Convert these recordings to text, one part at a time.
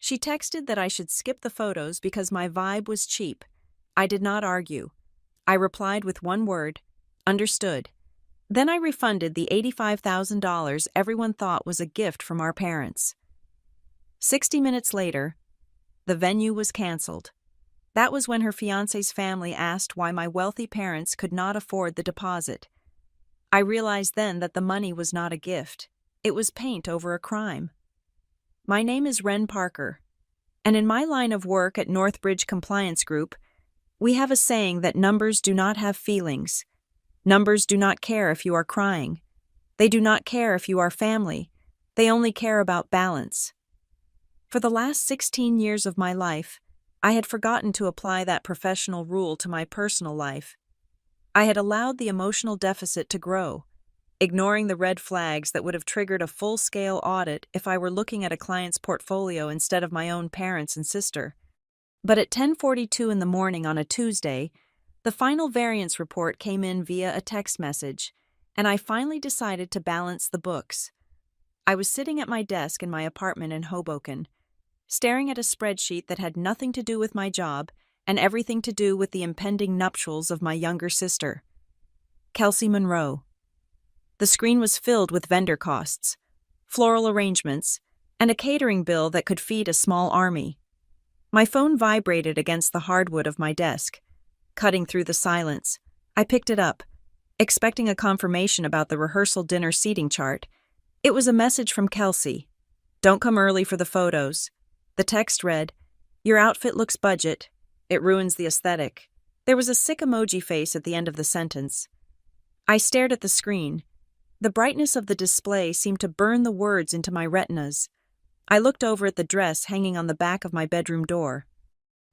She texted that I should skip the photos because my vibe was cheap. I did not argue. I replied with one word, understood. Then I refunded the $85,000 everyone thought was a gift from our parents. 60 minutes later, the venue was canceled. That was when her fiancé's family asked why my wealthy parents could not afford the deposit. I realized then that the money was not a gift. It was paint over a crime. My name is Ren Parker, and in my line of work at Northbridge Compliance Group, we have a saying that numbers do not have feelings. Numbers do not care if you are crying. They do not care if you are family. They only care about balance. For the last 16 years of my life, I had forgotten to apply that professional rule to my personal life. I had allowed the emotional deficit to grow, ignoring the red flags that would have triggered a full-scale audit if I were looking at a client's portfolio instead of my own parents and sister. But at 10:42 in the morning on a Tuesday, the final variance report came in via a text message, and I finally decided to balance the books. I was sitting at my desk in my apartment in Hoboken, staring at a spreadsheet that had nothing to do with my job and everything to do with the impending nuptials of my younger sister, Kelsey Monroe. The screen was filled with vendor costs, floral arrangements, and a catering bill that could feed a small army. My phone vibrated against the hardwood of my desk. Cutting through the silence, I picked it up, expecting a confirmation about the rehearsal dinner seating chart. It was a message from Kelsey. "Don't come early for the photos." The text read, "Your outfit looks budget. It ruins the aesthetic." There was a sick emoji face at the end of the sentence. I stared at the screen. The brightness of the display seemed to burn the words into my retinas. I looked over at the dress hanging on the back of my bedroom door.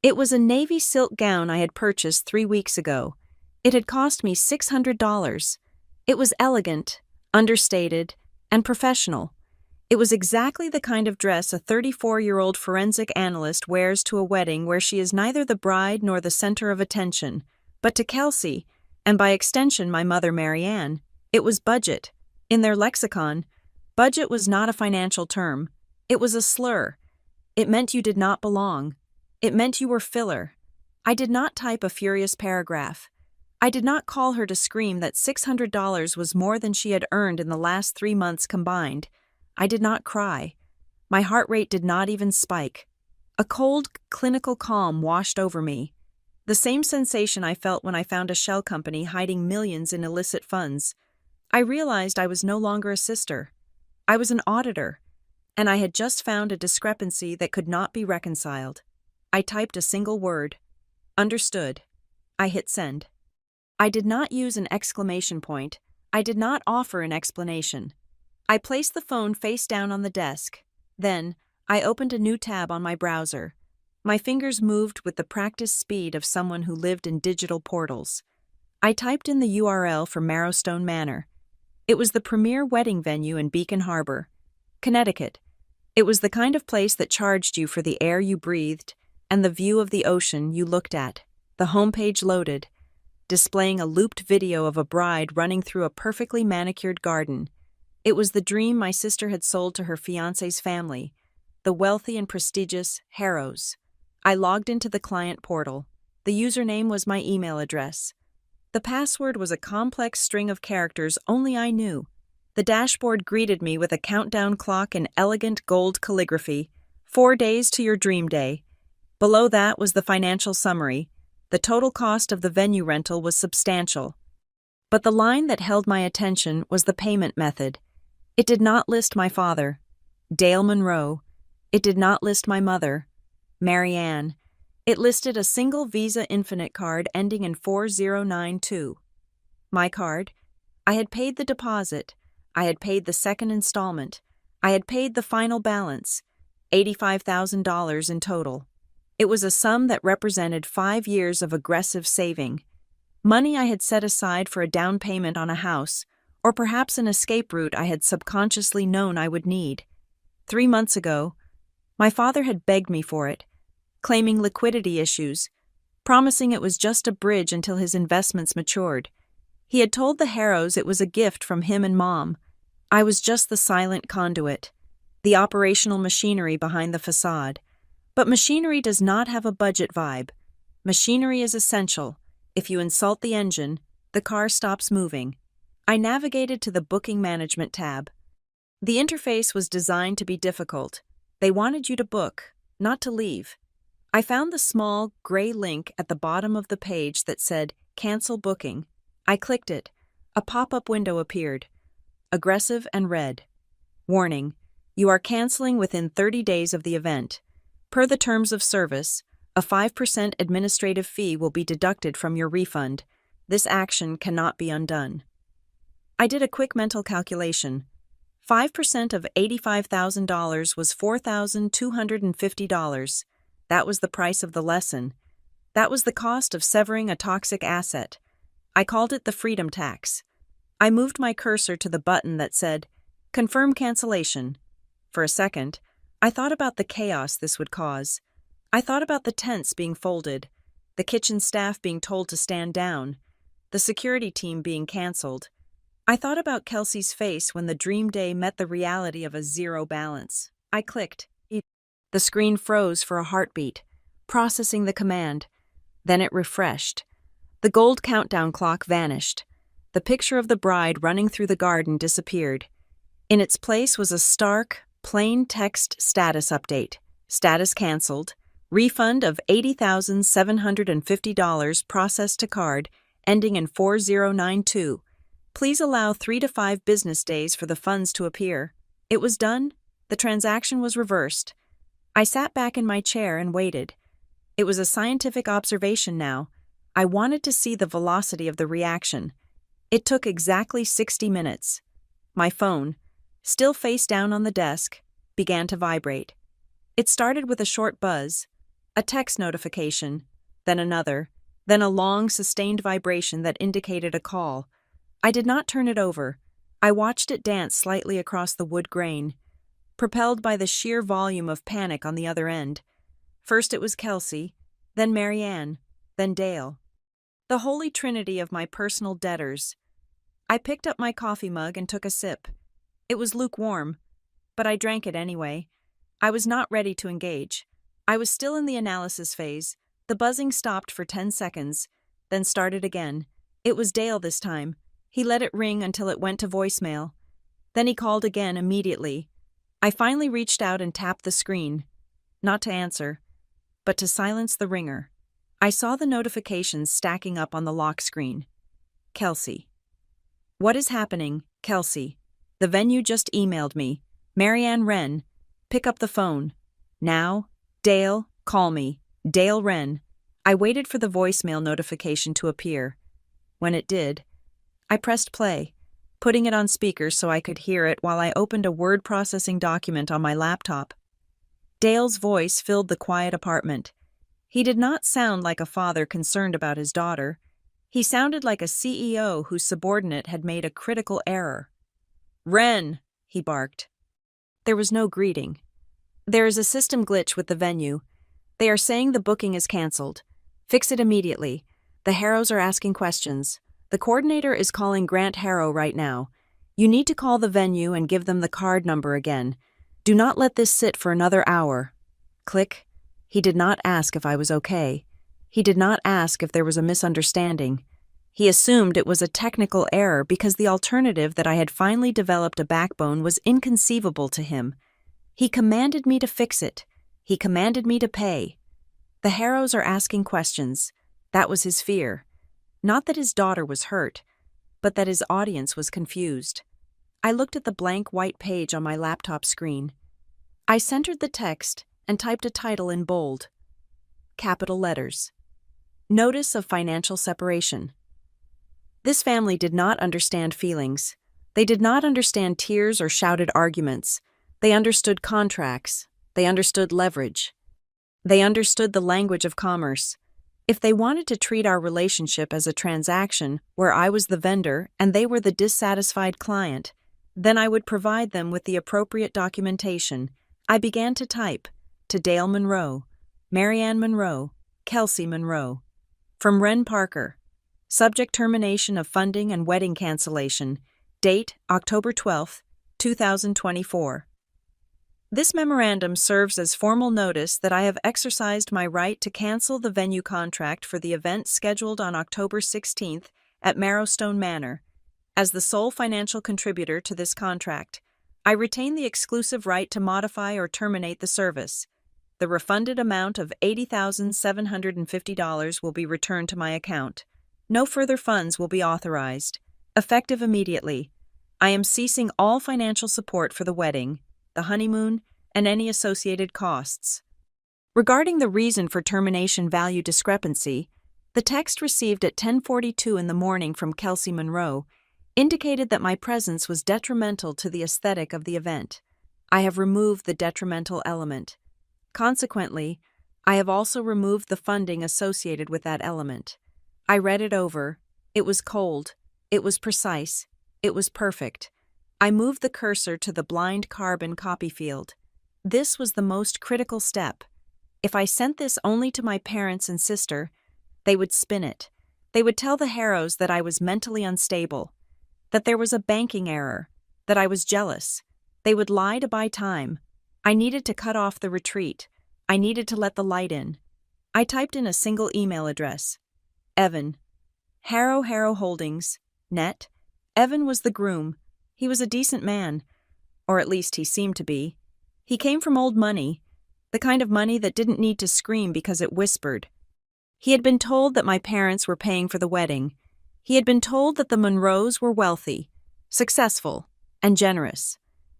It was a navy silk gown I had purchased 3 weeks ago. It had cost me $600. It was elegant, understated, and professional. It was exactly the kind of dress a 34-year-old forensic analyst wears to a wedding where she is neither the bride nor the center of attention. But to Kelsey, and by extension my mother Marianne, it was budget. In their lexicon, budget was not a financial term. It was a slur. It meant you did not belong. It meant you were filler. I did not type a furious paragraph. I did not call her to scream that $600 was more than she had earned in the last 3 months combined. I did not cry. My heart rate did not even spike. A cold, clinical calm washed over me. The same sensation I felt when I found a shell company hiding millions in illicit funds. I realized I was no longer a sister. I was an auditor, and I had just found a discrepancy that could not be reconciled. I typed a single word. Understood. I hit send. I did not use an exclamation point. I did not offer an explanation. I placed the phone face down on the desk. Then, I opened a new tab on my browser. My fingers moved with the practiced speed of someone who lived in digital portals. I typed in the URL for Marrowstone Manor. It was the premier wedding venue in Beacon Harbor, Connecticut. It was the kind of place that charged you for the air you breathed and the view of the ocean you looked at. The homepage loaded, displaying a looped video of a bride running through a perfectly manicured garden. It was the dream my sister had sold to her fiancé's family, the wealthy and prestigious Harrows. I logged into the client portal. The username was my email address. The password was a complex string of characters only I knew. The dashboard greeted me with a countdown clock in elegant gold calligraphy. 4 days to your dream day. Below that was the financial summary. The total cost of the venue rental was substantial. But the line that held my attention was the payment method. It did not list my father, Dale Monroe. It did not list my mother, Marianne. It listed a single Visa Infinite card ending in 4092. My card? I had paid the deposit. I had paid the second installment. I had paid the final balance, $85,000 in total. It was a sum that represented 5 years of aggressive saving. Money I had set aside for a down payment on a house, or perhaps an escape route I had subconsciously known I would need. 3 months ago, my father had begged me for it, claiming liquidity issues, promising it was just a bridge until his investments matured. He had told the Harrows it was a gift from him and Mom. I was just the silent conduit, the operational machinery behind the facade. But machinery does not have a budget vibe. Machinery is essential. If you insult the engine, the car stops moving. I navigated to the Booking Management tab. The interface was designed to be difficult. They wanted you to book, not to leave. I found the small, gray link at the bottom of the page that said, Cancel Booking. I clicked it. A pop-up window appeared. Aggressive and red. Warning: you are canceling within 30 days of the event. Per the terms of service, a 5% administrative fee will be deducted from your refund. This action cannot be undone. I did a quick mental calculation. 5% of $85,000 was $4,250. That was the price of the lesson. That was the cost of severing a toxic asset. I called it the freedom tax. I moved my cursor to the button that said, Confirm cancellation. For a second, I thought about the chaos this would cause. I thought about the tents being folded, the kitchen staff being told to stand down, the security team being canceled. I thought about Kelsey's face when the dream day met the reality of a zero balance. I clicked. The screen froze for a heartbeat, processing the command. Then it refreshed. The gold countdown clock vanished. The picture of the bride running through the garden disappeared. In its place was a stark, plain text status update. Status canceled. Refund of $80,750 processed to card, ending in 4092. Please allow 3 to 5 business days for the funds to appear. It was done. The transaction was reversed. I sat back in my chair and waited. It was a scientific observation now. I wanted to see the velocity of the reaction. It took exactly 60 minutes. My phone, still face down on the desk, began to vibrate. It started with a short buzz, a text notification, then another, then a long, sustained vibration that indicated a call. I did not turn it over. I watched it dance slightly across the wood grain, propelled by the sheer volume of panic on the other end. First it was Kelsey, then Marianne, then Dale. The holy trinity of my personal debtors. I picked up my coffee mug and took a sip. It was lukewarm, but I drank it anyway. I was not ready to engage. I was still in the analysis phase. The buzzing stopped for 10 seconds, then started again. It was Dale this time. He let it ring until it went to voicemail. Then he called again immediately. I finally reached out and tapped the screen, not to answer, but to silence the ringer. I saw the notifications stacking up on the lock screen. Kelsey. What is happening, Kelsey? The venue just emailed me. Marianne Wren. Pick up the phone. Now. Dale, call me. Dale Wren. I waited for the voicemail notification to appear. When it did, I pressed play, putting it on speaker so I could hear it while I opened a word processing document on my laptop. Dale's voice filled the quiet apartment. He did not sound like a father concerned about his daughter. He sounded like a CEO whose subordinate had made a critical error. Wren, he barked. There was no greeting. There is a system glitch with the venue. They are saying the booking is canceled. Fix it immediately. The Harrows are asking questions. The coordinator is calling Grant Harrow right now. You need to call the venue and give them the card number again. Do not let this sit for another hour. Click. He did not ask if I was okay. He did not ask if there was a misunderstanding. He assumed it was a technical error because the alternative that I had finally developed a backbone was inconceivable to him. He commanded me to fix it. He commanded me to pay. The Harrows are asking questions. That was his fear. Not that his daughter was hurt, but that his audience was confused. I looked at the blank white page on my laptop screen. I centered the text and typed a title in bold. Capital letters. Notice of financial separation. This family did not understand feelings. They did not understand tears or shouted arguments. They understood contracts. They understood leverage. They understood the language of commerce. If they wanted to treat our relationship as a transaction where I was the vendor and they were the dissatisfied client, then I would provide them with the appropriate documentation. I began to type, to Dale Monroe, Marianne Monroe, Kelsey Monroe. From Wren Parker. Subject termination of funding and wedding cancellation. Date October 12, 2024. This memorandum serves as formal notice that I have exercised my right to cancel the venue contract for the event scheduled on October 16th at Marrowstone Manor. As the sole financial contributor to this contract, I retain the exclusive right to modify or terminate the service. The refunded amount of $80,750 will be returned to my account. No further funds will be authorized. Effective immediately. I am ceasing all financial support for the wedding, the honeymoon, and any associated costs. Regarding the reason for termination value discrepancy, the text received at 10:42 in the morning from Kelsey Monroe indicated that my presence was detrimental to the aesthetic of the event. I have removed the detrimental element. Consequently, I have also removed the funding associated with that element. I read it over. It was cold. It was precise. It was perfect. I moved the cursor to the blind carbon copy field. This was the most critical step. If I sent this only to my parents and sister, they would spin it. They would tell the Harrows that I was mentally unstable, that there was a banking error, that I was jealous. They would lie to buy time. I needed to cut off the retreat. I needed to let the light in. I typed in a single email address. Evan. Harrow Holdings. Net. Evan was the groom. He was a decent man, or at least he seemed to be. He came from old money, the kind of money that didn't need to scream because it whispered. He had been told that my parents were paying for the wedding. He had been told that the Monroes were wealthy, successful, and generous.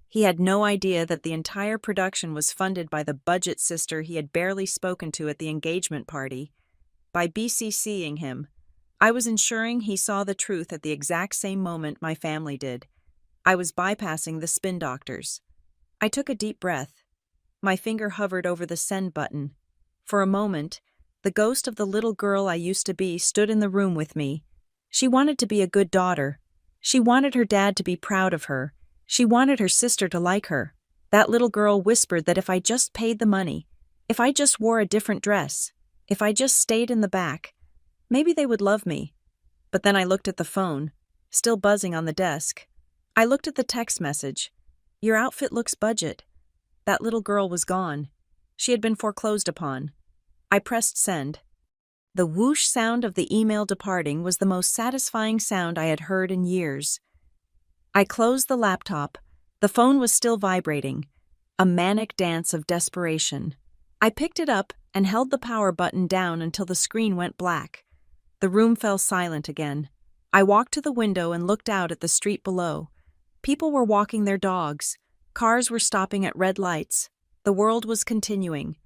He had no idea that the entire production was funded by the budget sister he had barely spoken to at the engagement party. By BCCing him, I was ensuring he saw the truth at the exact same moment my family did. I was bypassing the spin doctors. I took a deep breath. My finger hovered over the send button. For a moment, the ghost of the little girl I used to be stood in the room with me. She wanted to be a good daughter. She wanted her dad to be proud of her. She wanted her sister to like her. That little girl whispered that if I just paid the money, if I just wore a different dress, if I just stayed in the back, maybe they would love me. But then I looked at the phone, still buzzing on the desk. I looked at the text message. Your outfit looks budget. That little girl was gone. She had been foreclosed upon. I pressed send. The whoosh sound of the email departing was the most satisfying sound I had heard in years. I closed the laptop. The phone was still vibrating, a manic dance of desperation. I picked it up and held the power button down until the screen went black. The room fell silent again. I walked to the window and looked out at the street below. People were walking their dogs. Cars were stopping at red lights. The world was continuing.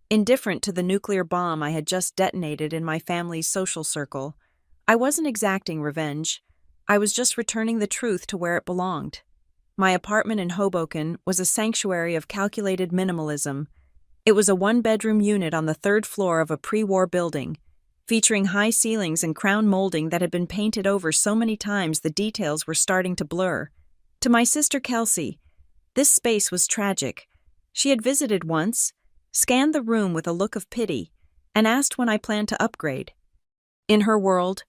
Indifferent to the nuclear bomb I had just detonated in my family's social circle, I wasn't exacting revenge. I was just returning the truth to where it belonged. My apartment in Hoboken was a sanctuary of calculated minimalism. It was a one-bedroom unit on the third floor of a pre-war building, featuring high ceilings and crown molding that had been painted over so many times the details were starting to blur. To my sister Kelsey, this space was tragic. She had visited once, scanned the room with a look of pity, and asked when I planned to upgrade. In her world,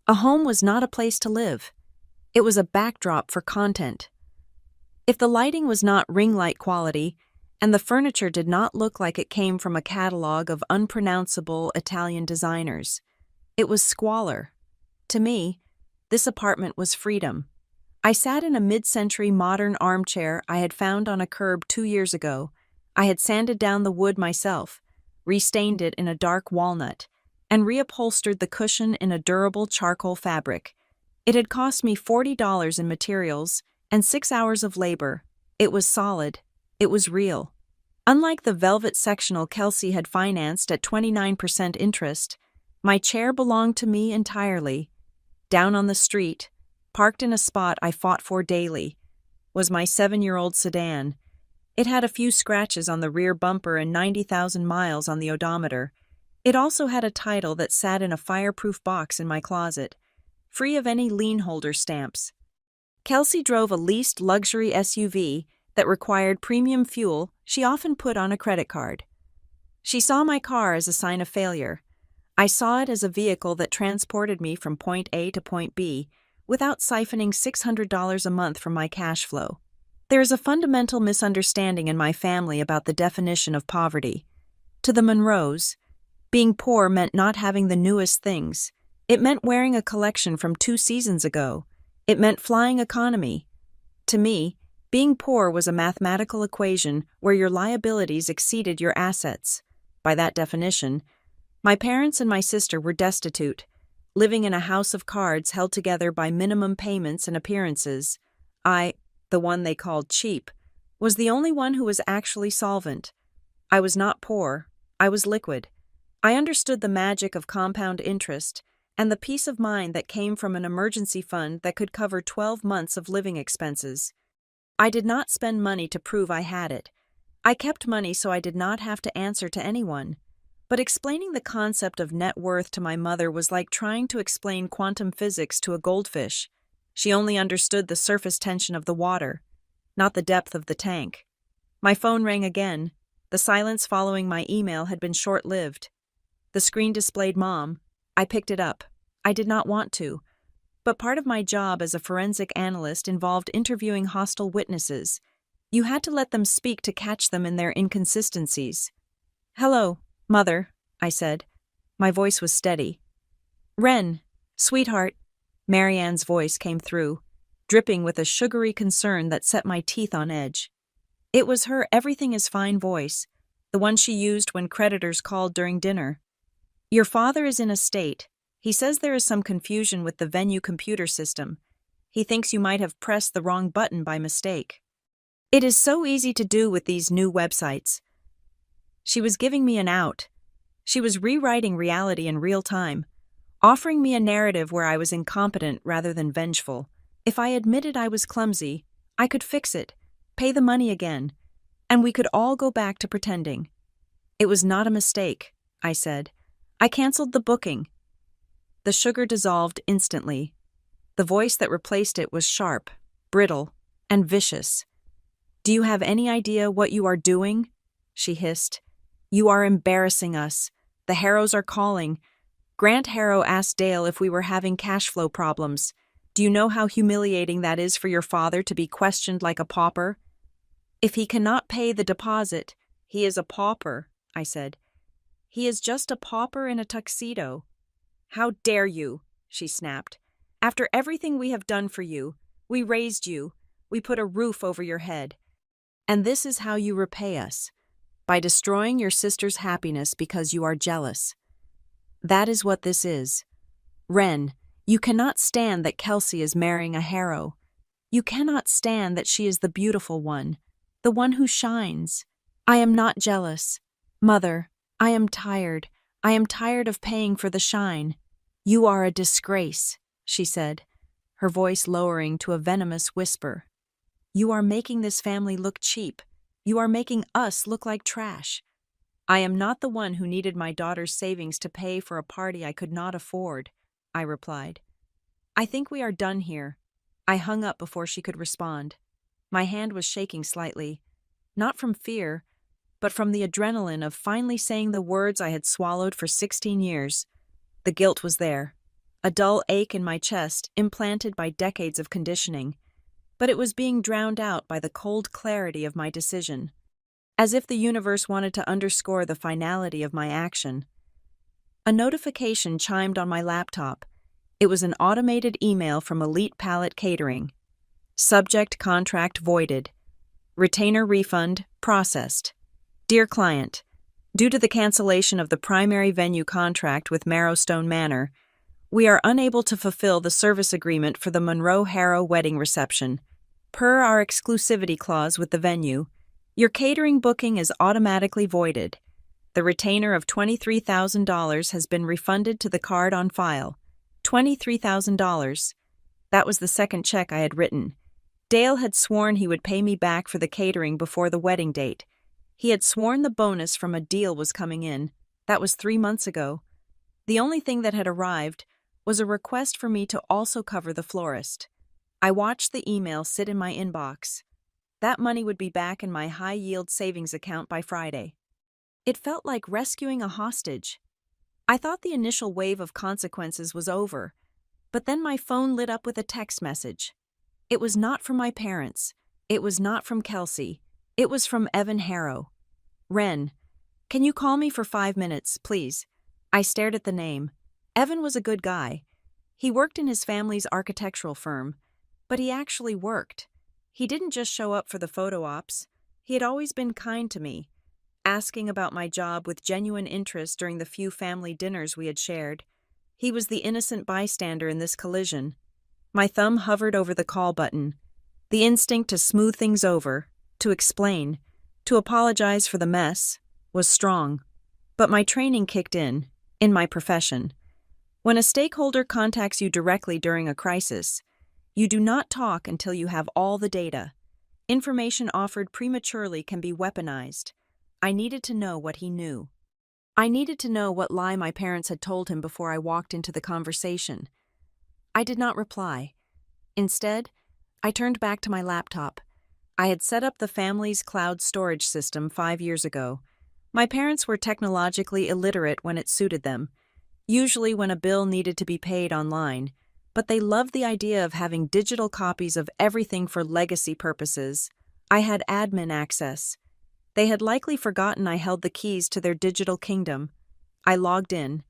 a home was not a place to live. It was a backdrop for content. If the lighting was not ring light quality, and the furniture did not look like it came from a catalog of unpronounceable Italian designers, it was squalor. To me, this apartment was freedom. I sat in a mid-century modern armchair I had found on a curb 2 years ago. I had sanded down the wood myself, restained it in a dark walnut, and reupholstered the cushion in a durable charcoal fabric. It had cost me $40 in materials and 6 hours of labor. It was solid. It was real. Unlike the velvet sectional Kelsey had financed at 29% interest, my chair belonged to me entirely. Down on the street, parked in a spot I fought for daily, was my 7-year-old sedan. It had a few scratches on the rear bumper and 90,000 miles on the odometer. It also had a title that sat in a fireproof box in my closet, free of any lien holder stamps. Kelsey drove a leased luxury SUV that required premium fuel she often put on a credit card. She saw my car as a sign of failure. I saw it as a vehicle that transported me from point A to point B without siphoning $600 a month from my cash flow. There is a fundamental misunderstanding in my family about the definition of poverty. To the Monroes, being poor meant not having the newest things. It meant wearing a collection from 2 seasons ago. It meant flying economy. To me, being poor was a mathematical equation where your liabilities exceeded your assets. By that definition, my parents and my sister were destitute, living in a house of cards held together by minimum payments and appearances. I, the one they called cheap, was the only one who was actually solvent. I was not poor, I was liquid. I understood the magic of compound interest and the peace of mind that came from an emergency fund that could cover 12 months of living expenses. I did not spend money to prove I had it. I kept money so I did not have to answer to anyone. But explaining the concept of net worth to my mother was like trying to explain quantum physics to a goldfish. She only understood the surface tension of the water, not the depth of the tank. My phone rang again. The silence following my email had been short-lived. The screen displayed Mom. I picked it up. I did not want to, but part of my job as a forensic analyst involved interviewing hostile witnesses. You had to let them speak to catch them in their inconsistencies. "Hello, Mother," I said. My voice was steady. "Ren, sweetheart," Marianne's voice came through, dripping with a sugary concern that set my teeth on edge. It was her everything is fine voice, the one she used when creditors called during dinner. "Your father is in a state. He says there is some confusion with the venue computer system. He thinks you might have pressed the wrong button by mistake. It is so easy to do with these new websites." She was giving me an out. She was rewriting reality in real time, offering me a narrative where I was incompetent rather than vengeful. If I admitted I was clumsy, I could fix it, pay the money again, and we could all go back to pretending. "It was not a mistake," I said. "I canceled the booking." The sugar dissolved instantly. The voice that replaced it was sharp, brittle, and vicious. "Do you have any idea what you are doing?" she hissed. "You are embarrassing us. The Harrows are calling. Grant Harrow asked Dale if we were having cash flow problems. Do you know how humiliating that is for your father to be questioned like a pauper?" "If he cannot pay the deposit, he is a pauper," I said. "He is just a pauper in a tuxedo." "How dare you?" she snapped. "After everything we have done for you, we raised you, we put a roof over your head. And this is how you repay us, by destroying your sister's happiness because you are jealous. That is what this is. Ren, you cannot stand that Kelsey is marrying a Harrow. You cannot stand that she is the beautiful one, the one who shines. I am not jealous. Mother, I am tired. I am tired of paying for the shine. You are a disgrace," she said, her voice lowering to a venomous whisper. "You are making this family look cheap. You are making us look like trash. I am not the one who needed my daughter's savings to pay for a party I could not afford," I replied. "I think we are done here." I hung up before she could respond. My hand was shaking slightly, not from fear, but from the adrenaline of finally saying the words I had swallowed for 16 years. The guilt was there, a dull ache in my chest implanted by decades of conditioning, but it was being drowned out by the cold clarity of my decision, as if the universe wanted to underscore the finality of my action. A notification chimed on my laptop. It was an automated email from Elite Palette Catering. Subject: contract voided. Retainer refund processed. Dear client, due to the cancellation of the primary venue contract with Marrowstone Manor, we are unable to fulfill the service agreement for the Monroe Harrow wedding reception. Per our exclusivity clause with the venue, your catering booking is automatically voided. The retainer of $23,000 has been refunded to the card on file. $23,000. That was the second check I had written. Dale had sworn he would pay me back for the catering before the wedding date. He had sworn the bonus from a deal was coming in. That was 3 months ago. The only thing that had arrived was a request for me to also cover the florist. I watched the email sit in my inbox. That money would be back in my high-yield savings account by Friday. It felt like rescuing a hostage. I thought the initial wave of consequences was over, but then my phone lit up with a text message. It was not from my parents. It was not from Kelsey. It was from Evan Harrow. Ren, can you call me for 5 minutes, please? I stared at the name. Evan was a good guy. He worked in his family's architectural firm, but he actually worked. He didn't just show up for the photo ops. He had always been kind to me, asking about my job with genuine interest during the few family dinners we had shared. He was the innocent bystander in this collision. My thumb hovered over the call button. The instinct to smooth things over, to explain, to apologize for the mess, was strong. But my training kicked in my profession. When a stakeholder contacts you directly during a crisis, you do not talk until you have all the data. Information offered prematurely can be weaponized. I needed to know what he knew. I needed to know what lie my parents had told him before I walked into the conversation. I did not reply. Instead, I turned back to my laptop. I had set up the family's cloud storage system 5 years ago. My parents were technologically illiterate when it suited them, usually when a bill needed to be paid online, but they loved the idea of having digital copies of everything for legacy purposes. I had admin access. They had likely forgotten I held the keys to their digital kingdom. I logged in.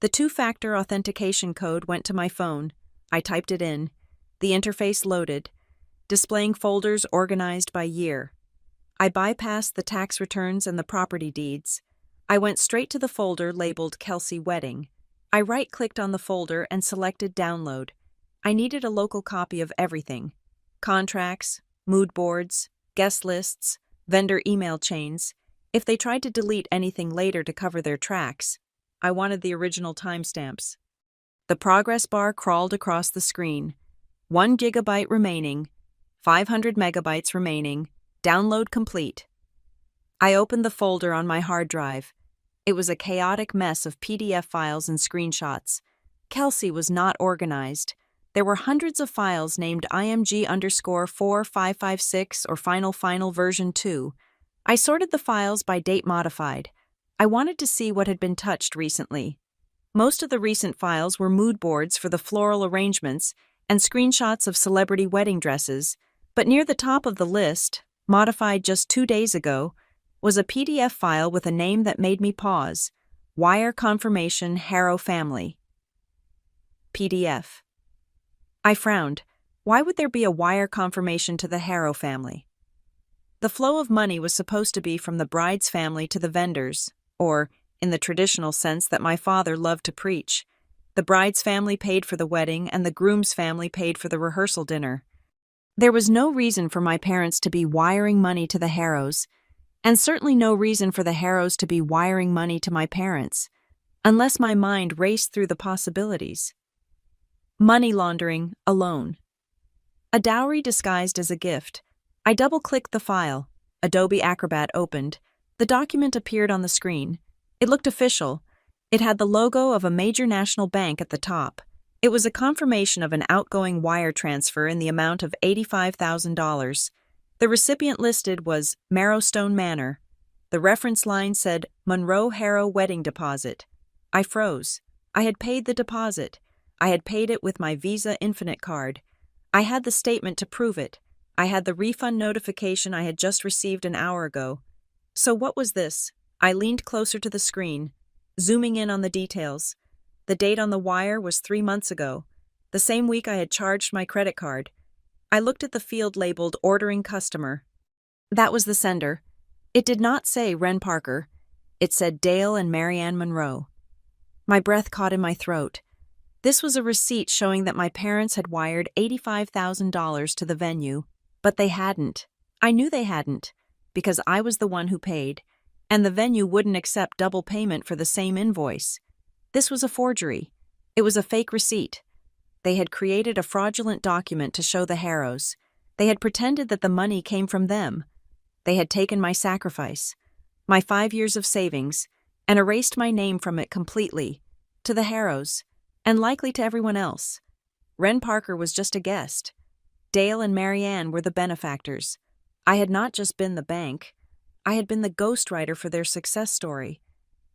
The two-factor authentication code went to my phone. I typed it in. The interface loaded, displaying folders organized by year. I bypassed the tax returns and the property deeds. I went straight to the folder labeled Kelsey Wedding. I right-clicked on the folder and selected Download. I needed a local copy of everything: contracts, mood boards, guest lists, vendor email chains. If they tried to delete anything later to cover their tracks, I wanted the original timestamps. The progress bar crawled across the screen. 1 gigabyte remaining, 500 megabytes remaining, download complete. I opened the folder on my hard drive. It was a chaotic mess of PDF files and screenshots. Kelsey was not organized. There were hundreds of files named IMG_4556 or final version 2. I sorted the files by date modified. I wanted to see what had been touched recently. Most of the recent files were mood boards for the floral arrangements and screenshots of celebrity wedding dresses, but near the top of the list, modified just 2 days ago, was a PDF file with a name that made me pause: Wire Confirmation Harrow Family. PDF. I frowned. Why would there be a wire confirmation to the Harrow family? The flow of money was supposed to be from the bride's family to the vendors, or, in the traditional sense that my father loved to preach, the bride's family paid for the wedding and the groom's family paid for the rehearsal dinner. There was no reason for my parents to be wiring money to the Harrows, and certainly no reason for the Harrows to be wiring money to my parents, unless my mind raced through the possibilities. Money laundering alone. A dowry disguised as a gift. I double-clicked the file. Adobe Acrobat opened. The document appeared on the screen. It looked official. It had the logo of a major national bank at the top. It was a confirmation of an outgoing wire transfer in the amount of $85,000. The recipient listed was Marrowstone Manor. The reference line said Monroe Harrow Wedding Deposit. I froze. I had paid the deposit. I had paid it with my Visa Infinite card. I had the statement to prove it. I had the refund notification I had just received an hour ago. So what was this? I leaned closer to the screen, zooming in on the details. The date on the wire was 3 months ago, the same week I had charged my credit card. I looked at the field labeled Ordering Customer. That was the sender. It did not say Ren Parker. It said Dale and Marianne Monroe. My breath caught in my throat. This was a receipt showing that my parents had wired $85,000 to the venue, but they hadn't. I knew they hadn't, because I was the one who paid, and the venue wouldn't accept double payment for the same invoice. This was a forgery. It was a fake receipt. They had created a fraudulent document to show the Harrows. They had pretended that the money came from them. They had taken my sacrifice, my 5 years of savings, and erased my name from it completely, to the Harrows, and likely to everyone else. Ren Parker was just a guest. Dale and Marianne were the benefactors. I had not just been the bank. I had been the ghostwriter for their success story.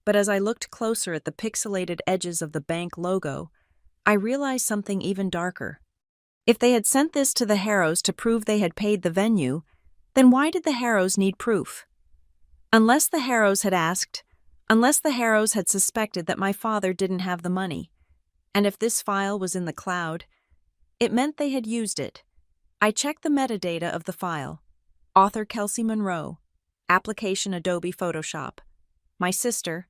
But as I looked closer at the pixelated edges of the bank logo, I realized something even darker. If they had sent this to the Harrows to prove they had paid the venue, then why did the Harrows need proof? Unless the Harrows had suspected that my father didn't have the money, and if this file was in the cloud, it meant they had used it. I checked the metadata of the file. Author Kelsey Monroe. Application Adobe Photoshop. My sister,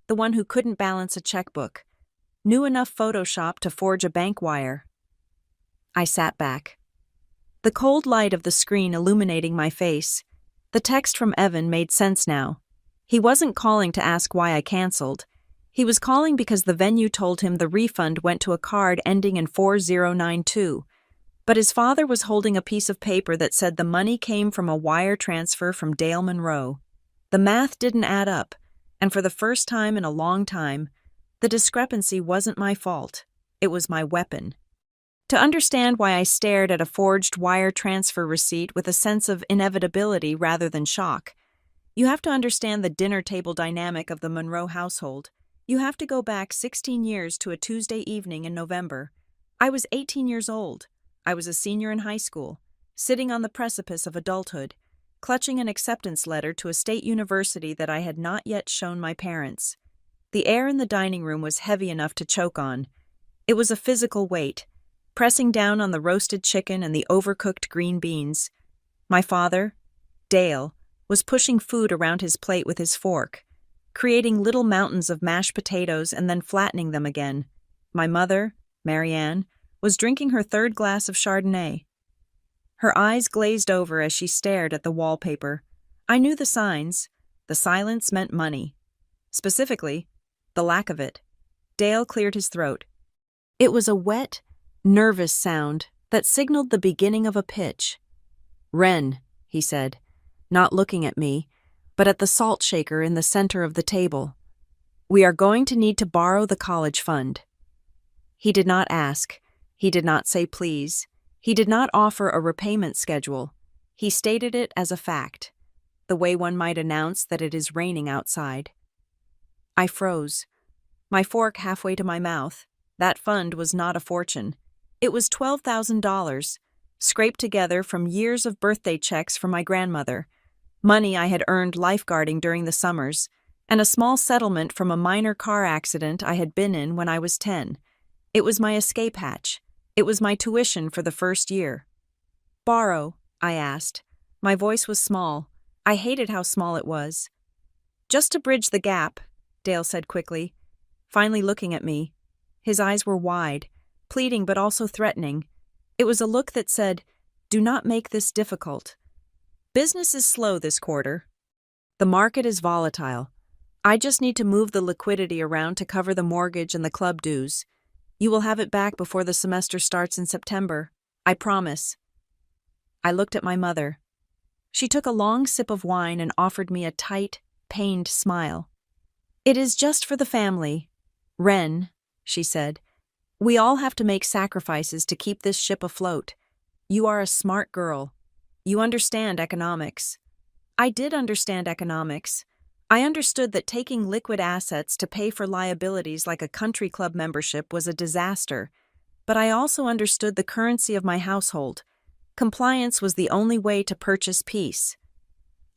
the one who couldn't balance a checkbook, knew enough Photoshop to forge a bank wire. I sat back. The cold light of the screen illuminating my face. The text from Evan made sense now. He wasn't calling to ask why I canceled. He was calling because the venue told him the refund went to a card ending in 4092. But his father was holding a piece of paper that said the money came from a wire transfer from Dale Monroe. The math didn't add up, and for the first time in a long time, the discrepancy wasn't my fault. It was my weapon. To understand why I stared at a forged wire transfer receipt with a sense of inevitability rather than shock, you have to understand the dinner table dynamic of the Monroe household. You have to go back 16 years to a Tuesday evening in November. I was 18 years old. I was a senior in high school, sitting on the precipice of adulthood, clutching an acceptance letter to a state university that I had not yet shown my parents. The air in the dining room was heavy enough to choke on. It was a physical weight, pressing down on the roasted chicken and the overcooked green beans. My father, Dale, was pushing food around his plate with his fork, creating little mountains of mashed potatoes and then flattening them again. My mother, Marianne, was drinking her third glass of Chardonnay. Her eyes glazed over as she stared at the wallpaper. I knew the signs. The silence meant money. Specifically, the lack of it. Dale cleared his throat. It was a wet, nervous sound that signaled the beginning of a pitch. "Ren," he said, not looking at me, but at the salt shaker in the center of the table. "We are going to need to borrow the college fund." He did not ask. He did not say please. He did not offer a repayment schedule. He stated it as a fact, the way one might announce that it is raining outside. I froze, my fork halfway to my mouth. That fund was not a fortune. It was $12,000, scraped together from years of birthday checks from my grandmother, money I had earned lifeguarding during the summers, and a small settlement from a minor car accident I had been in when I was 10. It was my escape hatch. It was my tuition for the first year. "Borrow?" I asked. My voice was small. I hated how small it was. "Just to bridge the gap," Dale said quickly, finally looking at me. His eyes were wide, pleading but also threatening. It was a look that said, "Do not make this difficult." Business is slow this quarter. The market is volatile. I just need to move the liquidity around to cover the mortgage and the club dues. You will have it back before the semester starts in September. I promise. I looked at my mother. She took a long sip of wine and offered me a tight, pained smile. "It is just for the family. Ren," she said, "we all have to make sacrifices to keep this ship afloat. You are a smart girl. You understand economics." I did understand economics. I understood that taking liquid assets to pay for liabilities like a country club membership was a disaster, but I also understood the currency of my household. Compliance was the only way to purchase peace.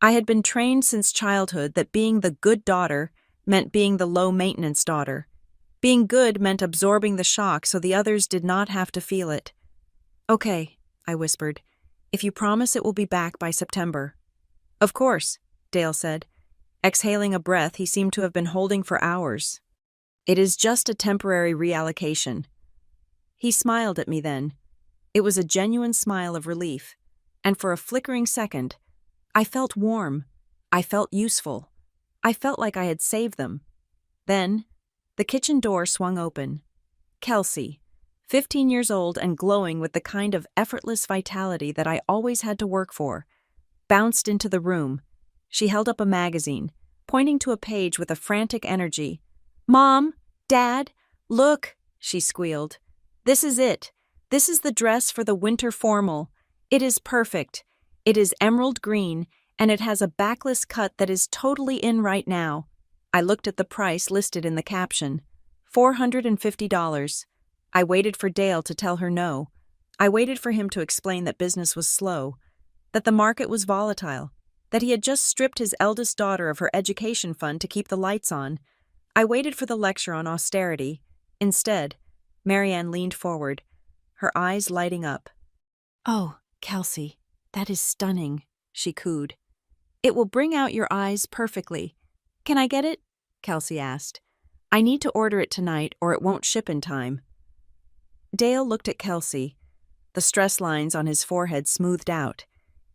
I had been trained since childhood that being the good daughter meant being the low-maintenance daughter. Being good meant absorbing the shock so the others did not have to feel it. "Okay," I whispered, "if you promise it will be back by September." "Of course," Dale said. Exhaling a breath he seemed to have been holding for hours. "It is just a temporary reallocation." He smiled at me then. It was a genuine smile of relief, and for a flickering second, I felt warm. I felt useful. I felt like I had saved them. Then, the kitchen door swung open. Kelsey, 15 years old and glowing with the kind of effortless vitality that I always had to work for, bounced into the room. She held up a magazine, pointing to a page with a frantic energy. "Mom, Dad, look," she squealed. "This is it. This is the dress for the winter formal. It is perfect. It is emerald green, and it has a backless cut that is totally in right now." I looked at the price listed in the caption. $450. I waited for Dale to tell her no. I waited for him to explain that business was slow, that the market was volatile, that he had just stripped his eldest daughter of her education fund to keep the lights on. I waited for the lecture on austerity. Instead, Marianne leaned forward, her eyes lighting up. "Oh, Kelsey, that is stunning," she cooed. "It will bring out your eyes perfectly. Can I get it?" Kelsey asked. "I need to order it tonight or it won't ship in time." Dale looked at Kelsey, the stress lines on his forehead smoothed out.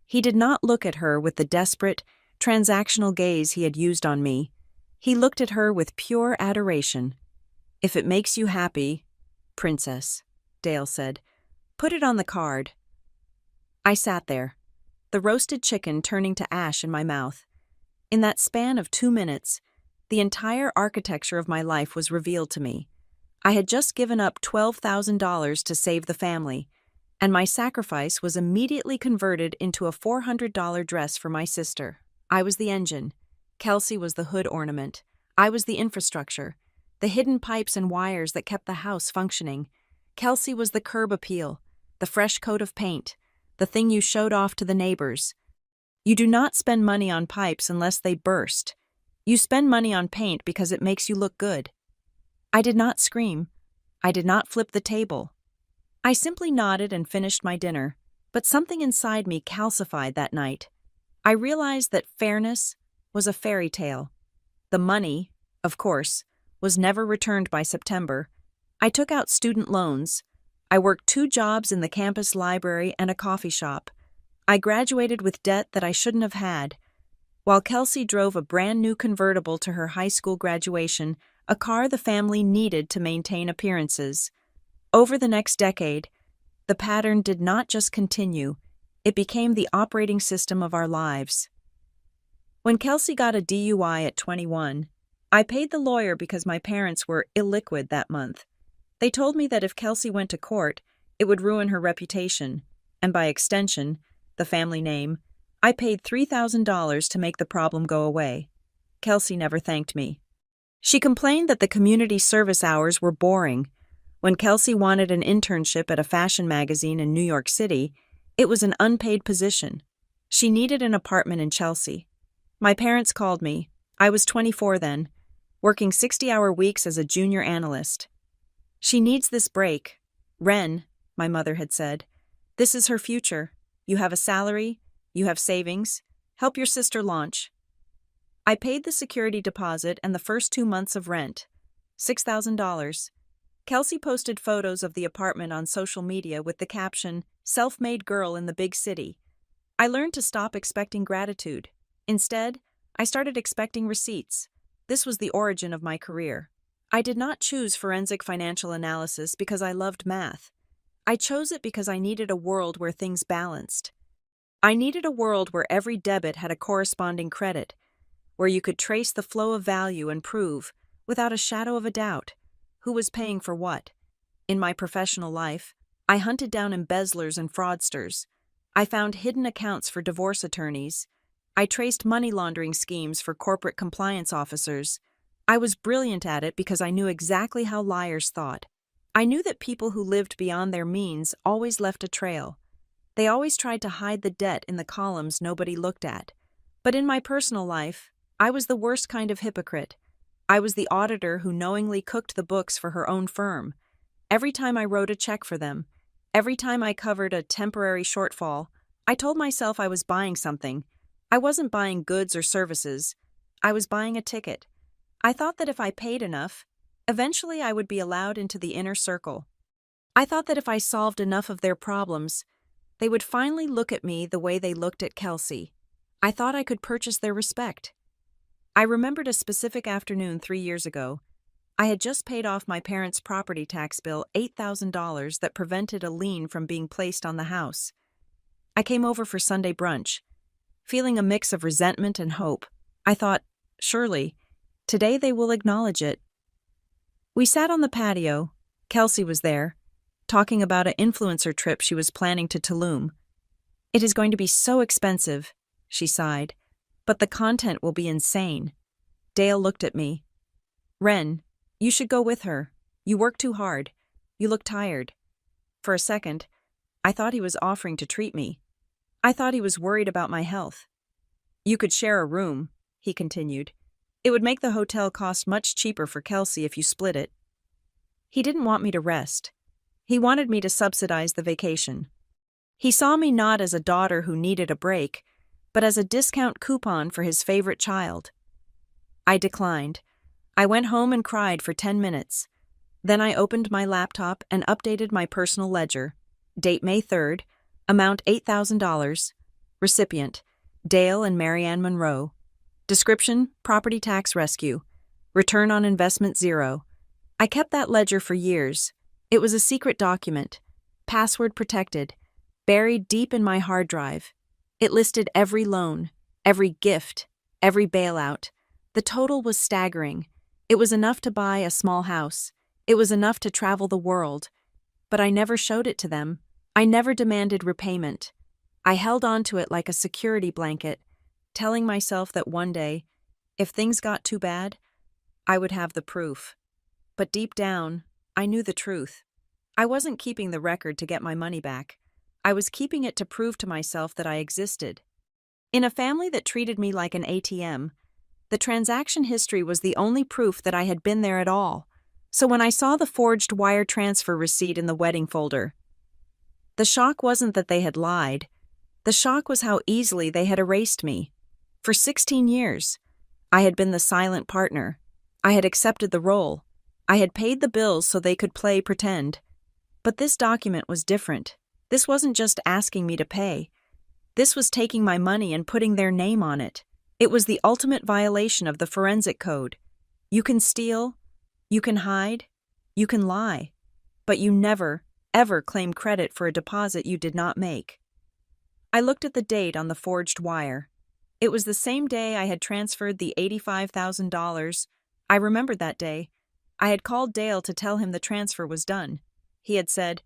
He did not look at her with the desperate, transactional gaze he had used on me. He looked at her with pure adoration. "If it makes you happy, Princess," Dale said, "put it on the card." I sat there, the roasted chicken turning to ash in my mouth. In that span of 2 minutes, the entire architecture of my life was revealed to me. I had just given up $12,000 to save the family, and my sacrifice was immediately converted into a $400 dress for my sister. I was the engine. Kelsey was the hood ornament. I was the infrastructure, the hidden pipes and wires that kept the house functioning. Kelsey was the curb appeal, the fresh coat of paint, the thing you showed off to the neighbors. You do not spend money on pipes unless they burst. You spend money on paint because it makes you look good. I did not scream. I did not flip the table. I simply nodded and finished my dinner, but something inside me calcified that night. I realized that fairness was a fairy tale. The money, of course, was never returned by September. I took out student loans. I worked 2 jobs in the campus library and a coffee shop. I graduated with debt that I shouldn't have had. While Kelsey drove a brand new convertible to her high school graduation, a car the family needed to maintain appearances. Over the next decade, the pattern did not just continue, it became the operating system of our lives. When Kelsey got a DUI at 21, I paid the lawyer because my parents were illiquid that month. They told me that if Kelsey went to court, it would ruin her reputation, and by extension, the family name. I paid $3,000 to make the problem go away. Kelsey never thanked me. She complained that the community service hours were boring. When Kelsey wanted an internship at a fashion magazine in New York City, it was an unpaid position. She needed an apartment in Chelsea. My parents called me. I was 24 then, working 60-hour weeks as a junior analyst. "She needs this break. Ren," my mother had said, "this is her future. You have a salary, you have savings. Help your sister launch." I paid the security deposit and the first 2 months of rent, $6,000. Kelsey posted photos of the apartment on social media with the caption, "Self-made girl in the big city." I learned to stop expecting gratitude. Instead, I started expecting receipts. This was the origin of my career. I did not choose forensic financial analysis because I loved math. I chose it because I needed a world where things balanced. I needed a world where every debit had a corresponding credit, where you could trace the flow of value and prove, without a shadow of a doubt, who was paying for what. In my professional life, I hunted down embezzlers and fraudsters. I found hidden accounts for divorce attorneys. I traced money laundering schemes for corporate compliance officers. I was brilliant at it because I knew exactly how liars thought. I knew that people who lived beyond their means always left a trail. They always tried to hide the debt in the columns nobody looked at. But in my personal life, I was the worst kind of hypocrite. I was the auditor who knowingly cooked the books for her own firm. Every time I wrote a check for them, every time I covered a temporary shortfall, I told myself I was buying something. I wasn't buying goods or services. I was buying a ticket. I thought that if I paid enough, eventually I would be allowed into the inner circle. I thought that if I solved enough of their problems, they would finally look at me the way they looked at Kelsey. I thought I could purchase their respect. I remembered a specific afternoon 3 years ago. I had just paid off my parents' property tax bill, $8,000 that prevented a lien from being placed on the house. I came over for Sunday brunch, feeling a mix of resentment and hope. I thought, surely, today they will acknowledge it. We sat on the patio. Kelsey was there, talking about an influencer trip she was planning to Tulum. "It is going to be so expensive," she sighed, "but the content will be insane." Dale looked at me. "Ren, you should go with her. You work too hard. You look tired." For a second, I thought he was offering to treat me. I thought he was worried about my health. You could share a room, he continued. It would make the hotel cost much cheaper for Kelsey if you split it. He didn't want me to rest. He wanted me to subsidize the vacation. He saw me not as a daughter who needed a break, but as a discount coupon for his favorite child. I declined. I went home and cried for 10 minutes. Then I opened my laptop and updated my personal ledger. Date May 3rd, amount $8,000. Recipient, Dale and Marianne Monroe. Description, property tax rescue. Return on investment 0. I kept that ledger for years. It was a secret document, password protected, buried deep in my hard drive. It listed every loan, every gift, every bailout. The total was staggering. It was enough to buy a small house. It was enough to travel the world. But I never showed it to them. I never demanded repayment. I held on to it like a security blanket, telling myself that one day, if things got too bad, I would have the proof. But deep down, I knew the truth. I wasn't keeping the record to get my money back. I was keeping it to prove to myself that I existed. In a family that treated me like an ATM, the transaction history was the only proof that I had been there at all. So when I saw the forged wire transfer receipt in the wedding folder, the shock wasn't that they had lied. The shock was how easily they had erased me. For 16 years, I had been the silent partner. I had accepted the role. I had paid the bills so they could play pretend. But this document was different. This wasn't just asking me to pay. This was taking my money and putting their name on it. It was the ultimate violation of the forensic code. You can steal, you can hide, you can lie, but you never, ever claim credit for a deposit you did not make. I looked at the date on the forged wire. It was the same day I had transferred the $85,000. I remembered that day. I had called Dale to tell him the transfer was done. He had said,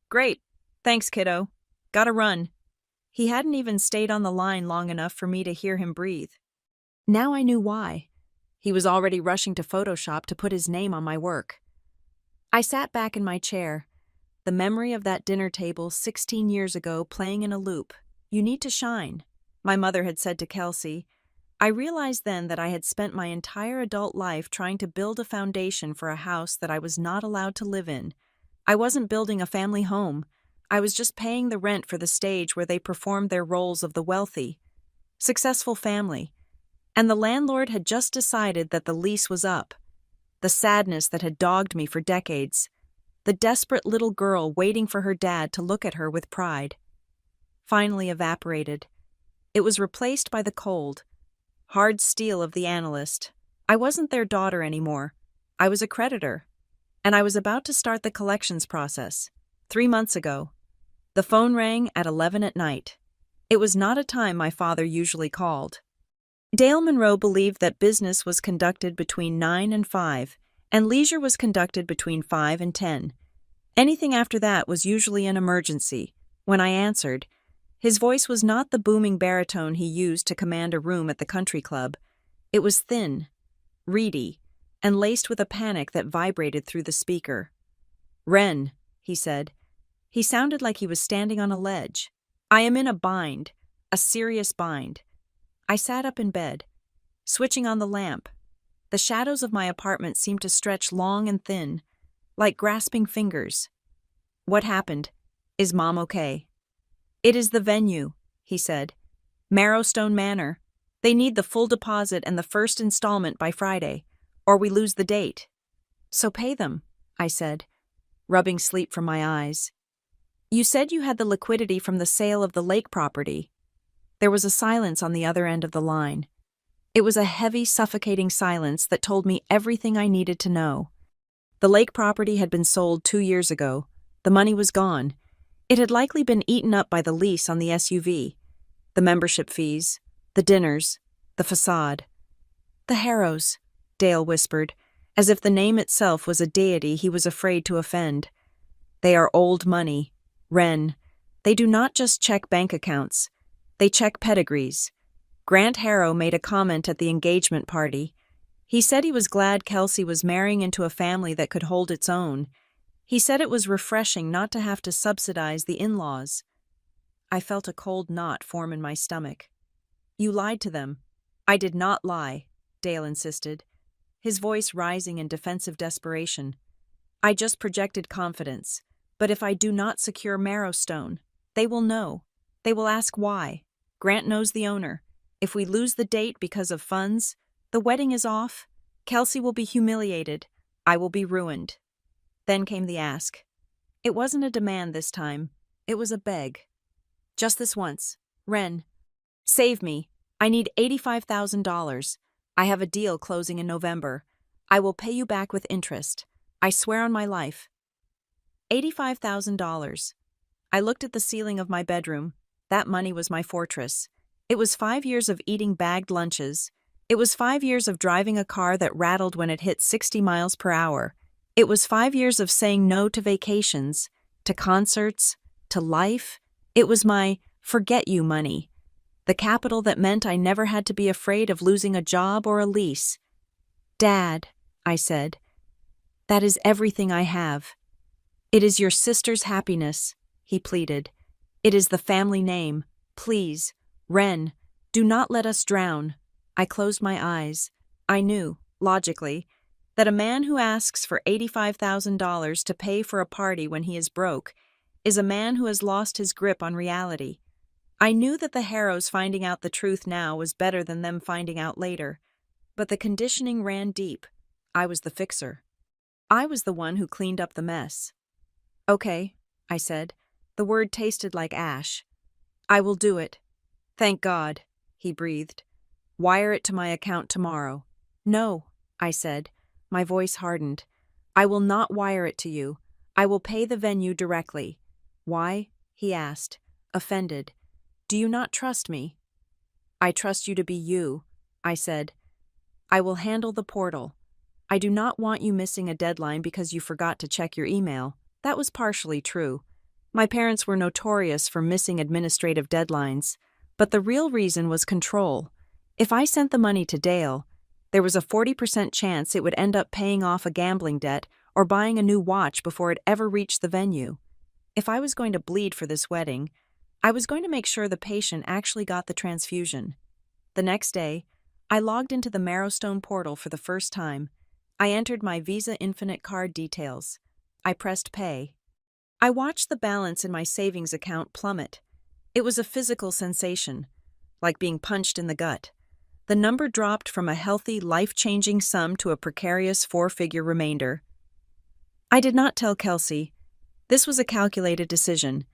"Great, thanks, kiddo. Gotta run." He hadn't even stayed on the line long enough for me to hear him breathe. Now I knew why. He was already rushing to Photoshop to put his name on my work. I sat back in my chair, the memory of that dinner table 16 years ago playing in a loop. You need to shine, my mother had said to Kelsey. I realized then that I had spent my entire adult life trying to build a foundation for a house that I was not allowed to live in. I wasn't building a family home. I was just paying the rent for the stage where they performed their roles of the wealthy, successful family. And the landlord had just decided that the lease was up. The sadness that had dogged me for decades. The desperate little girl waiting for her dad to look at her with pride. Finally evaporated. It was replaced by the cold, hard steel of the analyst. I wasn't their daughter anymore. I was a creditor. And I was about to start the collections process. 3 months ago. The phone rang at 11 at night. It was not a time my father usually called. Dale Monroe believed that business was conducted between 9 and 5, and leisure was conducted between 5 and 10. Anything after that was usually an emergency. When I answered, his voice was not the booming baritone he used to command a room at the country club. It was thin, reedy, and laced with a panic that vibrated through the speaker. "Wren," he said. He sounded like he was standing on a ledge. "I am in a bind, a serious bind." I sat up in bed, switching on the lamp. The shadows of my apartment seemed to stretch long and thin, like grasping fingers. "What happened? Is Mom okay?" "It is the venue," he said. "Marrowstone Manor. They need the full deposit and the first installment by Friday, or we lose the date." "So pay them," I said, rubbing sleep from my eyes. "You said you had the liquidity from the sale of the lake property." There was a silence on the other end of the line. It was a heavy, suffocating silence that told me everything I needed to know. The lake property had been sold 2 years ago. The money was gone. It had likely been eaten up by the lease on the SUV, the membership fees, the dinners, the facade. "The Harrows," Dale whispered, as if the name itself was a deity he was afraid to offend. "They are old money. Wren, they do not just check bank accounts. They check pedigrees." Grant Harrow made a comment at the engagement party. He said he was glad Kelsey was marrying into a family that could hold its own. He said it was refreshing not to have to subsidize the in-laws. I felt a cold knot form in my stomach. You lied to them. I did not lie, Dale insisted, his voice rising in defensive desperation. I just projected confidence. But if I do not secure Marrowstone, they will know. They will ask why. Grant knows the owner. If we lose the date because of funds, the wedding is off. Kelsey will be humiliated. I will be ruined. Then came the ask. It wasn't a demand this time. It was a beg. Just this once. Ren, save me. I need $85,000. I have a deal closing in November. I will pay you back with interest. I swear on my life. $85,000. I looked at the ceiling of my bedroom. That money was my fortress. It was 5 years of eating bagged lunches. It was 5 years of driving a car that rattled when it hit 60 miles per hour. It was 5 years of saying no to vacations, to concerts, to life. It was my forget you money. The capital that meant I never had to be afraid of losing a job or a lease. Dad, I said, that is everything I have. It is your sister's happiness, he pleaded. It is the family name. Please, Ren, do not let us drown. I closed my eyes. I knew, logically, that a man who asks for $85,000 to pay for a party when he is broke is a man who has lost his grip on reality. I knew that the Harrows finding out the truth now was better than them finding out later, but the conditioning ran deep. I was the fixer. I was the one who cleaned up the mess. Okay, I said. The word tasted like ash. I will do it. Thank God, he breathed. Wire it to my account tomorrow. No, I said. My voice hardened. I will not wire it to you. I will pay the venue directly. Why? He asked, offended. Do you not trust me? I trust you to be you, I said. I will handle the portal. I do not want you missing a deadline because you forgot to check your email. That was partially true. My parents were notorious for missing administrative deadlines, but the real reason was control. If I sent the money to Dale, there was a 40% chance it would end up paying off a gambling debt or buying a new watch before it ever reached the venue. If I was going to bleed for this wedding, I was going to make sure the patient actually got the transfusion. The next day, I logged into the Marrowstone portal for the first time. I entered my Visa Infinite card details. I pressed pay. I watched the balance in my savings account plummet. It was a physical sensation, like being punched in the gut. The number dropped from a healthy, life-changing sum to a precarious 4-figure remainder. I did not tell Kelsey. This was a calculated decision.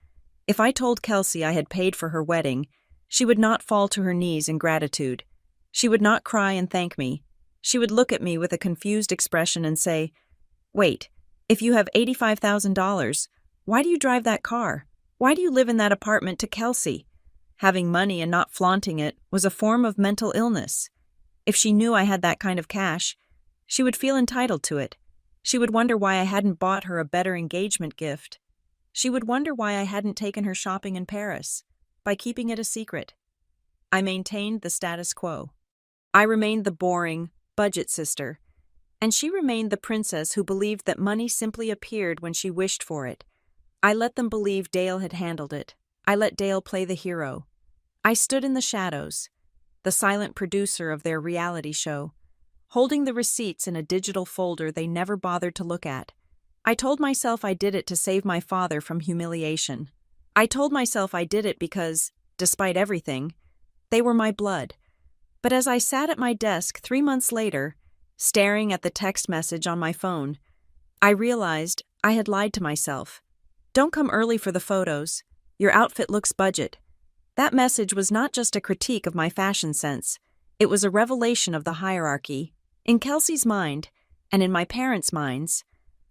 If I told Kelsey I had paid for her wedding, she would not fall to her knees in gratitude. She would not cry and thank me. She would look at me with a confused expression and say, "Wait, if you have $85,000, why do you drive that car? Why do you live in that apartment to Kelsey?" Having money and not flaunting it was a form of mental illness. If she knew I had that kind of cash, she would feel entitled to it. She would wonder why I hadn't bought her a better engagement gift. She would wonder why I hadn't taken her shopping in Paris, by keeping it a secret. I maintained the status quo. I remained the boring, budget sister, and she remained the princess who believed that money simply appeared when she wished for it. I let them believe Dale had handled it. I let Dale play the hero. I stood in the shadows, the silent producer of their reality show, holding the receipts in a digital folder they never bothered to look at. I told myself I did it to save my father from humiliation. I told myself I did it because, despite everything, they were my blood. But as I sat at my desk 3 months later, staring at the text message on my phone, I realized I had lied to myself. Don't come early for the photos. Your outfit looks budget. That message was not just a critique of my fashion sense. It was a revelation of the hierarchy. In Kelsey's mind, and in my parents' minds,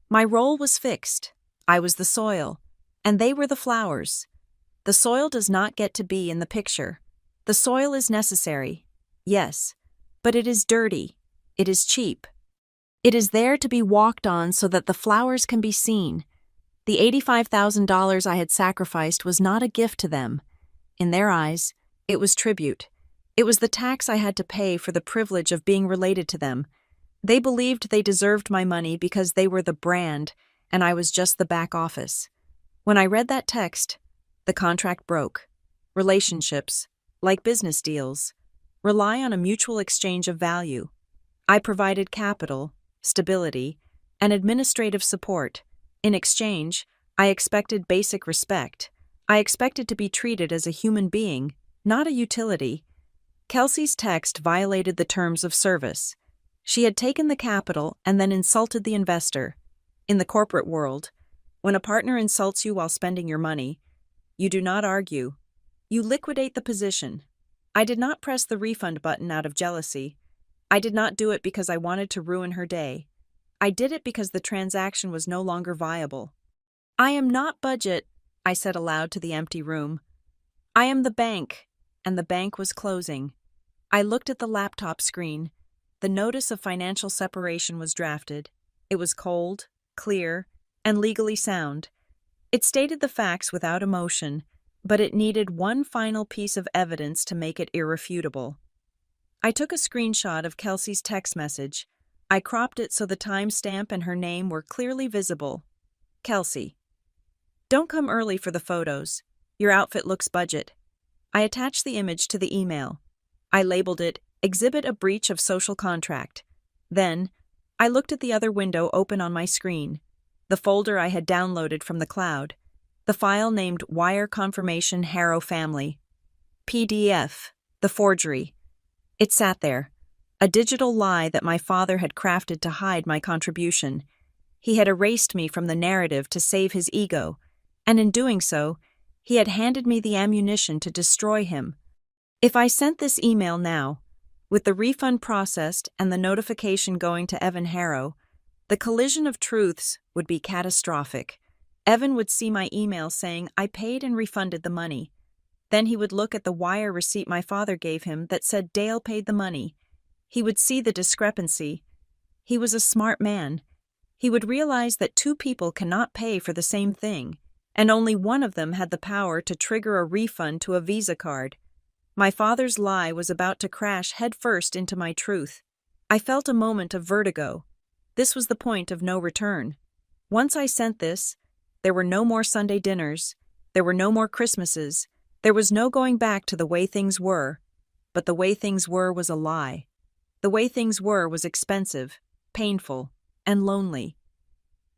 my role was fixed. I was the soil, and they were the flowers. The soil does not get to be in the picture. The soil is necessary, yes, but it is dirty. It is cheap. It is there to be walked on so that the flowers can be seen. The $85,000 I had sacrificed was not a gift to them. In their eyes, it was tribute. It was the tax I had to pay for the privilege of being related to them. They believed they deserved my money because they were the brand, and I was just the back office. When I read that text, the contract broke. Relationships, like business deals, rely on a mutual exchange of value. I provided capital, stability, and administrative support. In exchange, I expected basic respect. I expected to be treated as a human being, not a utility. Kelsey's text violated the terms of service. She had taken the capital and then insulted the investor. In the corporate world, when a partner insults you while spending your money, you do not argue. You liquidate the position. I did not press the refund button out of jealousy. I did not do it because I wanted to ruin her day. I did it because the transaction was no longer viable. I am not budget, I said aloud to the empty room. I am the bank, and the bank was closing. I looked at the laptop screen. The notice of financial separation was drafted. It was cold, clear, and legally sound. It stated the facts without emotion, but it needed one final piece of evidence to make it irrefutable. I took a screenshot of Kelsey's text message. I cropped it so the timestamp and her name were clearly visible. Kelsey. Don't come early for the photos. Your outfit looks budget. I attached the image to the email. I labeled it, Exhibit a Breach of Social Contract. Then, I looked at the other window open on my screen, the folder I had downloaded from the cloud, the file named Wire Confirmation Harrow Family. PDF, the forgery. It sat there, a digital lie that my father had crafted to hide my contribution. He had erased me from the narrative to save his ego, and in doing so, he had handed me the ammunition to destroy him. If I sent this email now, with the refund processed and the notification going to Evan Harrow, the collision of truths would be catastrophic. Evan would see my email saying I paid and refunded the money. Then he would look at the wire receipt my father gave him that said Dale paid the money. He would see the discrepancy. He was a smart man. He would realize that two people cannot pay for the same thing, and only one of them had the power to trigger a refund to a Visa card. My father's lie was about to crash headfirst into my truth. I felt a moment of vertigo. This was the point of no return. Once I sent this, there were no more Sunday dinners, there were no more Christmases, there was no going back to the way things were. But the way things were was a lie. The way things were was expensive, painful, and lonely.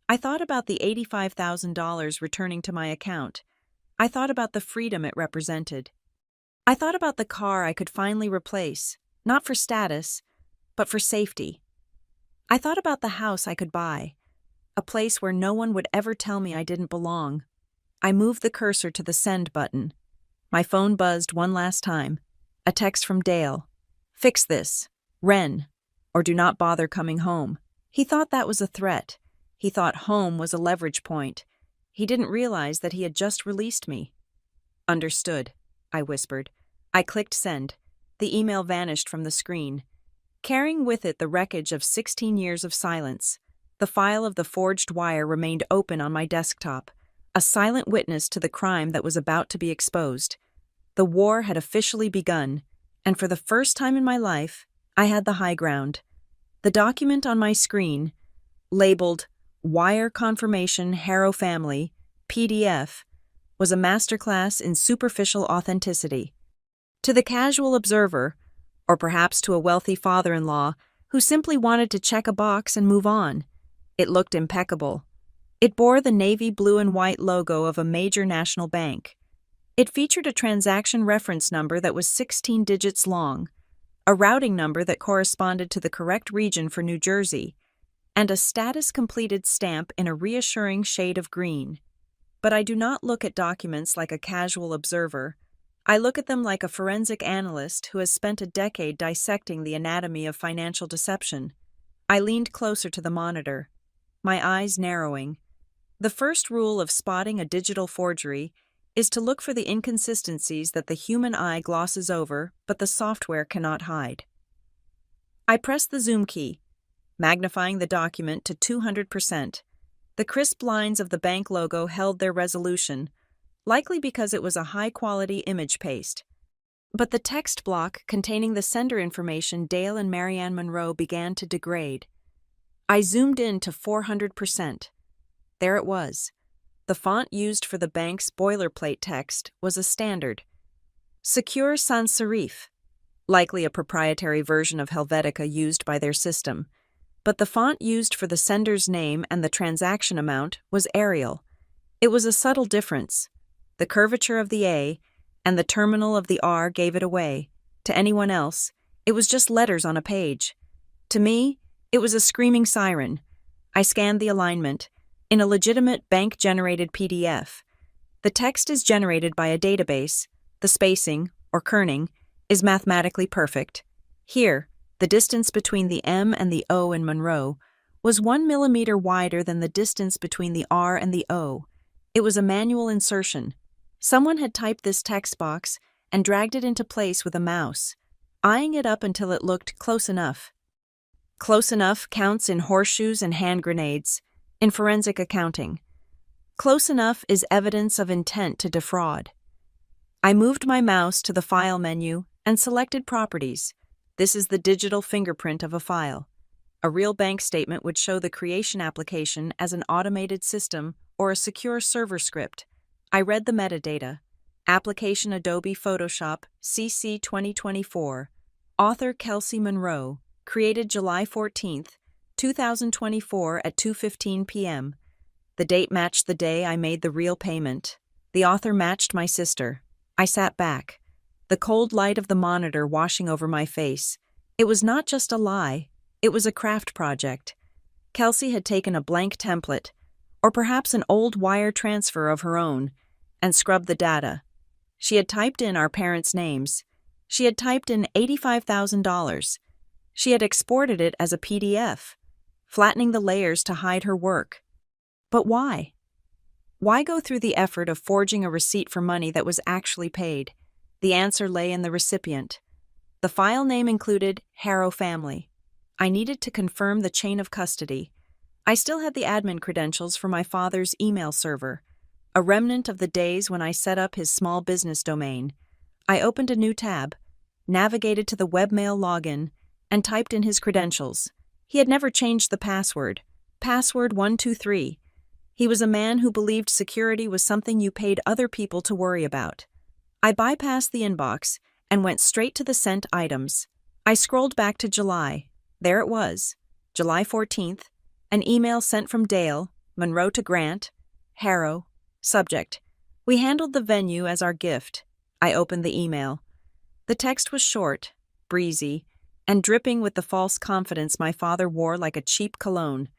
I thought about the $85,000 returning to my account. I thought about the freedom it represented. I thought about the car I could finally replace, not for status, but for safety. I thought about the house I could buy, a place where no one would ever tell me I didn't belong. I moved the cursor to the send button. My phone buzzed one last time. A text from Dale. Fix this. Ren. Or do not bother coming home. He thought that was a threat. He thought home was a leverage point. He didn't realize that he had just released me. Understood, I whispered. I clicked send. The email vanished from the screen, carrying with it the wreckage of 16 years of silence. The file of the forged wire remained open on my desktop, a silent witness to the crime that was about to be exposed. The war had officially begun, and for the first time in my life, I had the high ground. The document on my screen, labeled Wire Confirmation Harrow Family, PDF, was a masterclass in superficial authenticity. To the casual observer, or perhaps to a wealthy father-in-law who simply wanted to check a box and move on, it looked impeccable. It bore the navy blue and white logo of a major national bank. It featured a transaction reference number that was 16 digits long, a routing number that corresponded to the correct region for New Jersey, and a status-completed stamp in a reassuring shade of green. But I do not look at documents like a casual observer. I look at them like a forensic analyst who has spent a decade dissecting the anatomy of financial deception. I leaned closer to the monitor, my eyes narrowing. The first rule of spotting a digital forgery is to look for the inconsistencies that the human eye glosses over but the software cannot hide. I pressed the zoom key, magnifying the document to 200%. The crisp lines of the bank logo held their resolution, likely because it was a high-quality image paste. But the text block containing the sender information Dale and Marianne Monroe began to degrade. I zoomed in to 400%. There it was. The font used for the bank's boilerplate text was a standard. Secure sans serif, likely a proprietary version of Helvetica used by their system. But the font used for the sender's name and the transaction amount was Arial. It was a subtle difference. The curvature of the A and the terminal of the R gave it away. To anyone else, it was just letters on a page. To me, it was a screaming siren. I scanned the alignment. In a legitimate bank-generated PDF, the text is generated by a database. The spacing, or kerning, is mathematically perfect. Here, the distance between the M and the O in Monroe was 1 millimeter wider than the distance between the R and the O. It was a manual insertion. Someone had typed this text box and dragged it into place with a mouse, eyeing it up until it looked close enough. Close enough counts in horseshoes and hand grenades, in forensic accounting. Close enough is evidence of intent to defraud. I moved my mouse to the File menu and selected Properties. This is the digital fingerprint of a file. A real bank statement would show the creation application as an automated system or a secure server script. I read the metadata. Application Adobe Photoshop CC 2024. Author Kelsey Monroe. Created July 14, 2024 at 2:15 p.m. The date matched the day I made the real payment. The author matched my sister. I sat back, the cold light of the monitor washing over my face. It was not just a lie, it was a craft project. Kelsey had taken a blank template, or perhaps an old wire transfer of her own, and scrubbed the data. She had typed in our parents' names. She had typed in $85,000. She had exported it as a PDF, flattening the layers to hide her work. But why? Why go through the effort of forging a receipt for money that was actually paid? The answer lay in the recipient. The file name included Harrow Family. I needed to confirm the chain of custody. I still had the admin credentials for my father's email server, a remnant of the days when I set up his small business domain. I opened a new tab, navigated to the webmail login, and typed in his credentials. He had never changed the password. Password 123. He was a man who believed security was something you paid other people to worry about. I bypassed the inbox and went straight to the sent items. I scrolled back to July. There it was, July 14th, an email sent from Dale, Monroe to Grant, Harrow. Subject: We handled the venue as our gift. I opened the email. The text was short, breezy, and dripping with the false confidence my father wore like a cheap cologne.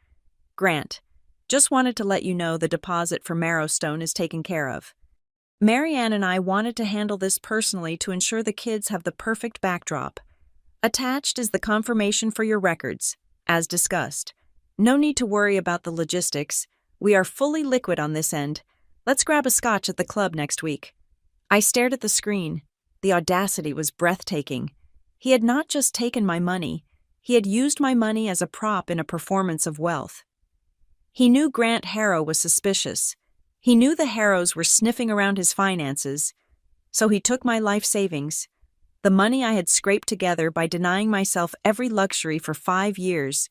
Grant, just wanted to let you know the deposit for Marrowstone is taken care of. Marianne and I wanted to handle this personally to ensure the kids have the perfect backdrop. Attached is the confirmation for your records, as discussed. No need to worry about the logistics. We are fully liquid on this end. Let's grab a scotch at the club next week. I stared at the screen. The audacity was breathtaking. He had not just taken my money, he had used my money as a prop in a performance of wealth. He knew Grant Harrow was suspicious. He knew the Harrows were sniffing around his finances, so he took my life savings, the money I had scraped together by denying myself every luxury for 5 years,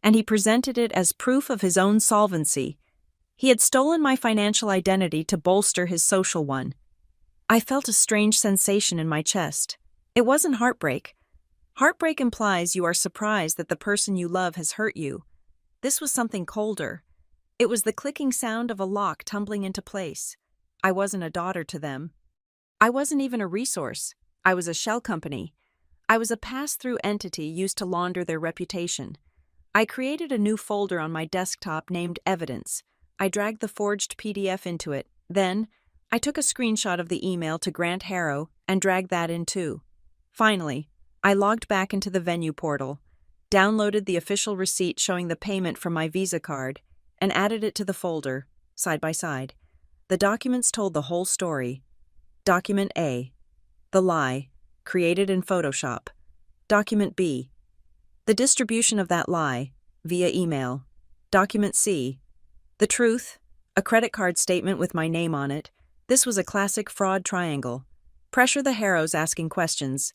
and he presented it as proof of his own solvency. He had stolen my financial identity to bolster his social one. I felt a strange sensation in my chest. It wasn't heartbreak. Heartbreak implies you are surprised that the person you love has hurt you. This was something colder. It was the clicking sound of a lock tumbling into place. I wasn't a daughter to them. I wasn't even a resource. I was a shell company. I was a pass-through entity used to launder their reputation. I created a new folder on my desktop named Evidence. I dragged the forged PDF into it. Then, I took a screenshot of the email to Grant Harrow and dragged that in too. Finally, I logged back into the venue portal, downloaded the official receipt showing the payment from my Visa card, and added it to the folder, side by side. The documents told the whole story. Document A, the lie, created in Photoshop. Document B, the distribution of that lie, via email. Document C, the truth, a credit card statement with my name on it. This was a classic fraud triangle. Pressure the Harrows asking questions.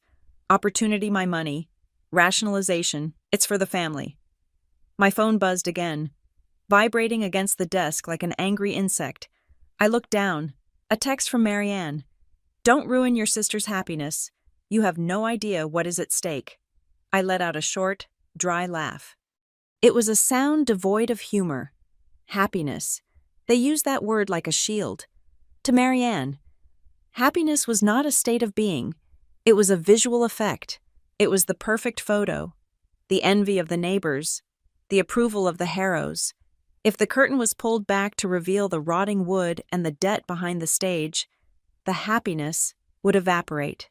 Opportunity my money. Rationalization, it's for the family. My phone buzzed again. vibrating against the desk like an angry insect. I looked down. A text from Marianne. "Don't ruin your sister's happiness. You have no idea what is at stake." I let out a short, dry laugh. It was a sound devoid of humor. Happiness. They used that word like a shield. To Marianne, happiness was not a state of being. It was a visual effect. It was the perfect photo. The envy of the neighbors. The approval of the Harrows. If the curtain was pulled back to reveal the rotting wood and the debt behind the stage, the happiness would evaporate.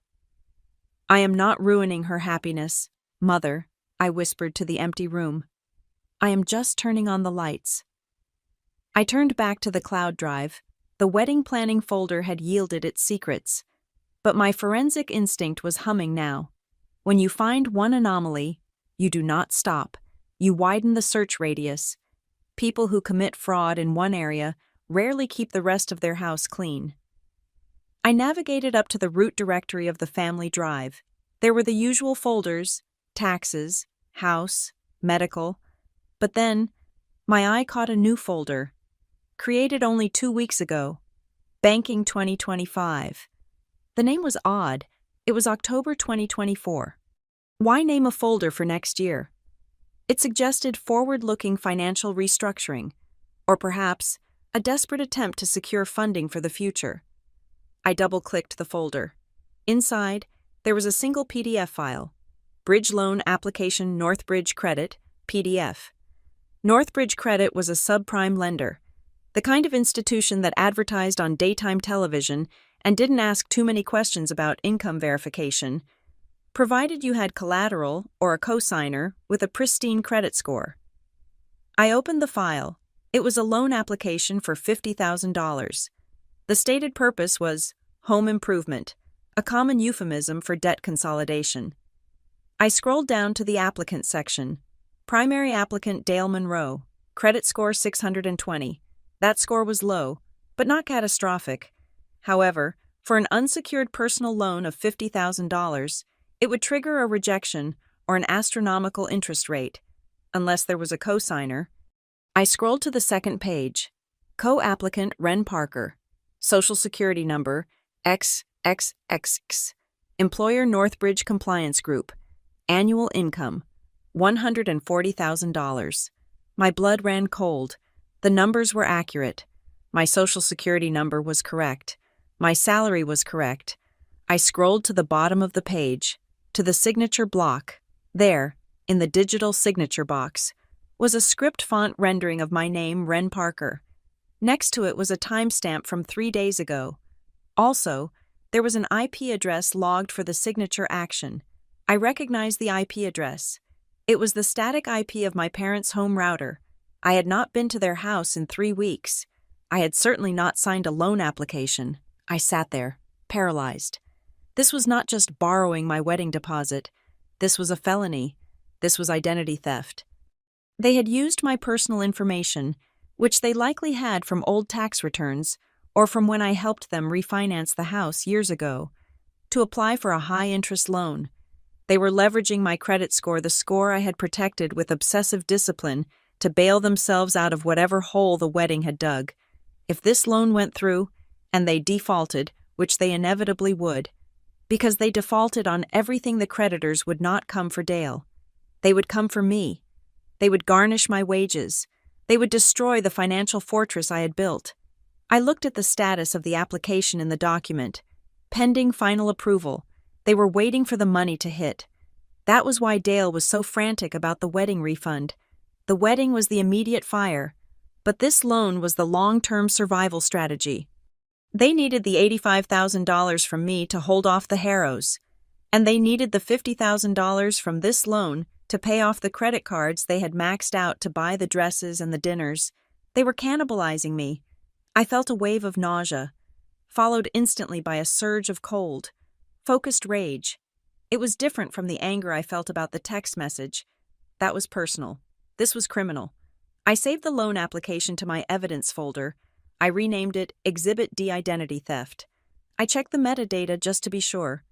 "I am not ruining her happiness, Mother," I whispered to the empty room. "I am just turning on the lights." I turned back to the cloud drive. The wedding planning folder had yielded its secrets. But my forensic instinct was humming now. When you find one anomaly, you do not stop. You widen the search radius. People who commit fraud in one area rarely keep the rest of their house clean. I navigated up to the root directory of the family drive. There were the usual folders: taxes, house, medical. But then, my eye caught a new folder, created only 2 weeks ago, Banking 2025. The name was odd. It was October 2024. Why name a folder for next year? It suggested forward-looking financial restructuring, or perhaps a desperate attempt to secure funding for the future. I double-clicked the folder. Inside, there was a single PDF file. Bridge Loan Application Northbridge Credit, PDF. Northbridge Credit was a subprime lender, the kind of institution that advertised on daytime television and didn't ask too many questions about income verification, provided you had collateral or a cosigner with a pristine credit score. I opened the file. It was a loan application for $50,000. The stated purpose was home improvement, a common euphemism for debt consolidation. I scrolled down to the applicant section. Primary applicant Dale Monroe, credit score 620. That score was low, but not catastrophic. However, for an unsecured personal loan of $50,000, it would trigger a rejection or an astronomical interest rate, unless there was a cosigner. I scrolled to the second page. Co-applicant Ren Parker. Social Security number XXXX. Employer Northbridge Compliance Group. Annual income $140,000. My blood ran cold. The numbers were accurate. My Social Security number was correct. My salary was correct. I scrolled to the bottom of the page, to the signature block. There, in the digital signature box, was a script font rendering of my name, Ren Parker. Next to it was a timestamp from 3 days ago. Also, there was an IP address logged for the signature action. I recognized the IP address. It was the static IP of my parents' home router. I had not been to their house in 3 weeks. I had certainly not signed a loan application. I sat there, paralyzed. This was not just borrowing my wedding deposit. This was a felony. This was identity theft. They had used my personal information, which they likely had from old tax returns or from when I helped them refinance the house years ago, to apply for a high-interest loan. They were leveraging my credit score, the score I had protected with obsessive discipline, to bail themselves out of whatever hole the wedding had dug. If this loan went through, and they defaulted, which they inevitably would, because they defaulted on everything, the creditors would not come for Dale. They would come for me. They would garnish my wages. They would destroy the financial fortress I had built. I looked at the status of the application in the document. Pending final approval. They were waiting for the money to hit. That was why Dale was so frantic about the wedding refund. The wedding was the immediate fire, but this loan was the long-term survival strategy. They needed the $85,000 from me to hold off the Harrows, and they needed the $50,000 from this loan to pay off the credit cards they had maxed out to buy the dresses and the dinners. They were cannibalizing me. I felt a wave of nausea, followed instantly by a surge of cold, focused rage. It was different from the anger I felt about the text message. That was personal. This was criminal. I saved the loan application to my evidence folder. I renamed it Exhibit D Identity Theft. I checked the metadata just to be sure.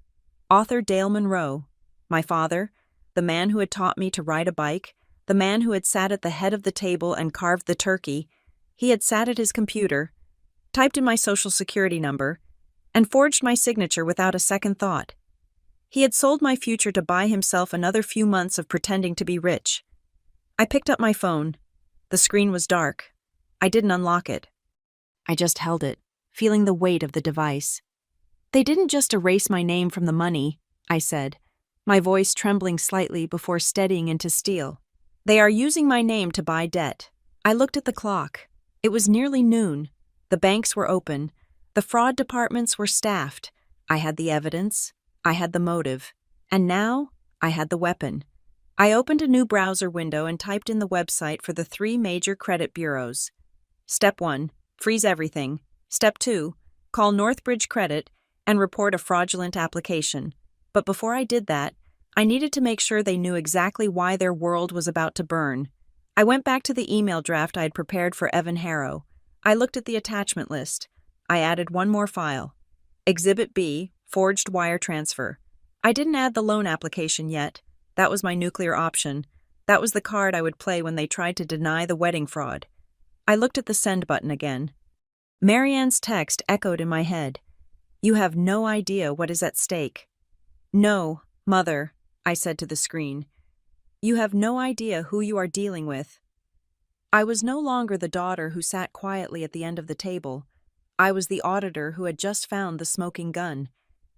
Author Dale Monroe. My father, the man who had taught me to ride a bike, the man who had sat at the head of the table and carved the turkey, he had sat at his computer, typed in my social security number, and forged my signature without a second thought. He had sold my future to buy himself another few months of pretending to be rich. I picked up my phone. The screen was dark. I didn't unlock it. I just held it, feeling the weight of the device. "They didn't just erase my name from the money," I said, my voice trembling slightly before steadying into steel. "They are using my name to buy debt." I looked at the clock. It was nearly noon. The banks were open. The fraud departments were staffed. I had the evidence. I had the motive. And now, I had the weapon. I opened a new browser window and typed in the website for the 3 major credit bureaus. Step 1, freeze everything. Step 2, call Northbridge Credit and report a fraudulent application. But before I did that, I needed to make sure they knew exactly why their world was about to burn. I went back to the email draft I had prepared for Evan Harrow. I looked at the attachment list. I added one more file. Exhibit B, forged wire transfer. I didn't add the loan application yet. That was my nuclear option. That was the card I would play when they tried to deny the wedding fraud. I looked at the send button again. Marianne's text echoed in my head. "You have no idea what is at stake." "No, Mother," I said to the screen. "You have no idea who you are dealing with." I was no longer the daughter who sat quietly at the end of the table. I was the auditor who had just found the smoking gun.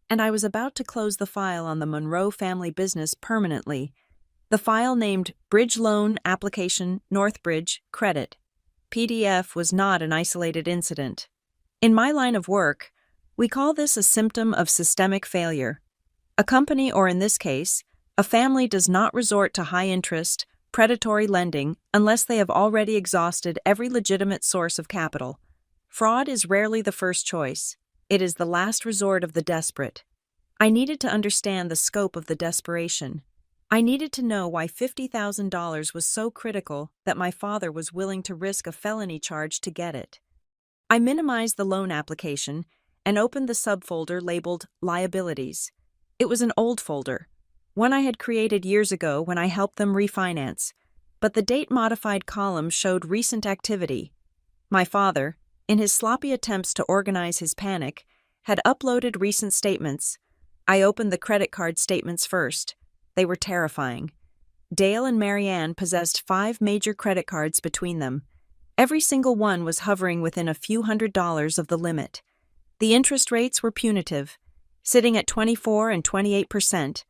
And I was about to close the file on the Monroe family business permanently. The file named Bridge Loan Application Northbridge Credit. PDF was not an isolated incident. In my line of work, we call this a symptom of systemic failure. A company, or in this case, a family, does not resort to high-interest, predatory lending unless they have already exhausted every legitimate source of capital. Fraud is rarely the first choice. It is the last resort of the desperate. I needed to understand the scope of the desperation. I needed to know why $50,000 was so critical that my father was willing to risk a felony charge to get it. I minimized the loan application and opened the subfolder labeled Liabilities. It was an old folder, one I had created years ago when I helped them refinance, but the date-modified column showed recent activity. My father, in his sloppy attempts to organize his panic, had uploaded recent statements. I opened the credit card statements first. They were terrifying. Dale and Marianne possessed 5 major credit cards between them. Every single one was hovering within a few $100s of the limit. The interest rates were punitive, sitting at 24 and 28%.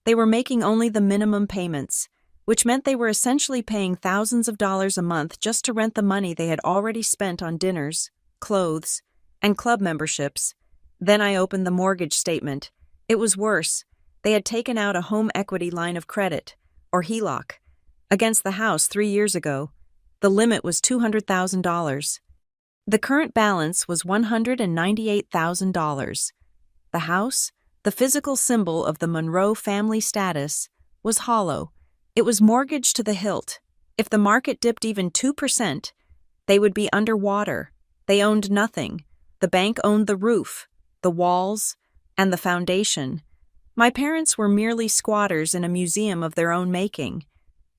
They were making only the minimum payments, which meant they were essentially paying thousands of dollars a month just to rent the money they had already spent on dinners, clothes, and club memberships. Then I opened the mortgage statement. It was worse. They had taken out a home equity line of credit, or HELOC, against the house 3 years ago. The limit was $200,000. The current balance was $198,000. The house, the physical symbol of the Monroe family status, was hollow. It was mortgaged to the hilt. If the market dipped even 2%, they would be underwater. They owned nothing. The bank owned the roof, the walls, and the foundation. My parents were merely squatters in a museum of their own making.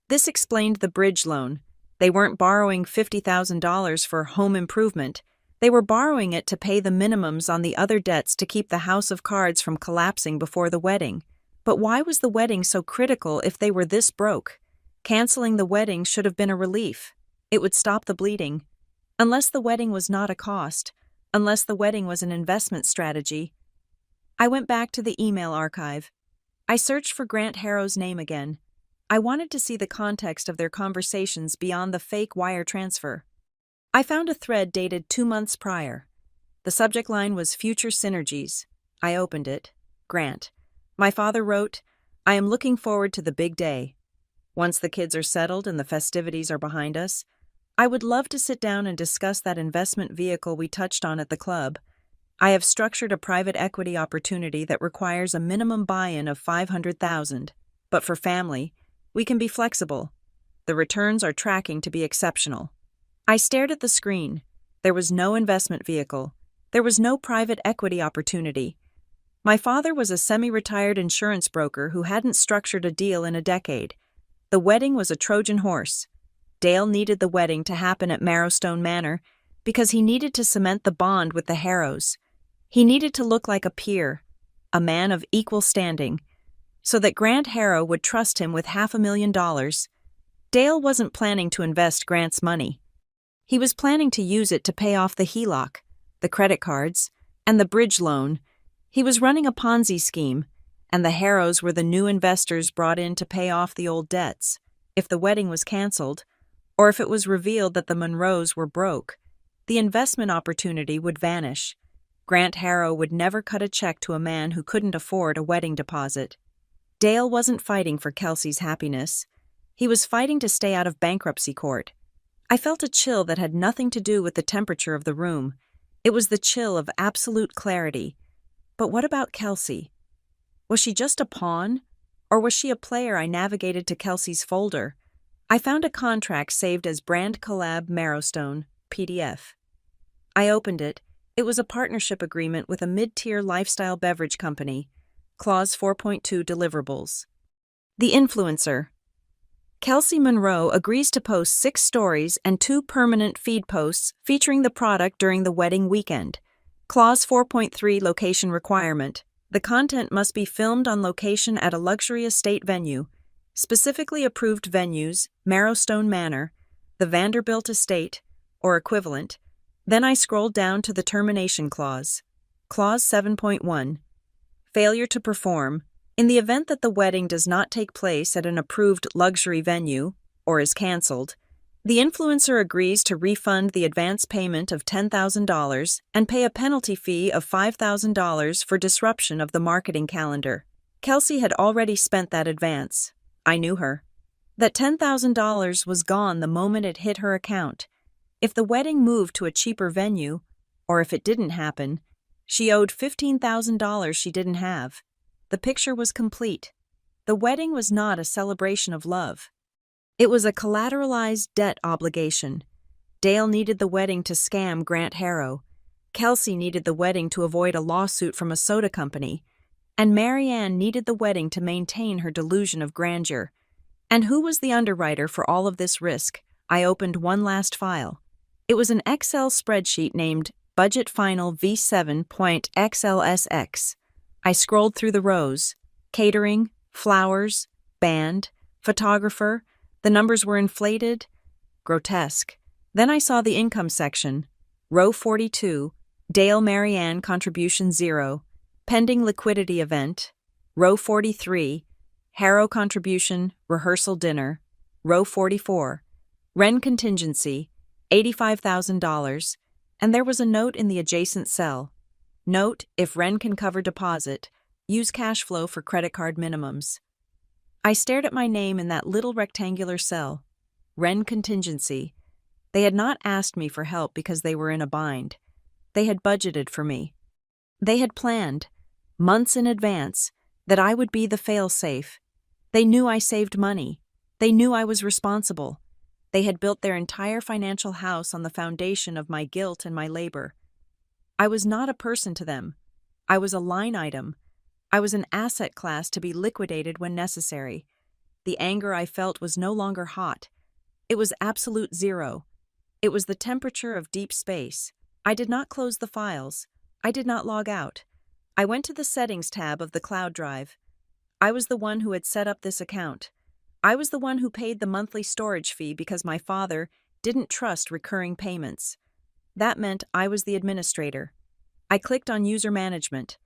This explained the bridge loan. They weren't borrowing $50,000 for home improvement. They were borrowing it to pay the minimums on the other debts to keep the house of cards from collapsing before the wedding. But why was the wedding so critical if they were this broke? Canceling the wedding should have been a relief. It would stop the bleeding. Unless the wedding was not a cost, unless the wedding was an investment strategy. I went back to the email archive. I searched for Grant Harrow's name again. I wanted to see the context of their conversations beyond the fake wire transfer. I found a thread dated 2 months prior. The subject line was Future Synergies. I opened it. Grant. My father wrote, "I am looking forward to the big day. Once the kids are settled and the festivities are behind us, I would love to sit down and discuss that investment vehicle we touched on at the club. I have structured a private equity opportunity that requires a minimum buy-in of $500,000, but for family, we can be flexible. The returns are tracking to be exceptional." I stared at the screen. There was no investment vehicle. There was no private equity opportunity. My father was a semi-retired insurance broker who hadn't structured a deal in a decade. The wedding was a Trojan horse. Dale needed the wedding to happen at Marrowstone Manor because he needed to cement the bond with the Harrows. He needed to look like a peer, a man of equal standing, so that Grant Harrow would trust him with $500,000. Dale wasn't planning to invest Grant's money. He was planning to use it to pay off the HELOC, the credit cards, and the bridge loan. He was running a Ponzi scheme, and the Harrows were the new investors brought in to pay off the old debts. If the wedding was canceled, or if it was revealed that the Monroes were broke, the investment opportunity would vanish. Grant Harrow would never cut a check to a man who couldn't afford a wedding deposit. Dale wasn't fighting for Kelsey's happiness. He was fighting to stay out of bankruptcy court. I felt a chill that had nothing to do with the temperature of the room. It was the chill of absolute clarity. But what about Kelsey? Was she just a pawn? Or was she a player I navigated to Kelsey's folder? I found a contract saved as Brand Collab Marrowstone, PDF. I opened it. It was a partnership agreement with a mid-tier lifestyle beverage company. Clause 4.2 deliverables. The influencer. Kelsey Monroe agrees to post 6 stories and 2 permanent feed posts featuring the product during the wedding weekend. Clause 4.3 location requirement. The content must be filmed on location at a luxury estate venue. Specifically approved venues, Marrowstone Manor, the Vanderbilt Estate, or equivalent. Then I scrolled down to the termination clause. Clause 7.1. Failure to perform. In the event that the wedding does not take place at an approved luxury venue, or is canceled, the influencer agrees to refund the advance payment of $10,000 and pay a penalty fee of $5,000 for disruption of the marketing calendar. Kelsey had already spent that advance. I knew her. That $10,000 was gone the moment it hit her account. If the wedding moved to a cheaper venue, or if it didn't happen, she owed $15,000 she didn't have. The picture was complete. The wedding was not a celebration of love. It was a collateralized debt obligation. Dale needed the wedding to scam Grant Harrow. Kelsey needed the wedding to avoid a lawsuit from a soda company. And Marianne needed the wedding to maintain her delusion of grandeur. And who was the underwriter for all of this risk? I opened one last file. It was an Excel spreadsheet named Budget Final V7.XLSX. I scrolled through the rows. Catering, flowers, band, photographer. The numbers were inflated, grotesque. Then I saw the income section. Row 42, Dale Marianne contribution 0, pending liquidity event. Row 43, Harrow contribution, rehearsal dinner. Row 44, Wren contingency, $85,000, and there was a note in the adjacent cell. Note, if Wren can cover deposit, use cash flow for credit card minimums. I stared at my name in that little rectangular cell. Wren contingency. They had not asked me for help because they were in a bind. They had budgeted for me. They had planned, months in advance, that I would be the fail-safe. They knew I saved money. They knew I was responsible. They had built their entire financial house on the foundation of my guilt and my labor. I was not a person to them. I was a line item. I was an asset class to be liquidated when necessary. The anger I felt was no longer hot. It was absolute zero. It was the temperature of deep space. I did not close the files. I did not log out. I went to the Settings tab of the cloud drive. I was the one who had set up this account. I was the one who paid the monthly storage fee because my father didn't trust recurring payments. That meant I was the administrator. I clicked on User Management.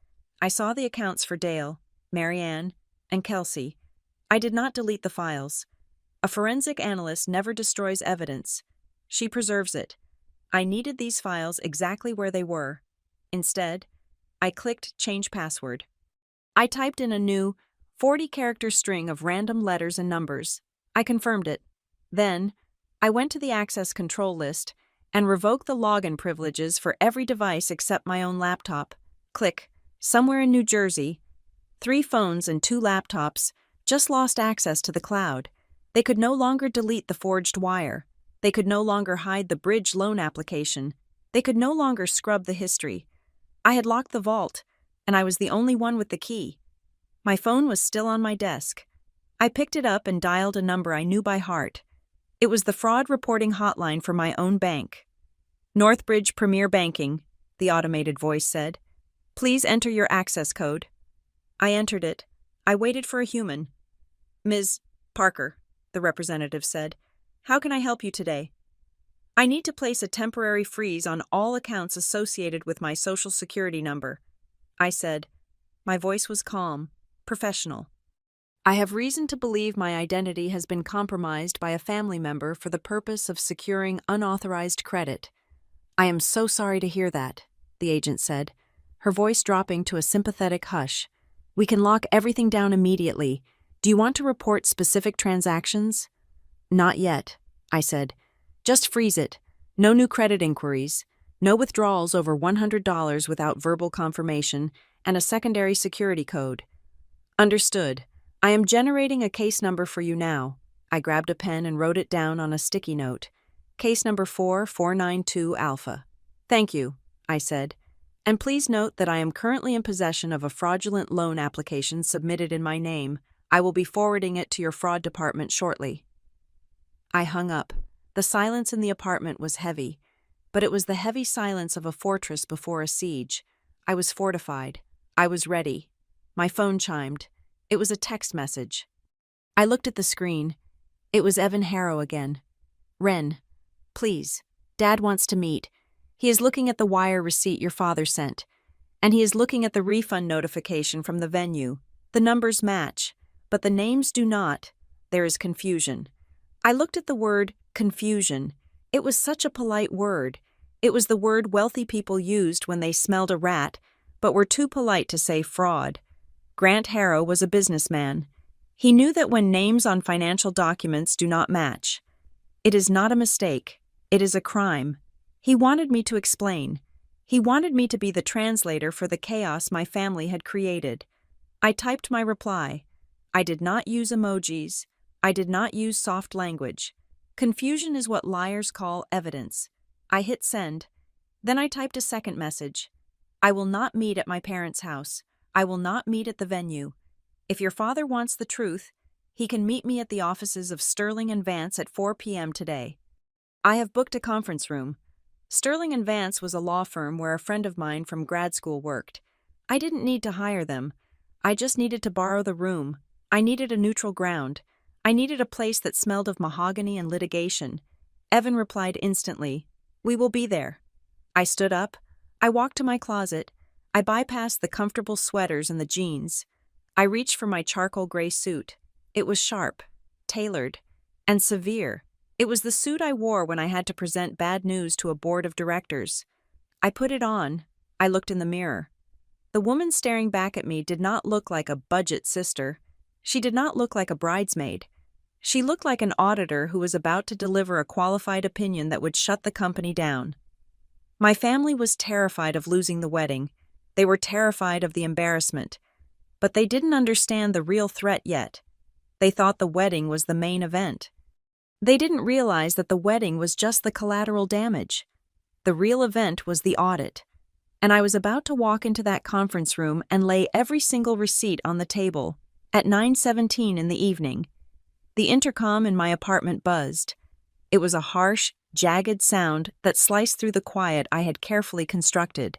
I saw the accounts for Dale, Marianne, and Kelsey. I did not delete the files. A forensic analyst never destroys evidence. She preserves it. I needed these files exactly where they were. Instead, I clicked Change Password. I typed in a new 40-character string of random letters and numbers. I confirmed it. Then, I went to the access control list and revoked the login privileges for every device except my own laptop. Click. Somewhere in New Jersey, 3 phones and 2 laptops just lost access to the cloud. They could no longer delete the forged wire. They could no longer hide the bridge loan application. They could no longer scrub the history. I had locked the vault, and I was the only one with the key. My phone was still on my desk. I picked it up and dialed a number I knew by heart. It was the fraud reporting hotline for my own bank. Northbridge Premier Banking, the automated voice said. Please enter your access code. I entered it. I waited for a human. Ms. Parker, the representative said. How can I help you today? I need to place a temporary freeze on all accounts associated with my Social Security number, I said. My voice was calm, professional. I have reason to believe my identity has been compromised by a family member for the purpose of securing unauthorized credit. I am so sorry to hear that, the agent said, her voice dropping to a sympathetic hush. We can lock everything down immediately. Do you want to report specific transactions? Not yet, I said. Just freeze it. No new credit inquiries. No withdrawals over $100 without verbal confirmation, and a secondary security code. Understood. I am generating a case number for you now. I grabbed a pen and wrote it down on a sticky note. Case number 4492 Alpha. Thank you, I said. And please note that I am currently in possession of a fraudulent loan application submitted in my name. I will be forwarding it to your fraud department shortly. I hung up. The silence in the apartment was heavy, but it was the heavy silence of a fortress before a siege. I was fortified. I was ready. My phone chimed. It was a text message. I looked at the screen. It was Evan Harrow again. Ren, please. Dad wants to meet. He is looking at the wire receipt your father sent, and he is looking at the refund notification from the venue. The numbers match, but the names do not. There is confusion. I looked at the word confusion. It was such a polite word. It was the word wealthy people used when they smelled a rat, but were too polite to say fraud. Grant Harrow was a businessman. He knew that when names on financial documents do not match, it is not a mistake, it is a crime. He wanted me to explain. He wanted me to be the translator for the chaos my family had created. I typed my reply. I did not use emojis. I did not use soft language. Confusion is what liars call evidence. I hit send. Then I typed a second message. I will not meet at my parents' house. I will not meet at the venue. If your father wants the truth, he can meet me at the offices of Sterling and Vance at 4 p.m. today. I have booked a conference room. Sterling and Vance was a law firm where a friend of mine from grad school worked. I didn't need to hire them. I just needed to borrow the room. I needed a neutral ground. I needed a place that smelled of mahogany and litigation. Evan replied instantly, "We will be there." I stood up. I walked to my closet. I bypassed the comfortable sweaters and the jeans. I reached for my charcoal gray suit. It was sharp, tailored, and severe. It was the suit I wore when I had to present bad news to a board of directors. I put it on. I looked in the mirror. The woman staring back at me did not look like a budget sister. She did not look like a bridesmaid. She looked like an auditor who was about to deliver a qualified opinion that would shut the company down. My family was terrified of losing the wedding. They were terrified of the embarrassment. But they didn't understand the real threat yet. They thought the wedding was the main event. They didn't realize that the wedding was just the collateral damage. The real event was the audit. And I was about to walk into that conference room and lay every single receipt on the table at 9:17 in the evening. The intercom in my apartment buzzed. It was a harsh, jagged sound that sliced through the quiet I had carefully constructed.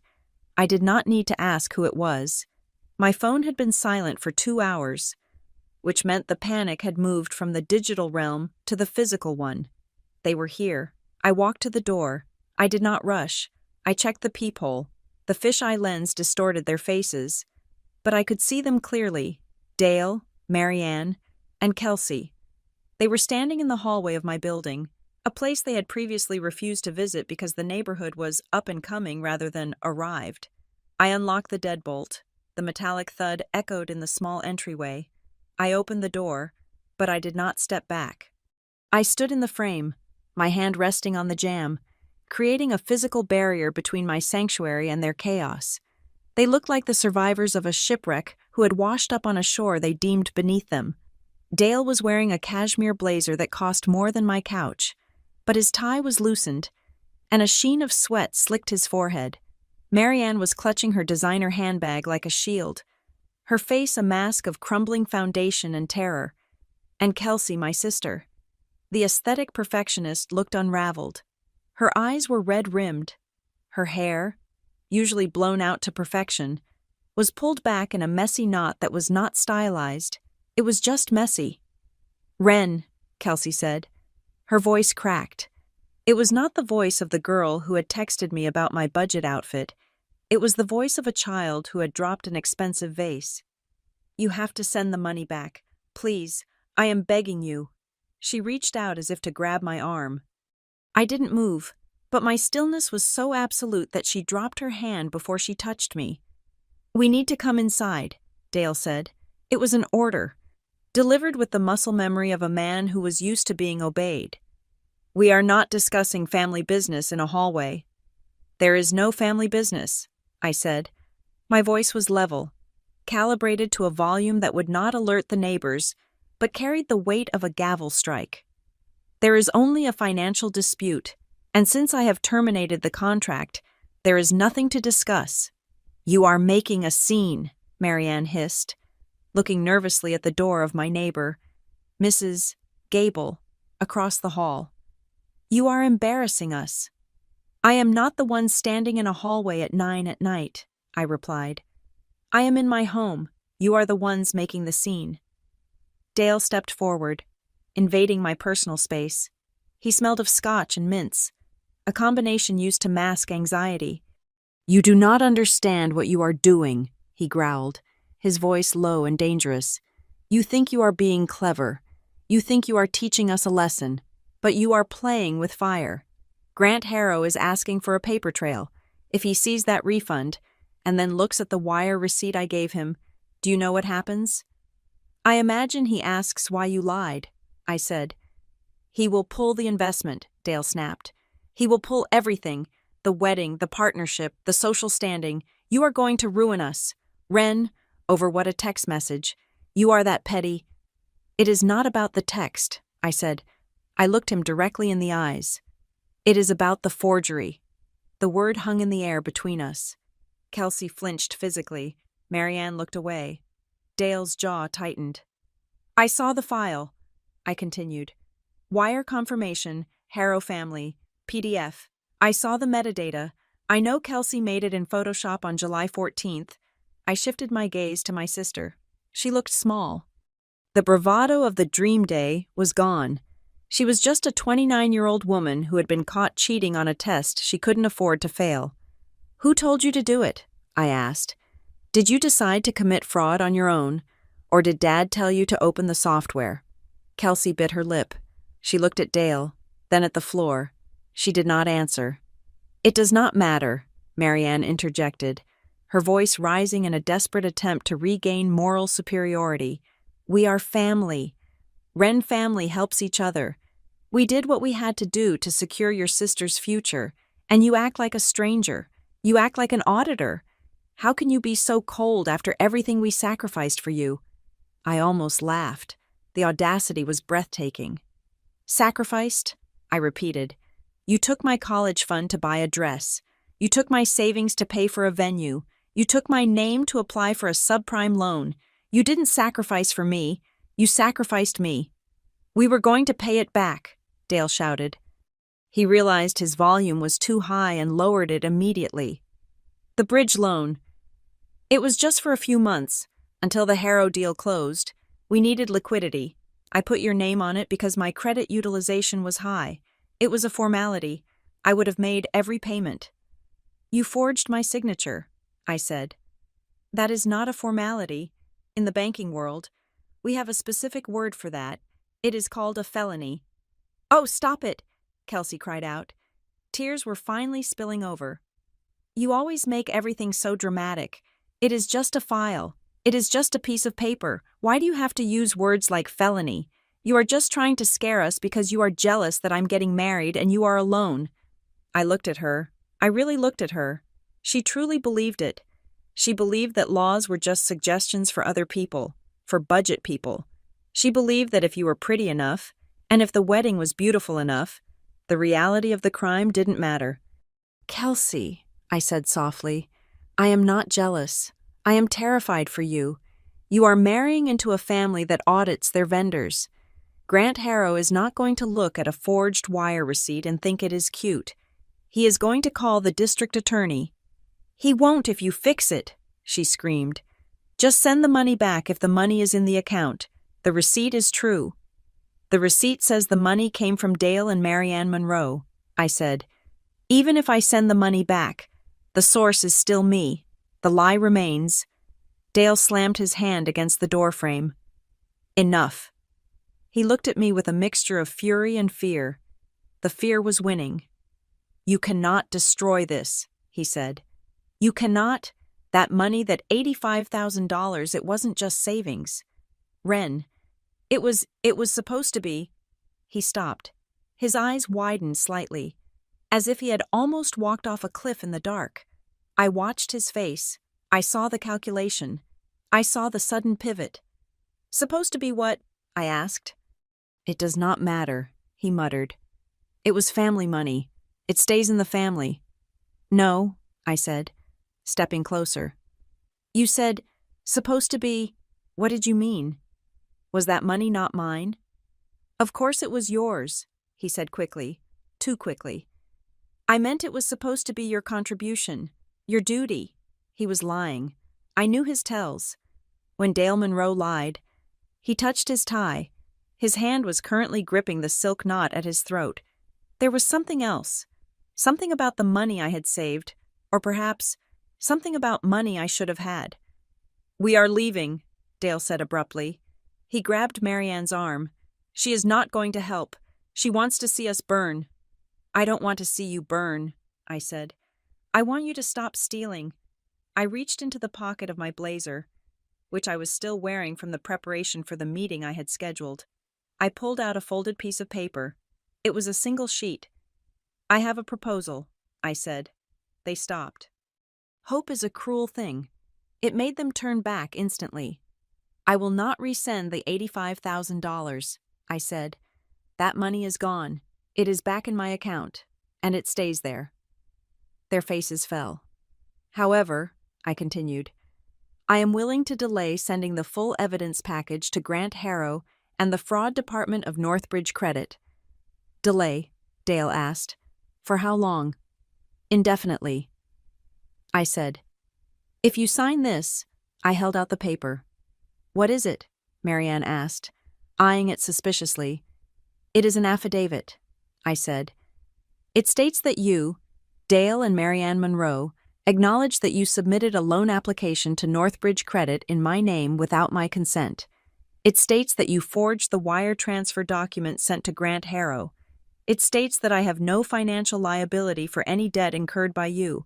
I did not need to ask who it was. My phone had been silent for 2 hours, which meant the panic had moved from the digital realm to the physical one. They were here. I walked to the door. I did not rush. I checked the peephole. The fisheye lens distorted their faces, but I could see them clearly. Dale, Marianne, and Kelsey. They were standing in the hallway of my building, a place they had previously refused to visit because the neighborhood was up and coming rather than arrived. I unlocked the deadbolt. The metallic thud echoed in the small entryway. I opened the door, but I did not step back. I stood in the frame, my hand resting on the jamb, creating a physical barrier between my sanctuary and their chaos. They looked like the survivors of a shipwreck who had washed up on a shore they deemed beneath them. Dale was wearing a cashmere blazer that cost more than my couch, but his tie was loosened, and a sheen of sweat slicked his forehead. Marianne was clutching her designer handbag like a shield, her face a mask of crumbling foundation and terror. And Kelsey, my sister. The aesthetic perfectionist looked unraveled. Her eyes were red-rimmed. Her hair, usually blown out to perfection, was pulled back in a messy knot that was not stylized. It was just messy. "Ren," Kelsey said. Her voice cracked. It was not the voice of the girl who had texted me about my budget outfit. It was the voice of a child who had dropped an expensive vase. "You have to send the money back. Please, I am begging you." She reached out as if to grab my arm. I didn't move, but my stillness was so absolute that she dropped her hand before she touched me. "We need to come inside," Dale said. It was an order, delivered with the muscle memory of a man who was used to being obeyed. "We are not discussing family business in a hallway." "There is no family business," I said. My voice was level, calibrated to a volume that would not alert the neighbors, but carried the weight of a gavel strike. "There is only a financial dispute, and since I have terminated the contract, there is nothing to discuss." "You are making a scene," Marianne hissed, looking nervously at the door of my neighbor, Mrs. Gable, across the hall. "You are embarrassing us." "I am not the one standing in a hallway at 9 at night," I replied. "I am in my home. You are the ones making the scene." Dale stepped forward, invading my personal space. He smelled of scotch and mints, a combination used to mask anxiety. "You do not understand what you are doing," he growled, his voice low and dangerous. "You think you are being clever. You think you are teaching us a lesson, but you are playing with fire. Grant Harrow is asking for a paper trail. If he sees that refund, and then looks at the wire receipt I gave him, do you know what happens?" "I imagine he asks why you lied," I said. "He will pull the investment," Dale snapped. "He will pull everything, the wedding, the partnership, the social standing. You are going to ruin us. Ren, over what, a text message? You are that petty." "It is not about the text," I said. I looked him directly in the eyes. "It is about the forgery." The word hung in the air between us. Kelsey flinched physically. Marianne looked away. Dale's jaw tightened. "I saw the file," I continued. "Wire confirmation, Harrow family, PDF. I saw the metadata. I know Kelsey made it in Photoshop on July 14th. I shifted my gaze to my sister. She looked small. The bravado of the dream day was gone. She was just a 29-year-old woman who had been caught cheating on a test she couldn't afford to fail. "Who told you to do it?" I asked. "Did you decide to commit fraud on your own, or did Dad tell you to open the software?" Kelsey bit her lip. She looked at Dale, then at the floor. She did not answer. "It does not matter," Marianne interjected, her voice rising in a desperate attempt to regain moral superiority. "We are family. Wren family helps each other. We did what we had to do to secure your sister's future, and you act like a stranger. You act like an auditor. How can you be so cold after everything we sacrificed for you?" I almost laughed. The audacity was breathtaking. "Sacrificed?" I repeated. "You took my college fund to buy a dress. You took my savings to pay for a venue. You took my name to apply for a subprime loan. You didn't sacrifice for me. You sacrificed me." "We were going to pay it back," Dale shouted. He realized his volume was too high and lowered it immediately. "The bridge loan. It was just for a few months, until the Harrow deal closed. We needed liquidity. I put your name on it because my credit utilization was high. It was a formality. I would have made every payment." "You forged my signature," I said. "That is not a formality. In the banking world, we have a specific word for that. It is called a felony." "Oh, stop it!" Kelsey cried out. Tears were finally spilling over. "You always make everything so dramatic. It is just a file. It is just a piece of paper. Why do you have to use words like felony? You are just trying to scare us because you are jealous that I'm getting married and you are alone." I looked at her. I really looked at her. She truly believed it. She believed that laws were just suggestions for other people, for budget people. She believed that if you were pretty enough, and if the wedding was beautiful enough, the reality of the crime didn't matter. "Kelsey," I said softly, "I am not jealous. I am terrified for you. You are marrying into a family that audits their vendors. Grant Harrow is not going to look at a forged wire receipt and think it is cute. He is going to call the district attorney. He won't if you fix it, she screamed. Just send the money back if the money is in the account. The receipt is true. The receipt says the money came from Dale and Marianne Monroe, I said. Even if I send the money back, the source is still me. The lie remains. Dale slammed his hand against the doorframe. Enough. He looked at me with a mixture of fury and fear. The fear was winning. You cannot destroy this, he said. You cannot. That money, that $85,000, it wasn't just savings. Wren, it was supposed to be. He stopped. His eyes widened slightly, as if he had almost walked off a cliff in the dark. I watched his face. I saw the calculation. I saw the sudden pivot. Supposed to be what? I asked. It does not matter, he muttered. It was family money. It stays in the family. No, I said, stepping closer. You said, supposed to be. What did you mean? Was that money not mine? Of course it was yours, he said quickly, too quickly. I meant it was supposed to be your contribution, your duty. He was lying. I knew his tells. When Dale Monroe lied, he touched his tie. His hand was currently gripping the silk knot at his throat. There was something else. Something about the money I had saved, or perhaps something about money I should have had. We are leaving, Dale said abruptly. He grabbed Marianne's arm. She is not going to help. She wants to see us burn. I don't want to see you burn, I said. I want you to stop stealing. I reached into the pocket of my blazer, which I was still wearing from the preparation for the meeting I had scheduled. I pulled out a folded piece of paper. It was a single sheet. I have a proposal, I said. They stopped. Hope is a cruel thing. It made them turn back instantly. I will not resend the $85,000, I said. That money is gone. It is back in my account, and it stays there. Their faces fell. However, I continued, I am willing to delay sending the full evidence package to Grant Harrow and the Fraud Department of Northbridge Credit. Delay, Dale asked. For how long? Indefinitely. I said. If you sign this, I held out the paper. What is it? Marianne asked, eyeing it suspiciously. It is an affidavit, I said. It states that you, Dale and Marianne Monroe, acknowledge that you submitted a loan application to Northbridge Credit in my name without my consent. It states that you forged the wire transfer document sent to Grant Harrow. It states that I have no financial liability for any debt incurred by you,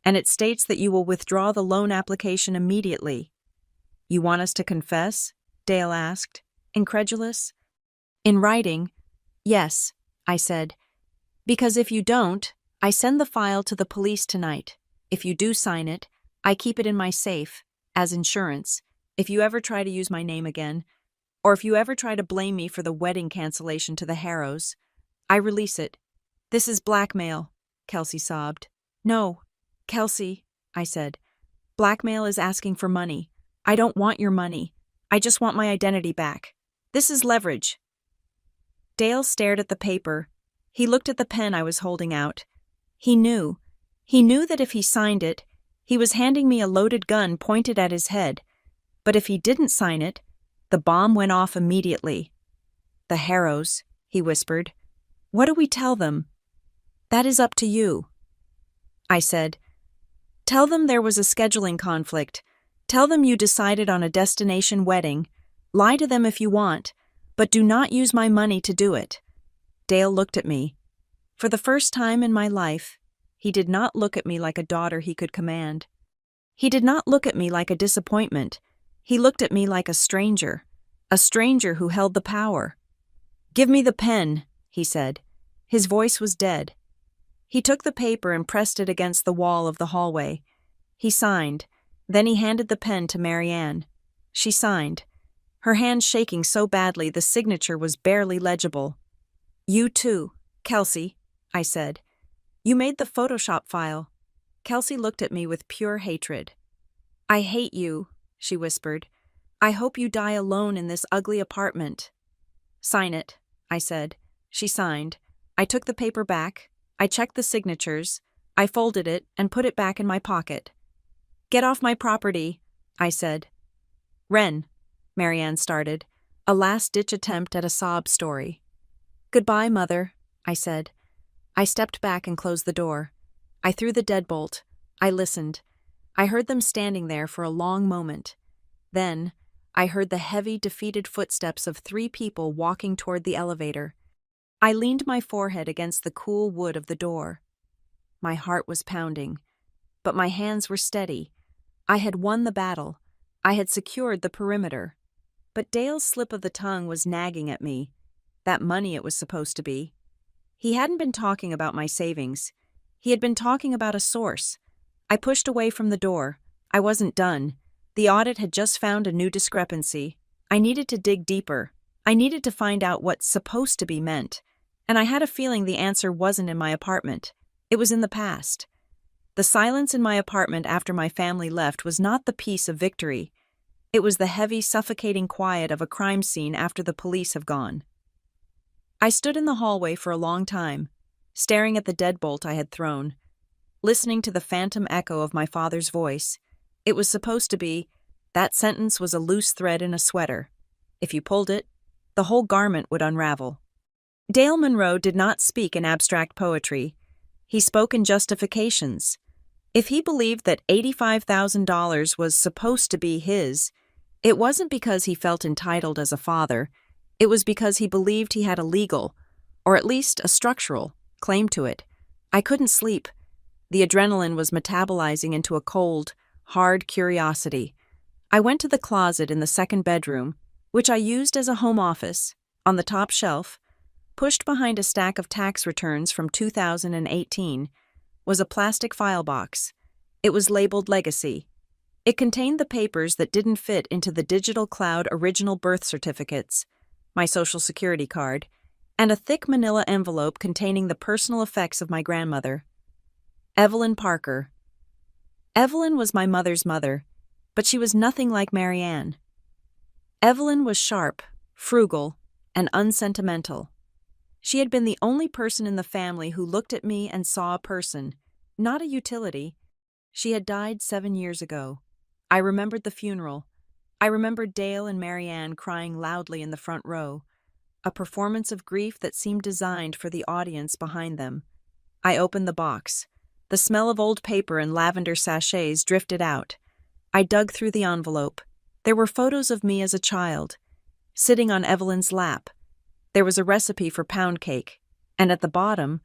and it states that you will withdraw the loan application immediately. You want us to confess? Dale asked, incredulous. In writing, yes, I said. Because if you don't, I send the file to the police tonight. If you do sign it, I keep it in my safe, as insurance, if you ever try to use my name again, or if you ever try to blame me for the wedding cancellation to the Harrows, I release it. This is blackmail, Kelsey sobbed. No, Kelsey, I said. Blackmail is asking for money. I don't want your money. I just want my identity back. This is leverage. Dale stared at the paper. He looked at the pen I was holding out. He knew that if he signed it, he was handing me a loaded gun pointed at his head. But if he didn't sign it, the bomb went off immediately. The Harrows, he whispered. What do we tell them? That is up to you. I said, tell them there was a scheduling conflict. Tell them you decided on a destination wedding. Lie to them if you want, but do not use my money to do it. Dale looked at me. For the first time in my life, he did not look at me like a daughter he could command. He did not look at me like a disappointment. He looked at me like a stranger who held the power. Give me the pen, he said. His voice was dead. He took the paper and pressed it against the wall of the hallway. He signed. Then he handed the pen to Marianne. She signed, her hand shaking so badly the signature was barely legible. You too, Kelsey, I said. You made the Photoshop file. Kelsey looked at me with pure hatred. I hate you, she whispered. I hope you die alone in this ugly apartment. "Sign it," I said. She signed. I took the paper back. I checked the signatures. I folded it and put it back in my pocket. "Get off my property," I said. "Wren," Marianne started, a last-ditch attempt at a sob story. "Goodbye, Mother," I said. I stepped back and closed the door. I threw the deadbolt. I listened. I heard them standing there for a long moment. Then, I heard the heavy, defeated footsteps of 3 people walking toward the elevator. I leaned my forehead against the cool wood of the door. My heart was pounding, but my hands were steady. I had won the battle. I had secured the perimeter. But Dale's slip of the tongue was nagging at me. That money it was supposed to be. He hadn't been talking about my savings. He had been talking about a source. I pushed away from the door. I wasn't done. The audit had just found a new discrepancy. I needed to dig deeper. I needed to find out what "supposed to be" meant. And I had a feeling the answer wasn't in my apartment. It was in the past. The silence in my apartment after my family left was not the peace of victory. It was the heavy, suffocating quiet of a crime scene after the police have gone. I stood in the hallway for a long time, staring at the deadbolt I had thrown, listening to the phantom echo of my father's voice. It was supposed to be, that sentence was a loose thread in a sweater. If you pulled it, the whole garment would unravel. Dale Monroe did not speak in abstract poetry. He spoke in justifications. If he believed that $85,000 was supposed to be his, it wasn't because he felt entitled as a father. It was because he believed he had a legal, or at least a structural, claim to it. I couldn't sleep. The adrenaline was metabolizing into a cold, hard curiosity. I went to the closet in the second bedroom, which I used as a home office. On the top shelf, pushed behind a stack of tax returns from 2018, was a plastic file box. It was labeled Legacy. It contained the papers that didn't fit into the digital cloud original birth certificates, my Social Security card, and a thick manila envelope containing the personal effects of my grandmother. Evelyn Parker. Evelyn was my mother's mother, but she was nothing like Marianne. Evelyn was sharp, frugal, and unsentimental. She had been the only person in the family who looked at me and saw a person, not a utility. She had died 7 years ago. I remembered the funeral. I remembered Dale and Marianne crying loudly in the front row, a performance of grief that seemed designed for the audience behind them. I opened the box. The smell of old paper and lavender sachets drifted out. I dug through the envelope. There were photos of me as a child, sitting on Evelyn's lap. There was a recipe for pound cake, and at the bottom,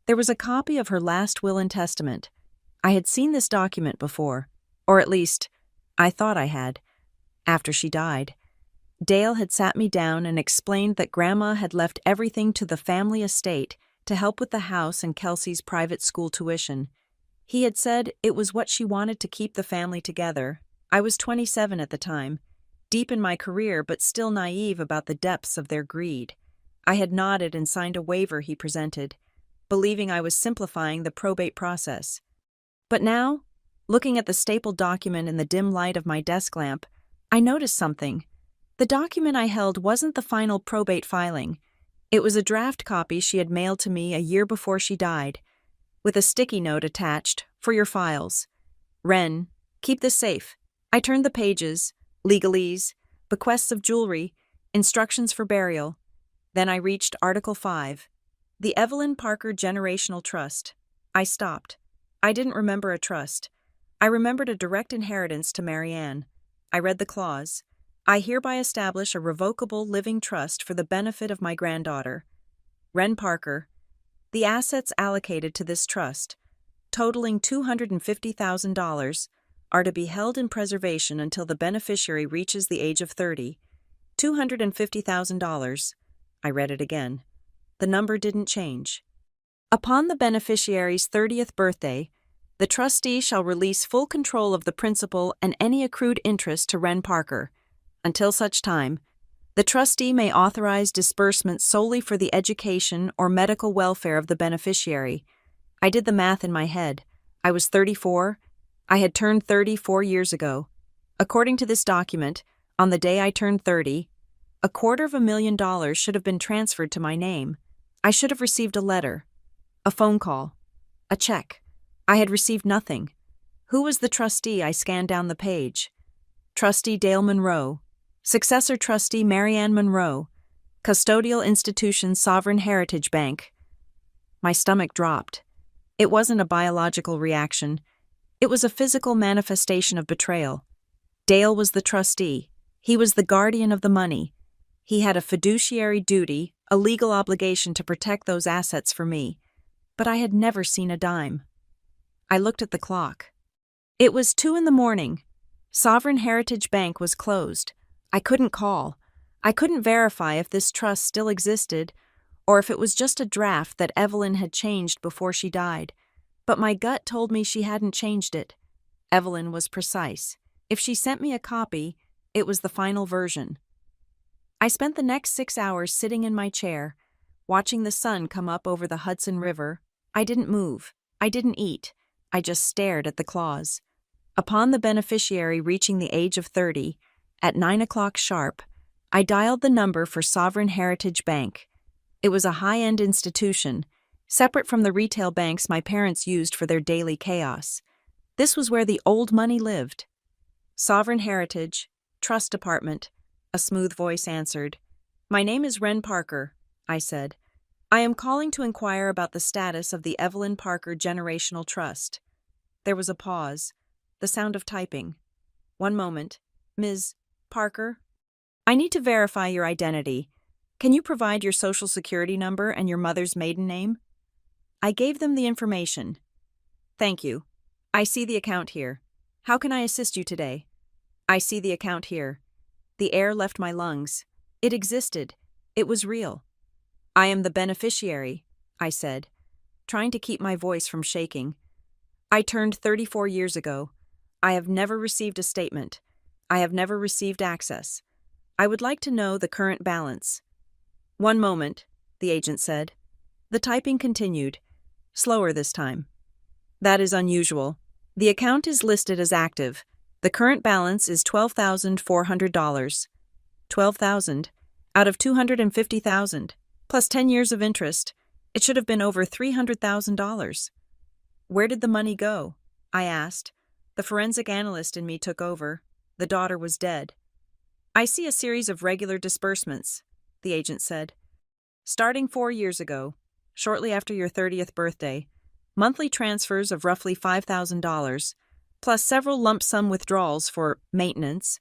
there was a copy of her last will and testament. I had seen this document before, or at least, I thought I had. After she died, Dale had sat me down and explained that Grandma had left everything to the family estate to help with the house and Kelsey's private school tuition. He had said it was what she wanted to keep the family together. I was 27 at the time, deep in my career but still naive about the depths of their greed. I had nodded and signed a waiver he presented, believing I was simplifying the probate process. But now, looking at the stapled document in the dim light of my desk lamp, I noticed something. The document I held wasn't the final probate filing. It was a draft copy she had mailed to me a year before she died, with a sticky note attached, "For your files. Wren, keep this safe." I turned the pages, legalese, bequests of jewelry, instructions for burial. Then I reached Article 5, the Evelyn Parker Generational Trust. I stopped. I didn't remember a trust. I remembered a direct inheritance to Marianne. I read the clause. I hereby establish a revocable living trust for the benefit of my granddaughter, Wren Parker. The assets allocated to this trust, totaling $250,000, are to be held in preservation until the beneficiary reaches the age of 30. $250,000. I read it again. The number didn't change. Upon the beneficiary's 30th birthday, the trustee shall release full control of the principal and any accrued interest to Wren Parker. Until such time, the trustee may authorize disbursement solely for the education or medical welfare of the beneficiary. I did the math in my head. I was 34. I had turned 30 4 years ago. According to this document, on the day I turned 30, $250,000 should have been transferred to my name. I should have received a letter, a phone call, a check. I had received nothing. Who was the trustee? I scanned down the page. Trustee Dale Monroe. Successor trustee Marianne Monroe. Custodial institution Sovereign Heritage Bank. My stomach dropped. It wasn't a biological reaction. It was a physical manifestation of betrayal. Dale was the trustee. He was the guardian of the money. He had a fiduciary duty, a legal obligation to protect those assets for me. But I had never seen a dime. I looked at the clock. It was 2 a.m. Sovereign Heritage Bank was closed. I couldn't call. I couldn't verify if this trust still existed or if it was just a draft that Evelyn had changed before she died. But my gut told me she hadn't changed it. Evelyn was precise. If she sent me a copy, it was the final version. I spent the next 6 hours sitting in my chair, watching the sun come up over the Hudson River. I didn't move. I didn't eat. I just stared at the clause. Upon the beneficiary reaching the age of 30, at 9 o'clock sharp, I dialed the number for Sovereign Heritage Bank. It was a high-end institution, separate from the retail banks my parents used for their daily chaos. This was where the old money lived. Sovereign Heritage, Trust Department, a smooth voice answered. My name is Wren Parker, I said. I am calling to inquire about the status of the Evelyn Parker Generational Trust. There was a pause, the sound of typing. One moment. Ms. Parker? I need to verify your identity. Can you provide your social security number and your mother's maiden name? I gave them the information. Thank you. I see the account here. How can I assist you today? I see the account here. The air left my lungs. It existed. It was real. I am the beneficiary, I said, trying to keep my voice from shaking. I turned 34 years ago. I have never received a statement. I have never received access. I would like to know the current balance. One moment, the agent said. The typing continued, slower this time. That is unusual. The account is listed as active. The current balance is $12,400. $12,000 out of $250,000, plus 10 years of interest. It should have been over $300,000. Where did the money go? I asked. The forensic analyst in me took over. The daughter was dead. I see a series of regular disbursements, the agent said. Starting 4 years ago, shortly after your 30th birthday, monthly transfers of roughly $5,000, plus several lump sum withdrawals for maintenance.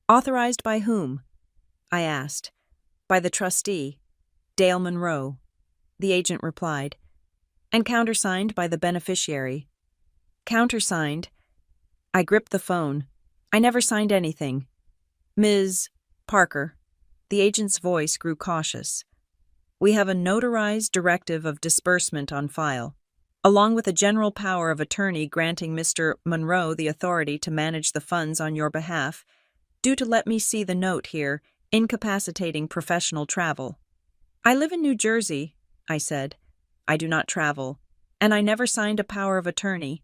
Authorized by whom? I asked. By the trustee, Dale Monroe, the agent replied. And countersigned by the beneficiary. Countersigned. I gripped the phone. I never signed anything. Ms. Parker. The agent's voice grew cautious. We have a notarized directive of disbursement on file, along with a general power of attorney granting Mr. Monroe the authority to manage the funds on your behalf, due to let me see the note here, incapacitating professional travel. I live in New Jersey, I said. I do not travel, and I never signed a power of attorney.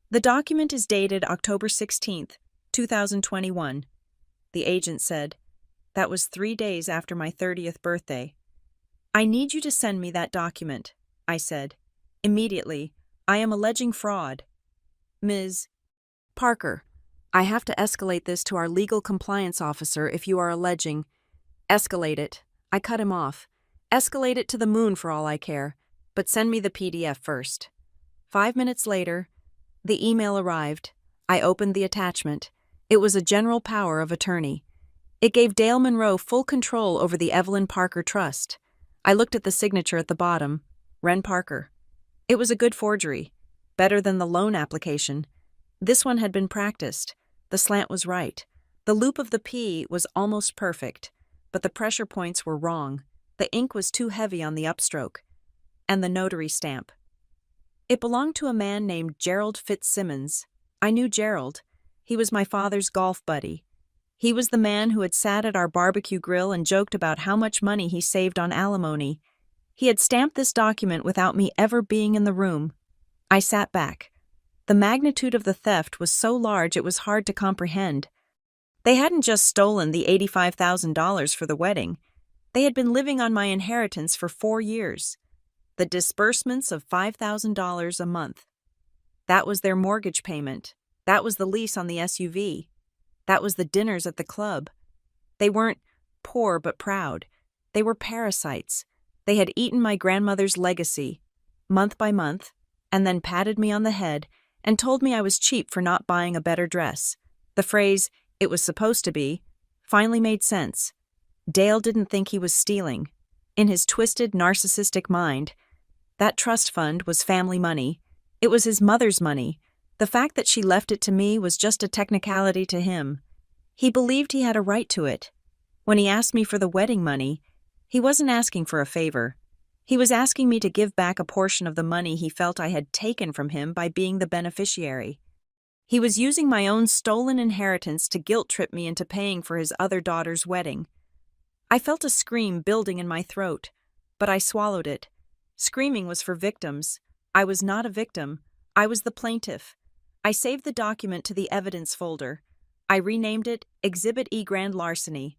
The document is dated October 16th, 2021. The agent said. That was 3 days after my 30th birthday. I need you to send me that document, I said. Immediately. I am alleging fraud. Ms. Parker, I have to escalate this to our legal compliance officer if you are alleging. Escalate it. I cut him off. Escalate it to the moon for all I care, but send me the PDF first. 5 minutes later, the email arrived. I opened the attachment. It was a general power of attorney. It gave Dale Monroe full control over the Evelyn Parker Trust. I looked at the signature at the bottom, Wren Parker. It was a good forgery, better than the loan application. This one had been practiced. The slant was right. The loop of the P was almost perfect, but the pressure points were wrong. The ink was too heavy on the upstroke. And the notary stamp. It belonged to a man named Gerald Fitzsimmons. I knew Gerald. He was my father's golf buddy. He was the man who had sat at our barbecue grill and joked about how much money he saved on alimony. He had stamped this document without me ever being in the room. I sat back. The magnitude of the theft was so large it was hard to comprehend. They hadn't just stolen the $85,000 for the wedding. They had been living on my inheritance for 4 years. The disbursements of $5,000 a month. That was their mortgage payment. That was the lease on the SUV. That was the dinners at the club. They weren't poor but proud. They were parasites. They had eaten my grandmother's legacy, month by month, and then patted me on the head and told me I was cheap for not buying a better dress. The phrase, "it was supposed to be," finally made sense. Dale didn't think he was stealing. In his twisted, narcissistic mind, that trust fund was family money. It was his mother's money. The fact that she left it to me was just a technicality to him. He believed he had a right to it. When he asked me for the wedding money, he wasn't asking for a favor. He was asking me to give back a portion of the money he felt I had taken from him by being the beneficiary. He was using my own stolen inheritance to guilt-trip me into paying for his other daughter's wedding. I felt a scream building in my throat, but I swallowed it. Screaming was for victims. I was not a victim. I was the plaintiff. I saved the document to the evidence folder. I renamed it Exhibit E Grand Larceny.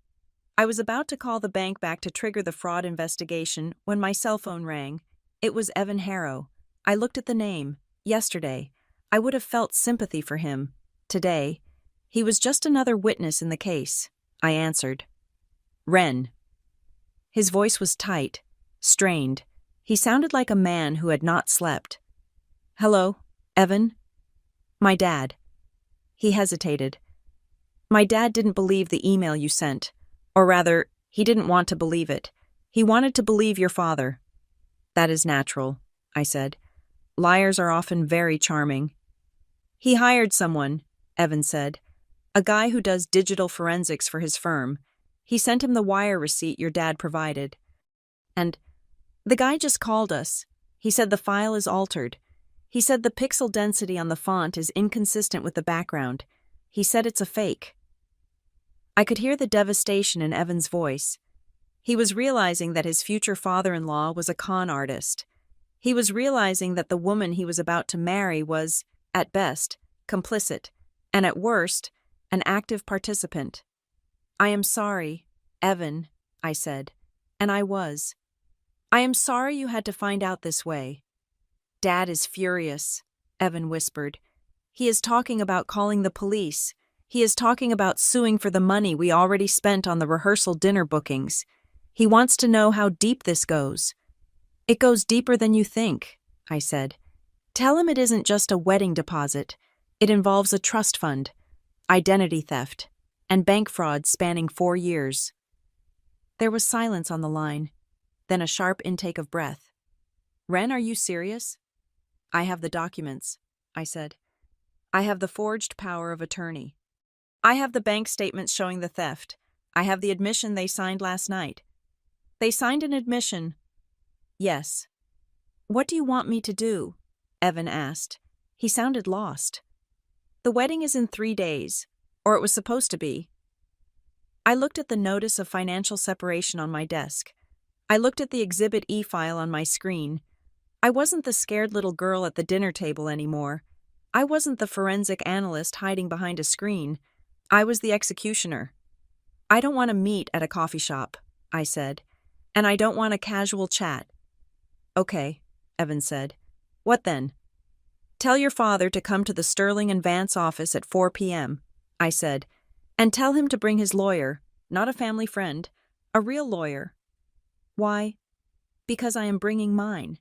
I was about to call the bank back to trigger the fraud investigation when my cell phone rang. It was Evan Harrow. I looked at the name. Yesterday, I would have felt sympathy for him. Today, he was just another witness in the case. I answered. "Ren." His voice was tight, strained. He sounded like a man who had not slept. "Hello, Evan?" "My dad." He hesitated. "My dad didn't believe the email you sent. Or rather, he didn't want to believe it. He wanted to believe your father." "That is natural," I said. "Liars are often very charming." "He hired someone," Evan said. "A guy who does digital forensics for his firm. He sent him the wire receipt your dad provided. And the guy just called us. He said the file is altered. He said the pixel density on the font is inconsistent with the background. He said it's a fake." I could hear the devastation in Evan's voice. He was realizing that his future father-in-law was a con artist. He was realizing that the woman he was about to marry was, at best, complicit, and at worst, an active participant. "I am sorry, Evan," I said, and I was. "I am sorry you had to find out this way." "Dad is furious," Evan whispered. "He is talking about calling the police. He is talking about suing for the money we already spent on the rehearsal dinner bookings. He wants to know how deep this goes." "It goes deeper than you think," I said. "Tell him it isn't just a wedding deposit. It involves a trust fund, identity theft, and bank fraud spanning 4 years." There was silence on the line, then a sharp intake of breath. "Ren, are you serious?" "I have the documents," I said. "I have the forged power of attorney. I have the bank statements showing the theft. I have the admission they signed last night." "They signed an admission?" "Yes." "What do you want me to do?" Evan asked. He sounded lost. "The wedding is in 3 days, or it was supposed to be." I looked at the notice of financial separation on my desk. I looked at the Exhibit E file on my screen. I wasn't the scared little girl at the dinner table anymore. I wasn't the forensic analyst hiding behind a screen. I was the executioner. "I don't want to meet at a coffee shop," I said, "and I don't want a casual chat." "Okay," Evan said. "What then?" "Tell your father to come to the Sterling and Vance office at 4 p.m., I said, "and tell him to bring his lawyer, not a family friend, a real lawyer." "Why?" "Because I am bringing mine,"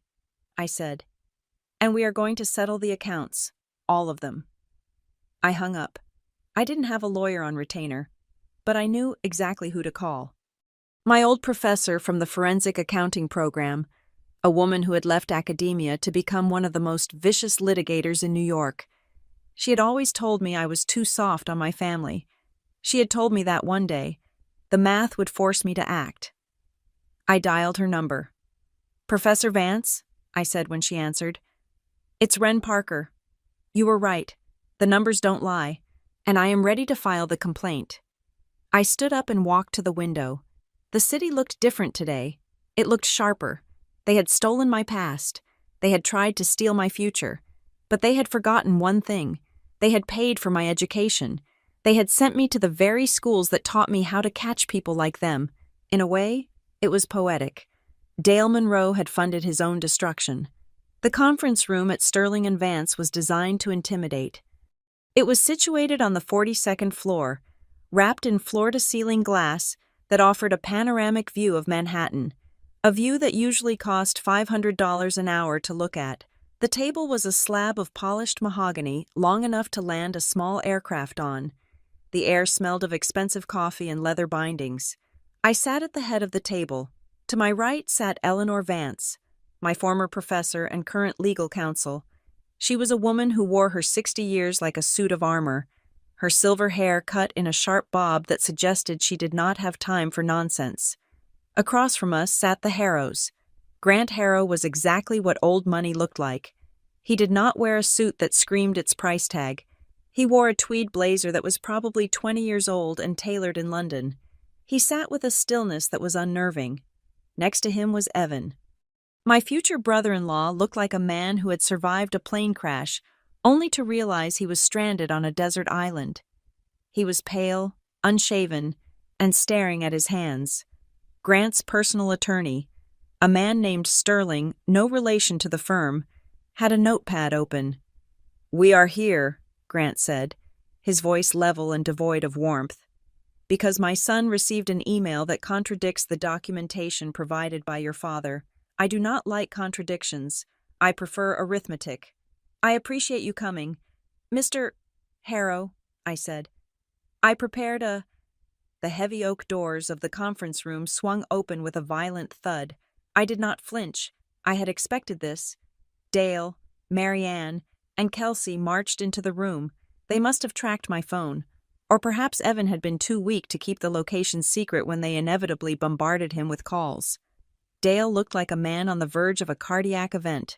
I said, "and we are going to settle the accounts, all of them." I hung up. I didn't have a lawyer on retainer, but I knew exactly who to call. My old professor from the forensic accounting program, a woman who had left academia to become one of the most vicious litigators in New York. She had always told me I was too soft on my family. She had told me that one day, the math would force me to act. I dialed her number. "Professor Vance?" I said when she answered. "It's Ren Parker. You were right. The numbers don't lie, and I am ready to file the complaint." I stood up and walked to the window. The city looked different today. It looked sharper. They had stolen my past. They had tried to steal my future. But they had forgotten one thing. They had paid for my education. They had sent me to the very schools that taught me how to catch people like them. In a way, it was poetic. Dale Monroe had funded his own destruction. The conference room at Sterling and Vance was designed to intimidate. It was situated on the 42nd floor, wrapped in floor-to-ceiling glass that offered a panoramic view of Manhattan, a view that usually cost $500 an hour to look at. The table was a slab of polished mahogany long enough to land a small aircraft on. The air smelled of expensive coffee and leather bindings. I sat at the head of the table. To my right sat Eleanor Vance, my former professor and current legal counsel. She was a woman who wore her 60 years like a suit of armor, her silver hair cut in a sharp bob that suggested she did not have time for nonsense. Across from us sat the Harrows. Grant Harrow was exactly what old money looked like. He did not wear a suit that screamed its price tag. He wore a tweed blazer that was probably 20 years old and tailored in London. He sat with a stillness that was unnerving. Next to him was Evan. My future brother-in-law looked like a man who had survived a plane crash, only to realize he was stranded on a desert island. He was pale, unshaven, and staring at his hands. Grant's personal attorney, a man named Sterling, no relation to the firm, had a notepad open. "We are here," Grant said, his voice level and devoid of warmth, "because my son received an email that contradicts the documentation provided by your father. I do not like contradictions. I prefer arithmetic. I appreciate you coming. Mr. Harrow," I said. I prepared a... The heavy oak doors of the conference room swung open with a violent thud. I did not flinch. I had expected this. Dale, Marianne, and Kelsey marched into the room. They must have tracked my phone. Or perhaps Evan had been too weak to keep the location secret when they inevitably bombarded him with calls. Dale looked like a man on the verge of a cardiac event.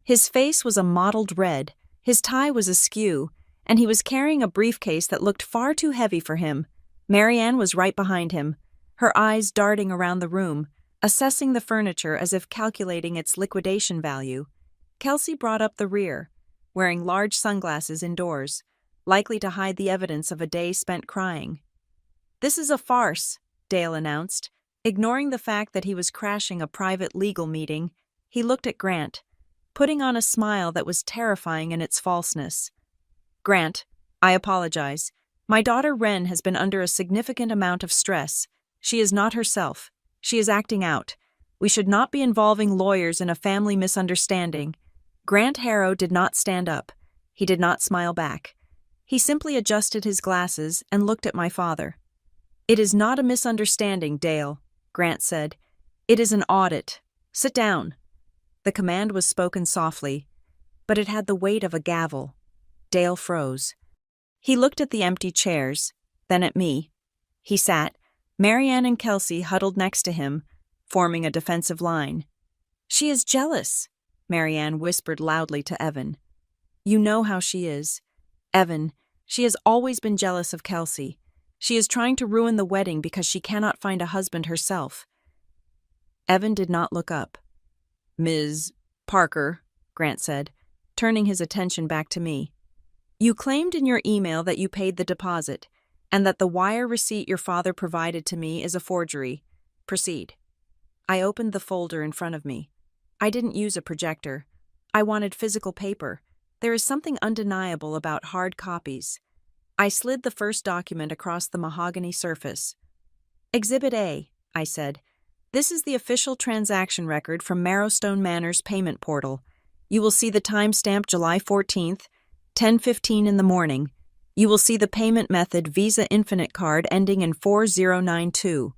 His face was a mottled red, his tie was askew, and he was carrying a briefcase that looked far too heavy for him. Marianne was right behind him, her eyes darting around the room, assessing the furniture as if calculating its liquidation value. Kelsey brought up the rear, wearing large sunglasses indoors, likely to hide the evidence of a day spent crying. "This is a farce," Dale announced. Ignoring the fact that he was crashing a private legal meeting, he looked at Grant, putting on a smile that was terrifying in its falseness. "Grant, I apologize. My daughter Wren has been under a significant amount of stress. She is not herself. She is acting out. We should not be involving lawyers in a family misunderstanding." Grant Harrow did not stand up. He did not smile back. He simply adjusted his glasses and looked at my father. "It is not a misunderstanding, Dale," Grant said. "It is an audit. Sit down." The command was spoken softly, but it had the weight of a gavel. Dale froze. He looked at the empty chairs, then at me. He sat, Marianne and Kelsey huddled next to him, forming a defensive line. "She is jealous," Marianne whispered loudly to Evan. "You know how she is. Evan, she has always been jealous of Kelsey. She is trying to ruin the wedding because she cannot find a husband herself." Evan did not look up. "Ms. Parker," Grant said, turning his attention back to me. "You claimed in your email that you paid the deposit, and that the wire receipt your father provided to me is a forgery. Proceed." I opened the folder in front of me. I didn't use a projector. I wanted physical paper. There is something undeniable about hard copies. I slid the first document across the mahogany surface. "Exhibit A," I said. "This is the official transaction record from Marrowstone Manor's payment portal. You will see the timestamp July 14th, 10:15 in the morning. You will see the payment method Visa Infinite card ending in 4092.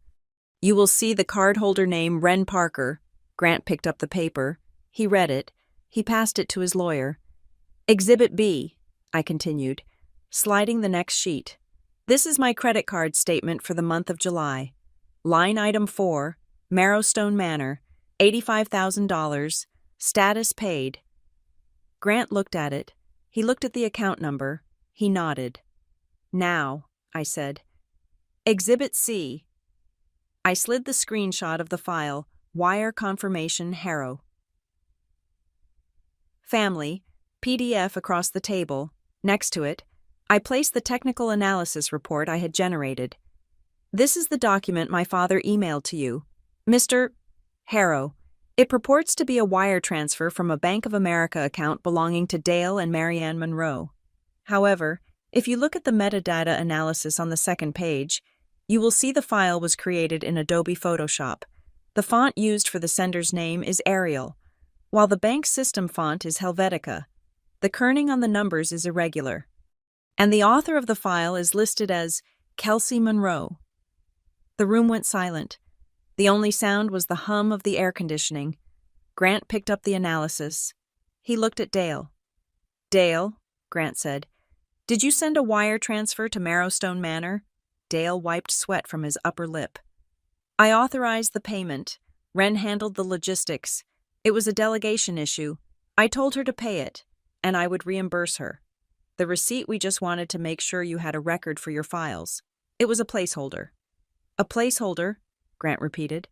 You will see the cardholder name Wren Parker." Grant picked up the paper. He read it. He passed it to his lawyer. "Exhibit B," I continued, sliding the next sheet. "This is my credit card statement for the month of July. Line item 4, Marrowstone Manor, $85,000, status paid." Grant looked at it. He looked at the account number. He nodded. "Now," I said. "Exhibit C." I slid the screenshot of the file, Wire Confirmation Harrow. Family, PDF across the table. Next to it, I placed the technical analysis report I had generated. This is the document my father emailed to you. Mr. Harrow. It purports to be a wire transfer from a Bank of America account belonging to Dale and Marianne Monroe. However, if you look at the metadata analysis on the second page, you will see the file was created in Adobe Photoshop. The font used for the sender's name is Arial, while the bank's system font is Helvetica. The kerning on the numbers is irregular, and the author of the file is listed as Kelsey Monroe. The room went silent. The only sound was the hum of the air conditioning. Grant picked up the analysis. He looked at Dale. Dale, Grant said, did you send a wire transfer to Marrowstone Manor? Dale wiped sweat from his upper lip. I authorized the payment. Wren handled the logistics. It was a delegation issue. I told her to pay it, and I would reimburse her. The receipt we just wanted to make sure you had a record for your files. It was a placeholder. A placeholder, Grant repeated.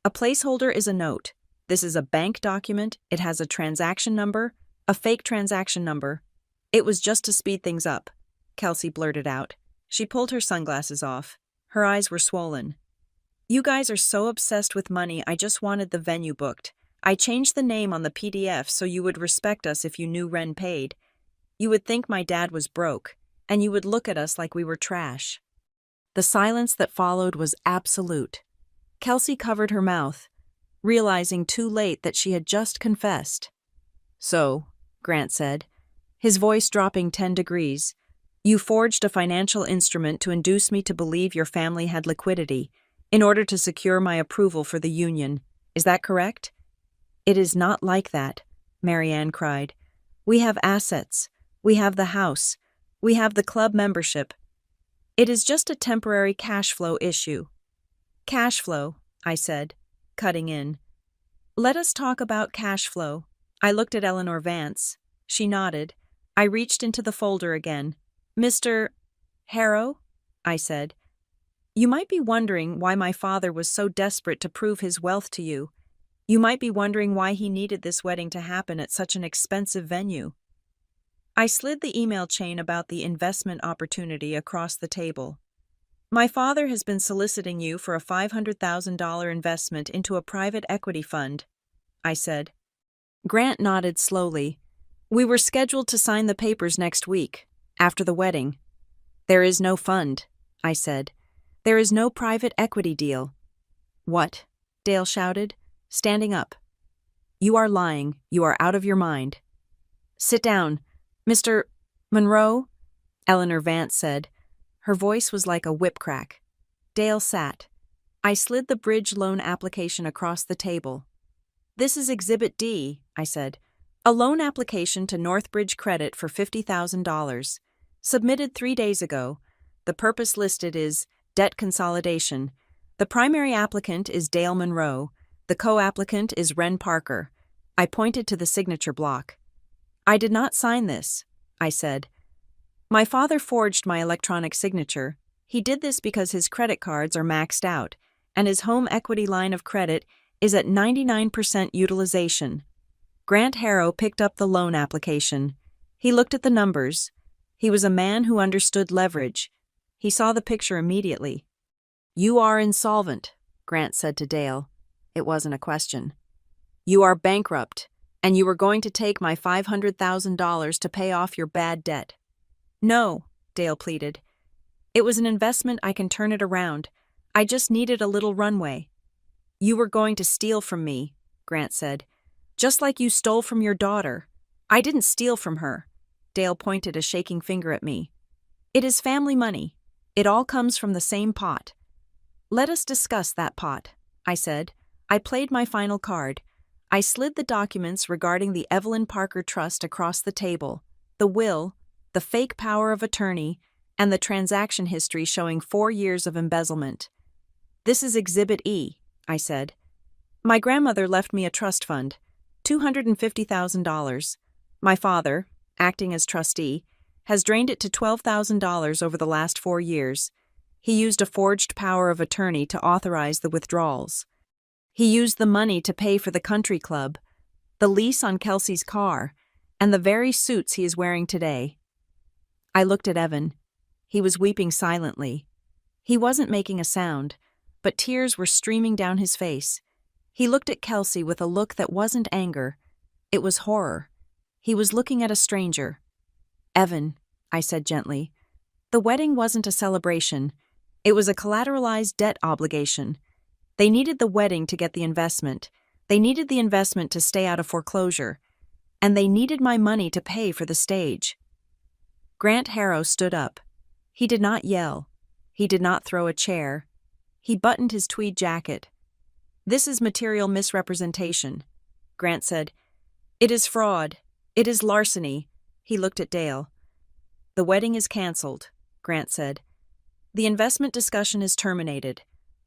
A placeholder is a note. This is a bank document. It has a transaction number, a fake transaction number. It was just to speed things up, Kelsey blurted out. She pulled her sunglasses off. Her eyes were swollen. You guys are so obsessed with money, I just wanted the venue booked. I changed the name on the PDF so you would respect us if you knew Wren paid. You would think my dad was broke, and you would look at us like we were trash. The silence that followed was absolute. Kelsey covered her mouth, realizing too late that she had just confessed. So, Grant said, his voice dropping 10 degrees, you forged a financial instrument to induce me to believe your family had liquidity in order to secure my approval for the union. Is that correct? It is not like that, Marianne cried. We have assets. We have the house. We have the club membership. It is just a temporary cash flow issue. Cash flow, I said, cutting in. Let us talk about cash flow. I looked at Eleanor Vance. She nodded. I reached into the folder again. Mr. Harrow, I said, you might be wondering why my father was so desperate to prove his wealth to you. You might be wondering why he needed this wedding to happen at such an expensive venue. I slid the email chain about the investment opportunity across the table. My father has been soliciting you for a $500,000 investment into a private equity fund, I said. Grant nodded slowly. We were scheduled to sign the papers next week, after the wedding. There is no fund, I said. There is no private equity deal. What? Dale shouted, standing up. You are lying. You are out of your mind. Sit down. Mr. Monroe, Eleanor Vance said. Her voice was like a whip crack. Dale sat. I slid the bridge loan application across the table. This is Exhibit D, I said. A loan application to Northbridge Credit for $50,000. Submitted 3 days ago. The purpose listed is debt consolidation. The primary applicant is Dale Monroe. The co-applicant is Wren Parker. I pointed to the signature block. I did not sign this, I said. My father forged my electronic signature. He did this because his credit cards are maxed out, and his home equity line of credit is at 99% utilization. Grant Harrow picked up the loan application. He looked at the numbers. He was a man who understood leverage. He saw the picture immediately. You are insolvent, Grant said to Dale. It wasn't a question. You are bankrupt, and you were going to take my $500,000 to pay off your bad debt. No, Dale pleaded. It was an investment. I can turn it around. I just needed a little runway. You were going to steal from me, Grant said. Just like you stole from your daughter. I didn't steal from her. Dale pointed a shaking finger at me. It is family money. It all comes from the same pot. Let us discuss that pot, I said. I played my final card. I slid the documents regarding the Evelyn Parker Trust across the table, the will, the fake power of attorney, and the transaction history showing 4 years of embezzlement. This is Exhibit E, I said. My grandmother left me a trust fund, $250,000. My father, acting as trustee, has drained it to $12,000 over the last 4 years. He used a forged power of attorney to authorize the withdrawals. He used the money to pay for the country club, the lease on Kelsey's car, and the very suits he is wearing today. I looked at Evan. He was weeping silently. He wasn't making a sound, but tears were streaming down his face. He looked at Kelsey with a look that wasn't anger. It was horror. He was looking at a stranger. "Evan," I said gently, "the wedding wasn't a celebration. It was a collateralized debt obligation. They needed the wedding to get the investment. They needed the investment to stay out of foreclosure. And they needed my money to pay for the stage." Grant Harrow stood up. He did not yell. He did not throw a chair. He buttoned his tweed jacket. "This is material misrepresentation," Grant said. "It is fraud. It is larceny." He looked at Dale. "The wedding is canceled," Grant said. "The investment discussion is terminated.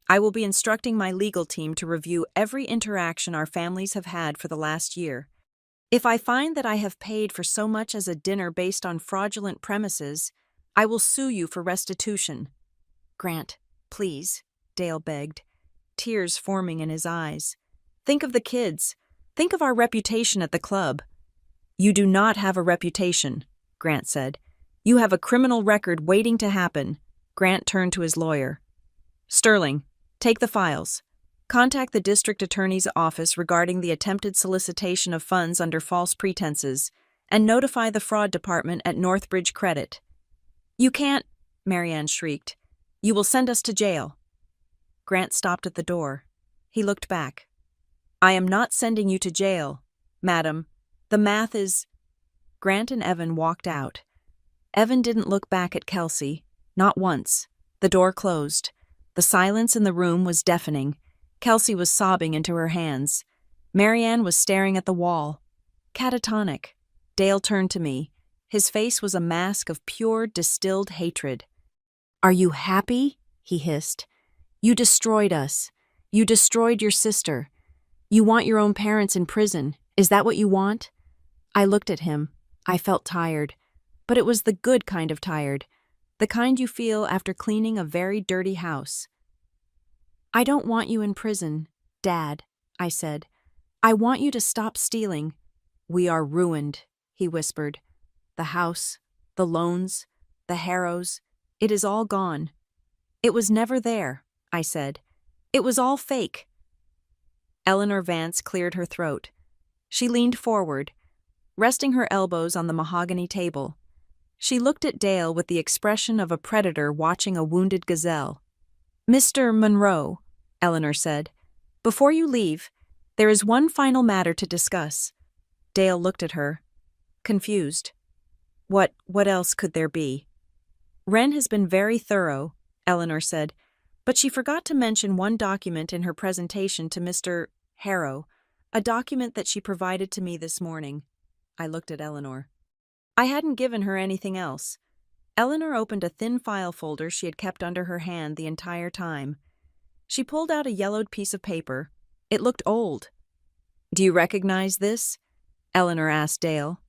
I will be instructing my legal team to review every interaction our families have had for the last year. If I find that I have paid for so much as a dinner based on fraudulent premises, I will sue you for restitution." "Grant, please," Dale begged, tears forming in his eyes. "Think of the kids. Think of our reputation at the club." "You do not have a reputation," Grant said. "You have a criminal record waiting to happen." Grant turned to his lawyer. "Sterling, take the files. Contact the district attorney's office regarding the attempted solicitation of funds under false pretenses, and notify the fraud department at Northbridge Credit." "You can't," Marianne shrieked. "You will send us to jail." Grant stopped at the door. He looked back. "I am not sending you to jail, madam. The math is—" Grant and Evan walked out. Evan didn't look back at Kelsey, not once. The door closed. The silence in the room was deafening. Kelsey was sobbing into her hands. Marianne was staring at the wall. Catatonic. Dale turned to me. His face was a mask of pure, distilled hatred. "Are you happy?" he hissed. "You destroyed us. You destroyed your sister. You want your own parents in prison. Is that what you want?" I looked at him. I felt tired. But it was the good kind of tired. The kind you feel after cleaning a very dirty house. "I don't want you in prison, Dad," I said. "I want you to stop stealing." "We are ruined," he whispered. "The house, the loans, the Harrows, it is all gone." "It was never there," I said. "It was all fake." Eleanor Vance cleared her throat. She leaned forward, resting her elbows on the mahogany table. She looked at Dale with the expression of a predator watching a wounded gazelle. "Mr. Monroe," Eleanor said, "before you leave, there is one final matter to discuss." Dale looked at her, confused. What else could there be?" "Wren has been very thorough," Eleanor said, but she forgot to mention one document in her presentation to Mr. Harrow, a document that she provided to me this morning. I looked at Eleanor. I hadn't given her anything else. Eleanor opened a thin file folder she had kept under her hand the entire time. She pulled out a yellowed piece of paper. It looked old. "Do you recognize this?" Eleanor asked Dale.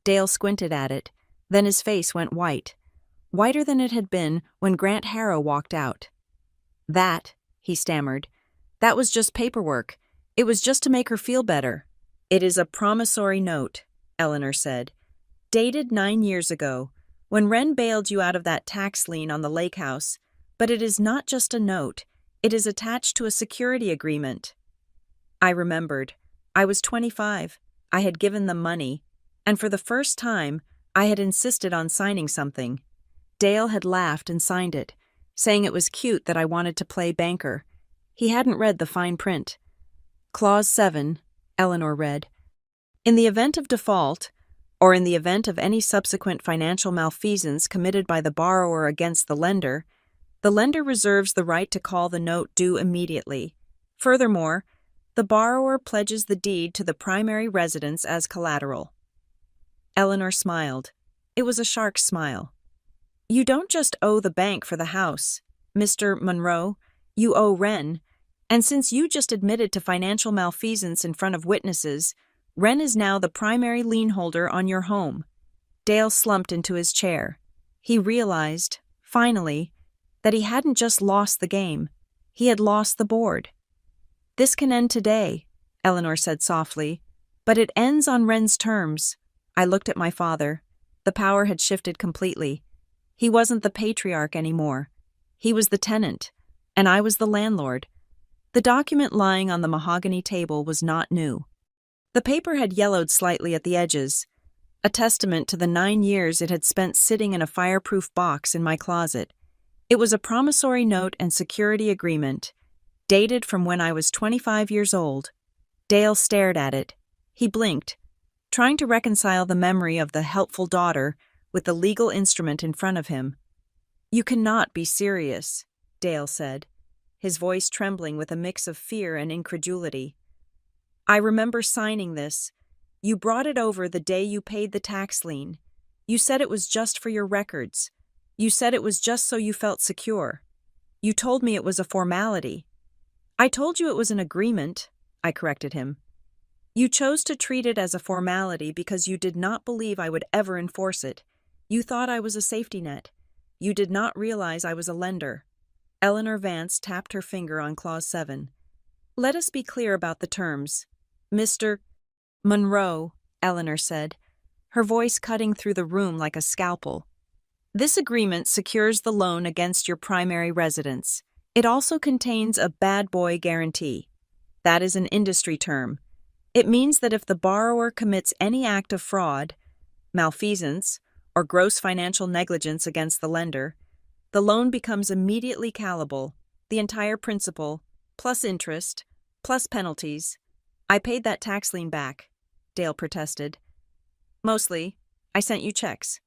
Dale squinted at it. Then his face went white. Whiter than it had been when Grant Harrow walked out. "That," he stammered. "That was just paperwork. It was just to make her feel better." "It is a promissory note," Eleanor said. "Dated 9 years ago, when Wren bailed you out of that tax lien on the lake house. But it is not just a note. It is attached to a security agreement." I remembered. I was 25. I had given them money. And for the first time, I had insisted on signing something. Dale had laughed and signed it, saying it was cute that I wanted to play banker. He hadn't read the fine print. Clause 7, Eleanor read. "In the event of default, or in the event of any subsequent financial malfeasance committed by the borrower against the lender reserves the right to call the note due immediately. Furthermore, the borrower pledges the deed to the primary residence as collateral." Eleanor smiled. It was a shark's smile. "You don't just owe the bank for the house, Mr. Monroe. You owe Wren. And since you just admitted to financial malfeasance in front of witnesses, Wren is now the primary lien holder on your home." Dale slumped into his chair. He realized, finally, that he hadn't just lost the game. He had lost the board. "This can end today," Eleanor said softly, "but it ends on Wren's terms." I looked at my father. The power had shifted completely. He wasn't the patriarch anymore. He was the tenant, and I was the landlord. The document lying on the mahogany table was not new. The paper had yellowed slightly at the edges, a testament to the 9 years it had spent sitting in a fireproof box in my closet. It was a promissory note and security agreement, dated from when I was 25 years old. Dale stared at it. He blinked, trying to reconcile the memory of the helpful daughter with the legal instrument in front of him. "You cannot be serious," Dale said, his voice trembling with a mix of fear and incredulity. "I remember signing this. You brought it over the day you paid the tax lien. You said it was just for your records. You said it was just so you felt secure. You told me it was a formality." "I told you it was an agreement," I corrected him. "You chose to treat it as a formality because you did not believe I would ever enforce it. You thought I was a safety net. You did not realize I was a lender." Eleanor Vance tapped her finger on Clause 7. "Let us be clear about the terms. Mr. Monroe," Eleanor said, her voice cutting through the room like a scalpel. "This agreement secures the loan against your primary residence. It also contains a bad boy guarantee. That is an industry term. It means that if the borrower commits any act of fraud, malfeasance, or gross financial negligence against the lender, the loan becomes immediately callable, the entire principal, plus interest, plus penalties." "I paid that tax lien back," Dale protested. "Mostly. I sent you checks."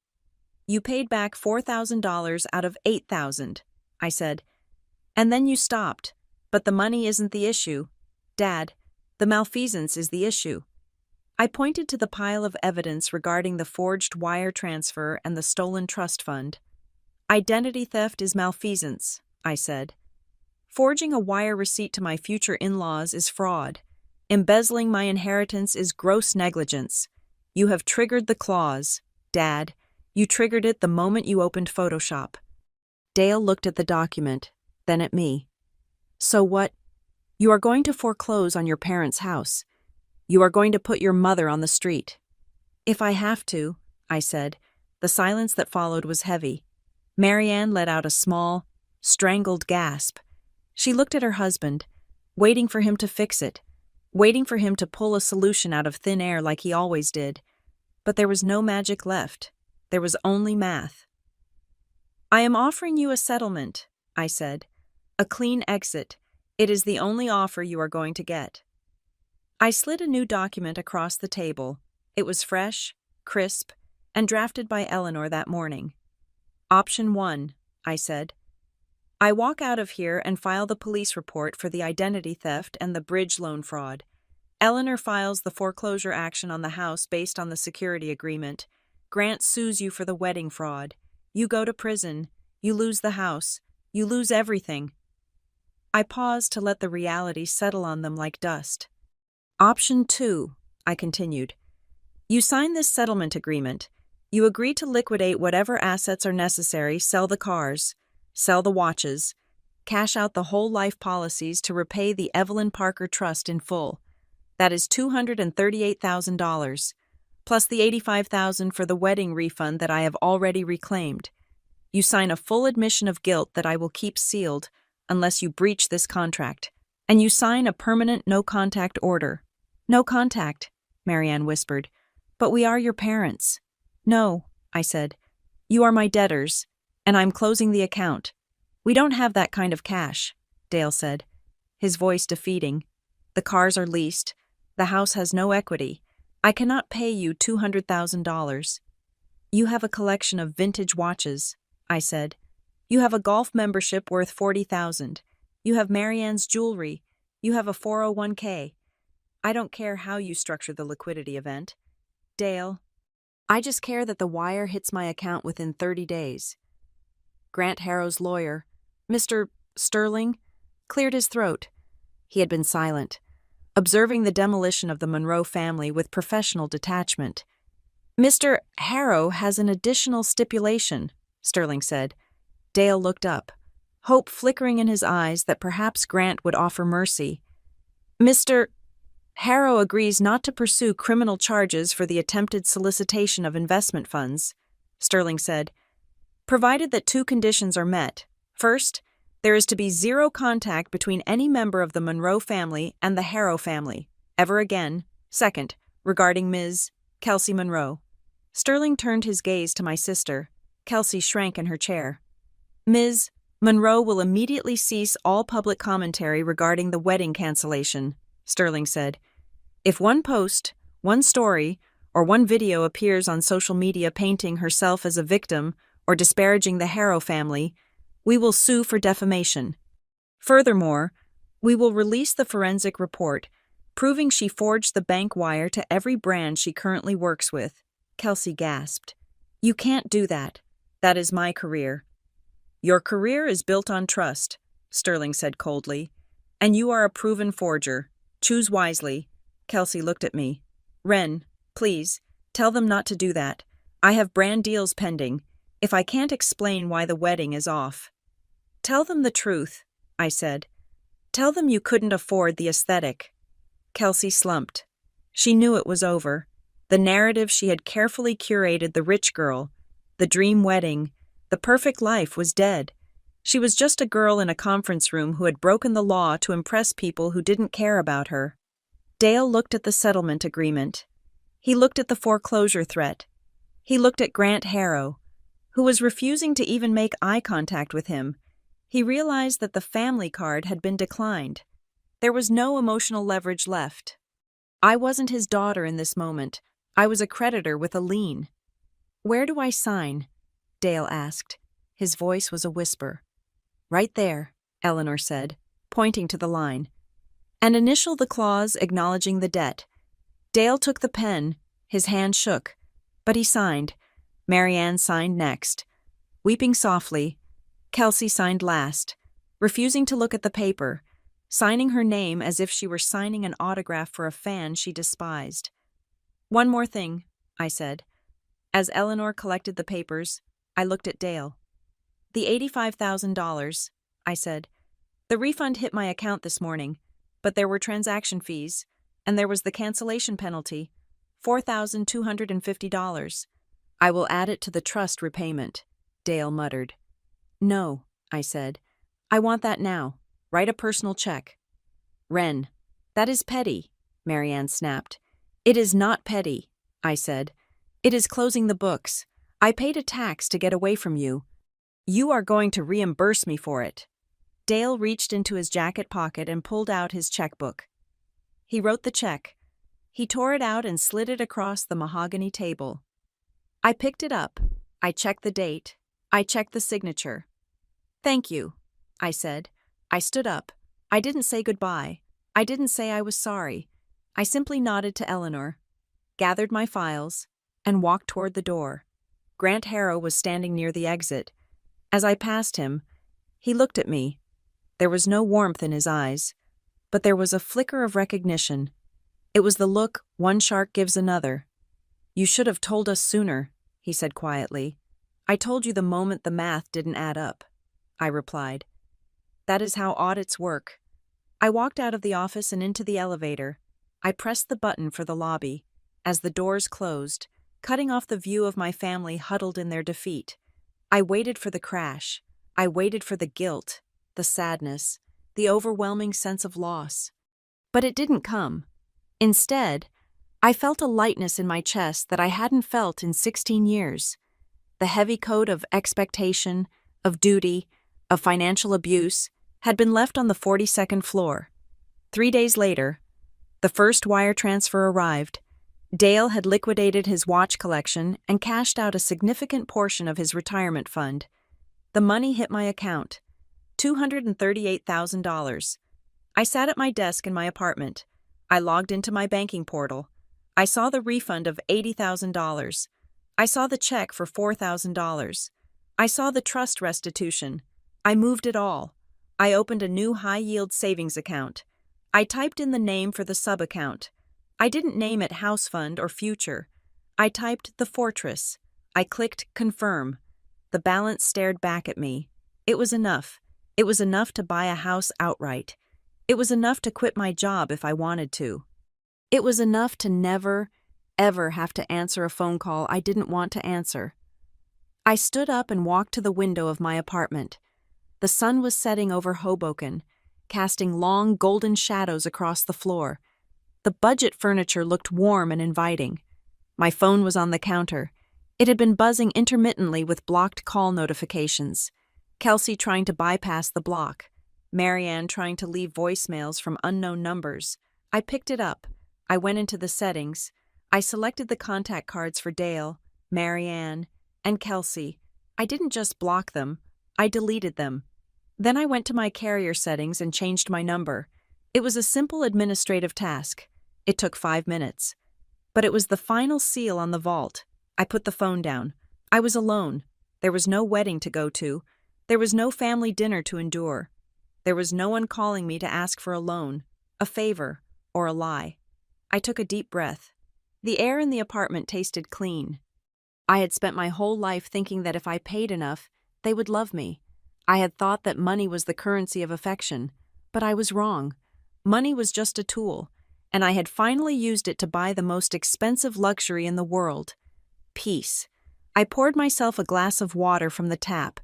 "You paid back $4,000 out of $8,000, I said. "And then you stopped. But the money isn't the issue. Dad, the malfeasance is the issue." I pointed to the pile of evidence regarding the forged wire transfer and the stolen trust fund. "Identity theft is malfeasance," I said. "Forging a wire receipt to my future in-laws is fraud. Embezzling my inheritance is gross negligence. You have triggered the clause, Dad. You triggered it the moment you opened Photoshop." Dale looked at the document, then at me. "So what? You are going to foreclose on your parents' house. You are going to put your mother on the street." "If I have to," I said. The silence that followed was heavy. Marianne let out a small, strangled gasp. She looked at her husband, waiting for him to fix it, waiting for him to pull a solution out of thin air like he always did. But there was no magic left. There was only math. "I am offering you a settlement," I said. "A clean exit. It is the only offer you are going to get." I slid a new document across the table. It was fresh, crisp, and drafted by Eleanor that morning. "Option 1, I said. "I walk out of here and file the police report for the identity theft and the bridge loan fraud. Eleanor files the foreclosure action on the house based on the security agreement. Grant sues you for the wedding fraud. You go to prison. You lose the house. You lose everything." I paused to let the reality settle on them like dust. "Option 2, I continued. "You sign this settlement agreement. You agree to liquidate whatever assets are necessary, sell the cars, sell the watches, cash out the whole life policies to repay the Evelyn Parker Trust in full. That is $238,000, plus the $85,000 for the wedding refund that I have already reclaimed. You sign a full admission of guilt that I will keep sealed unless you breach this contract, and you sign a permanent no-contact order." "No contact," Marianne whispered. "But we are your parents." "No," I said. "You are my debtors, and I'm closing the account." "We don't have that kind of cash," Dale said, his voice defeating. "The cars are leased. The house has no equity. I cannot pay you $200,000. "You have a collection of vintage watches," I said. "You have a golf membership worth $40,000. You have Marianne's jewelry. You have a 401k. I don't care how you structure the liquidity event. Dale, I just care that the wire hits my account within 30 days. Grant Harrow's lawyer, Mr. Sterling, cleared his throat. He had been silent, observing the demolition of the Monroe family with professional detachment. "Mr. Harrow has an additional stipulation," Sterling said. Dale looked up, hope flickering in his eyes that perhaps Grant would offer mercy. "Mr. Harrow agrees not to pursue criminal charges for the attempted solicitation of investment funds," Sterling said. provided that two conditions are met. First, there is to be zero contact between any member of the Monroe family and the Harrow family, ever again. Second, regarding Ms. Kelsey Monroe. Sterling turned his gaze to my sister. Kelsey shrank in her chair. Ms. Monroe will immediately cease all public commentary regarding the wedding cancellation, Sterling said. If one post, one story, or one video appears on social media painting herself as a victim or disparaging the Harrow family, we will sue for defamation. Furthermore, we will release the forensic report proving she forged the bank wire to every brand she currently works with. Kelsey gasped. You can't do that. That is my career. Your career is built on trust, Sterling said coldly. And you are a proven forger. Choose wisely. Kelsey looked at me. Ren, please, tell them not to do that. I have brand deals pending. If I can't explain why the wedding is off. Tell them the truth, I said. Tell them you couldn't afford the aesthetic. Kelsey slumped. She knew it was over. The narrative she had carefully curated, the rich girl, the dream wedding, the perfect life, was dead. She was just a girl in a conference room who had broken the law to impress people who didn't care about her. Dale looked at the settlement agreement. He looked at the foreclosure threat. He looked at Grant Harrow, who was refusing to even make eye contact with him. He realized that the family card had been declined. There was no emotional leverage left. I wasn't his daughter in this moment. I was a creditor with a lien. Where do I sign? Dale asked. His voice was a whisper. Right there, Eleanor said, pointing to the line. And initial the clause acknowledging the debt. Dale took the pen. His hand shook. But he signed. Marianne signed next. Weeping softly, Kelsey signed last, refusing to look at the paper, signing her name as if she were signing an autograph for a fan she despised. One more thing, I said. As Eleanor collected the papers, I looked at Dale. The $85,000, I said. The refund hit my account this morning, but there were transaction fees, and there was the cancellation penalty, $4,250. I will add it to the trust repayment, Dale muttered. No, I said. I want that now. Write a personal check. Ren, that is petty, Marianne snapped. It is not petty, I said. It is closing the books. I paid a tax to get away from you. You are going to reimburse me for it. Dale reached into his jacket pocket and pulled out his checkbook. He wrote the check. He tore it out and slid it across the mahogany table. I picked it up. I checked the date. I checked the signature. Thank you, I said. I stood up. I didn't say goodbye. I didn't say I was sorry. I simply nodded to Eleanor, gathered my files, and walked toward the door. Grant Harrow was standing near the exit. As I passed him, he looked at me. There was no warmth in his eyes, but there was a flicker of recognition. It was the look one shark gives another. You should have told us sooner, he said quietly. I told you the moment the math didn't add up, I replied. That is how audits work. I walked out of the office and into the elevator. I pressed the button for the lobby. As the doors closed, cutting off the view of my family huddled in their defeat, I waited for the crash. I waited for the guilt, the sadness, the overwhelming sense of loss. But it didn't come. Instead, I felt a lightness in my chest that I hadn't felt in 16 years. The heavy coat of expectation, of duty, of financial abuse had been left on the 42nd floor. 3 days later, the first wire transfer arrived. Dale had liquidated his watch collection and cashed out a significant portion of his retirement fund. The money hit my account, $238,000. I sat at my desk in my apartment. I logged into my banking portal. I saw the refund of $80,000. I saw the check for $4,000. I saw the trust restitution. I moved it all. I opened a new high-yield savings account. I typed in the name for the sub-account. I didn't name it House Fund or Future. I typed The Fortress. I clicked Confirm. The balance stared back at me. It was enough. It was enough to buy a house outright. It was enough to quit my job if I wanted to. It was enough to never, ever have to answer a phone call I didn't want to answer. I stood up and walked to the window of my apartment. The sun was setting over Hoboken, casting long golden shadows across the floor. The budget furniture looked warm and inviting. My phone was on the counter. It had been buzzing intermittently with blocked call notifications. Kelsey trying to bypass the block. Marianne trying to leave voicemails from unknown numbers. I picked it up. I went into the settings. I selected the contact cards for Dale, Marianne, and Kelsey. I didn't just block them. I deleted them. Then I went to my carrier settings and changed my number. It was a simple administrative task. It took 5 minutes. But it was the final seal on the vault. I put the phone down. I was alone. There was no wedding to go to. There was no family dinner to endure. There was no one calling me to ask for a loan, a favor, or a lie. I took a deep breath. The air in the apartment tasted clean. I had spent my whole life thinking that if I paid enough, they would love me. I had thought that money was the currency of affection, but I was wrong. Money was just a tool, and I had finally used it to buy the most expensive luxury in the world: peace. I poured myself a glass of water from the tap.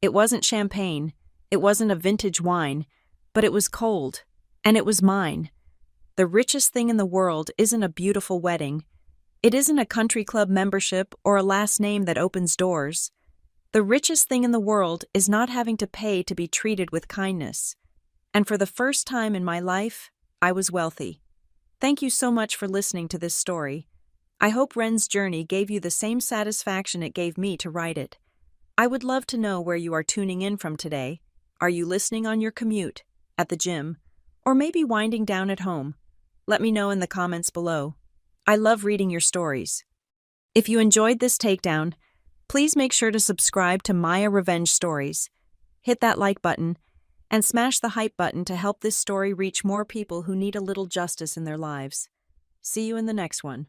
It wasn't champagne, it wasn't a vintage wine, but it was cold, and it was mine. The richest thing in the world isn't a beautiful wedding. It isn't a country club membership or a last name that opens doors. The richest thing in the world is not having to pay to be treated with kindness. And for the first time in my life, I was wealthy. Thank you so much for listening to this story. I hope Ren's journey gave you the same satisfaction it gave me to write it. I would love to know where you are tuning in from today. Are you listening on your commute, at the gym, or maybe winding down at home? Let me know in the comments below. I love reading your stories. If you enjoyed this takedown, please make sure to subscribe to Maya Revenge Stories. Hit that like button and smash the hype button to help this story reach more people who need a little justice in their lives. See you in the next one.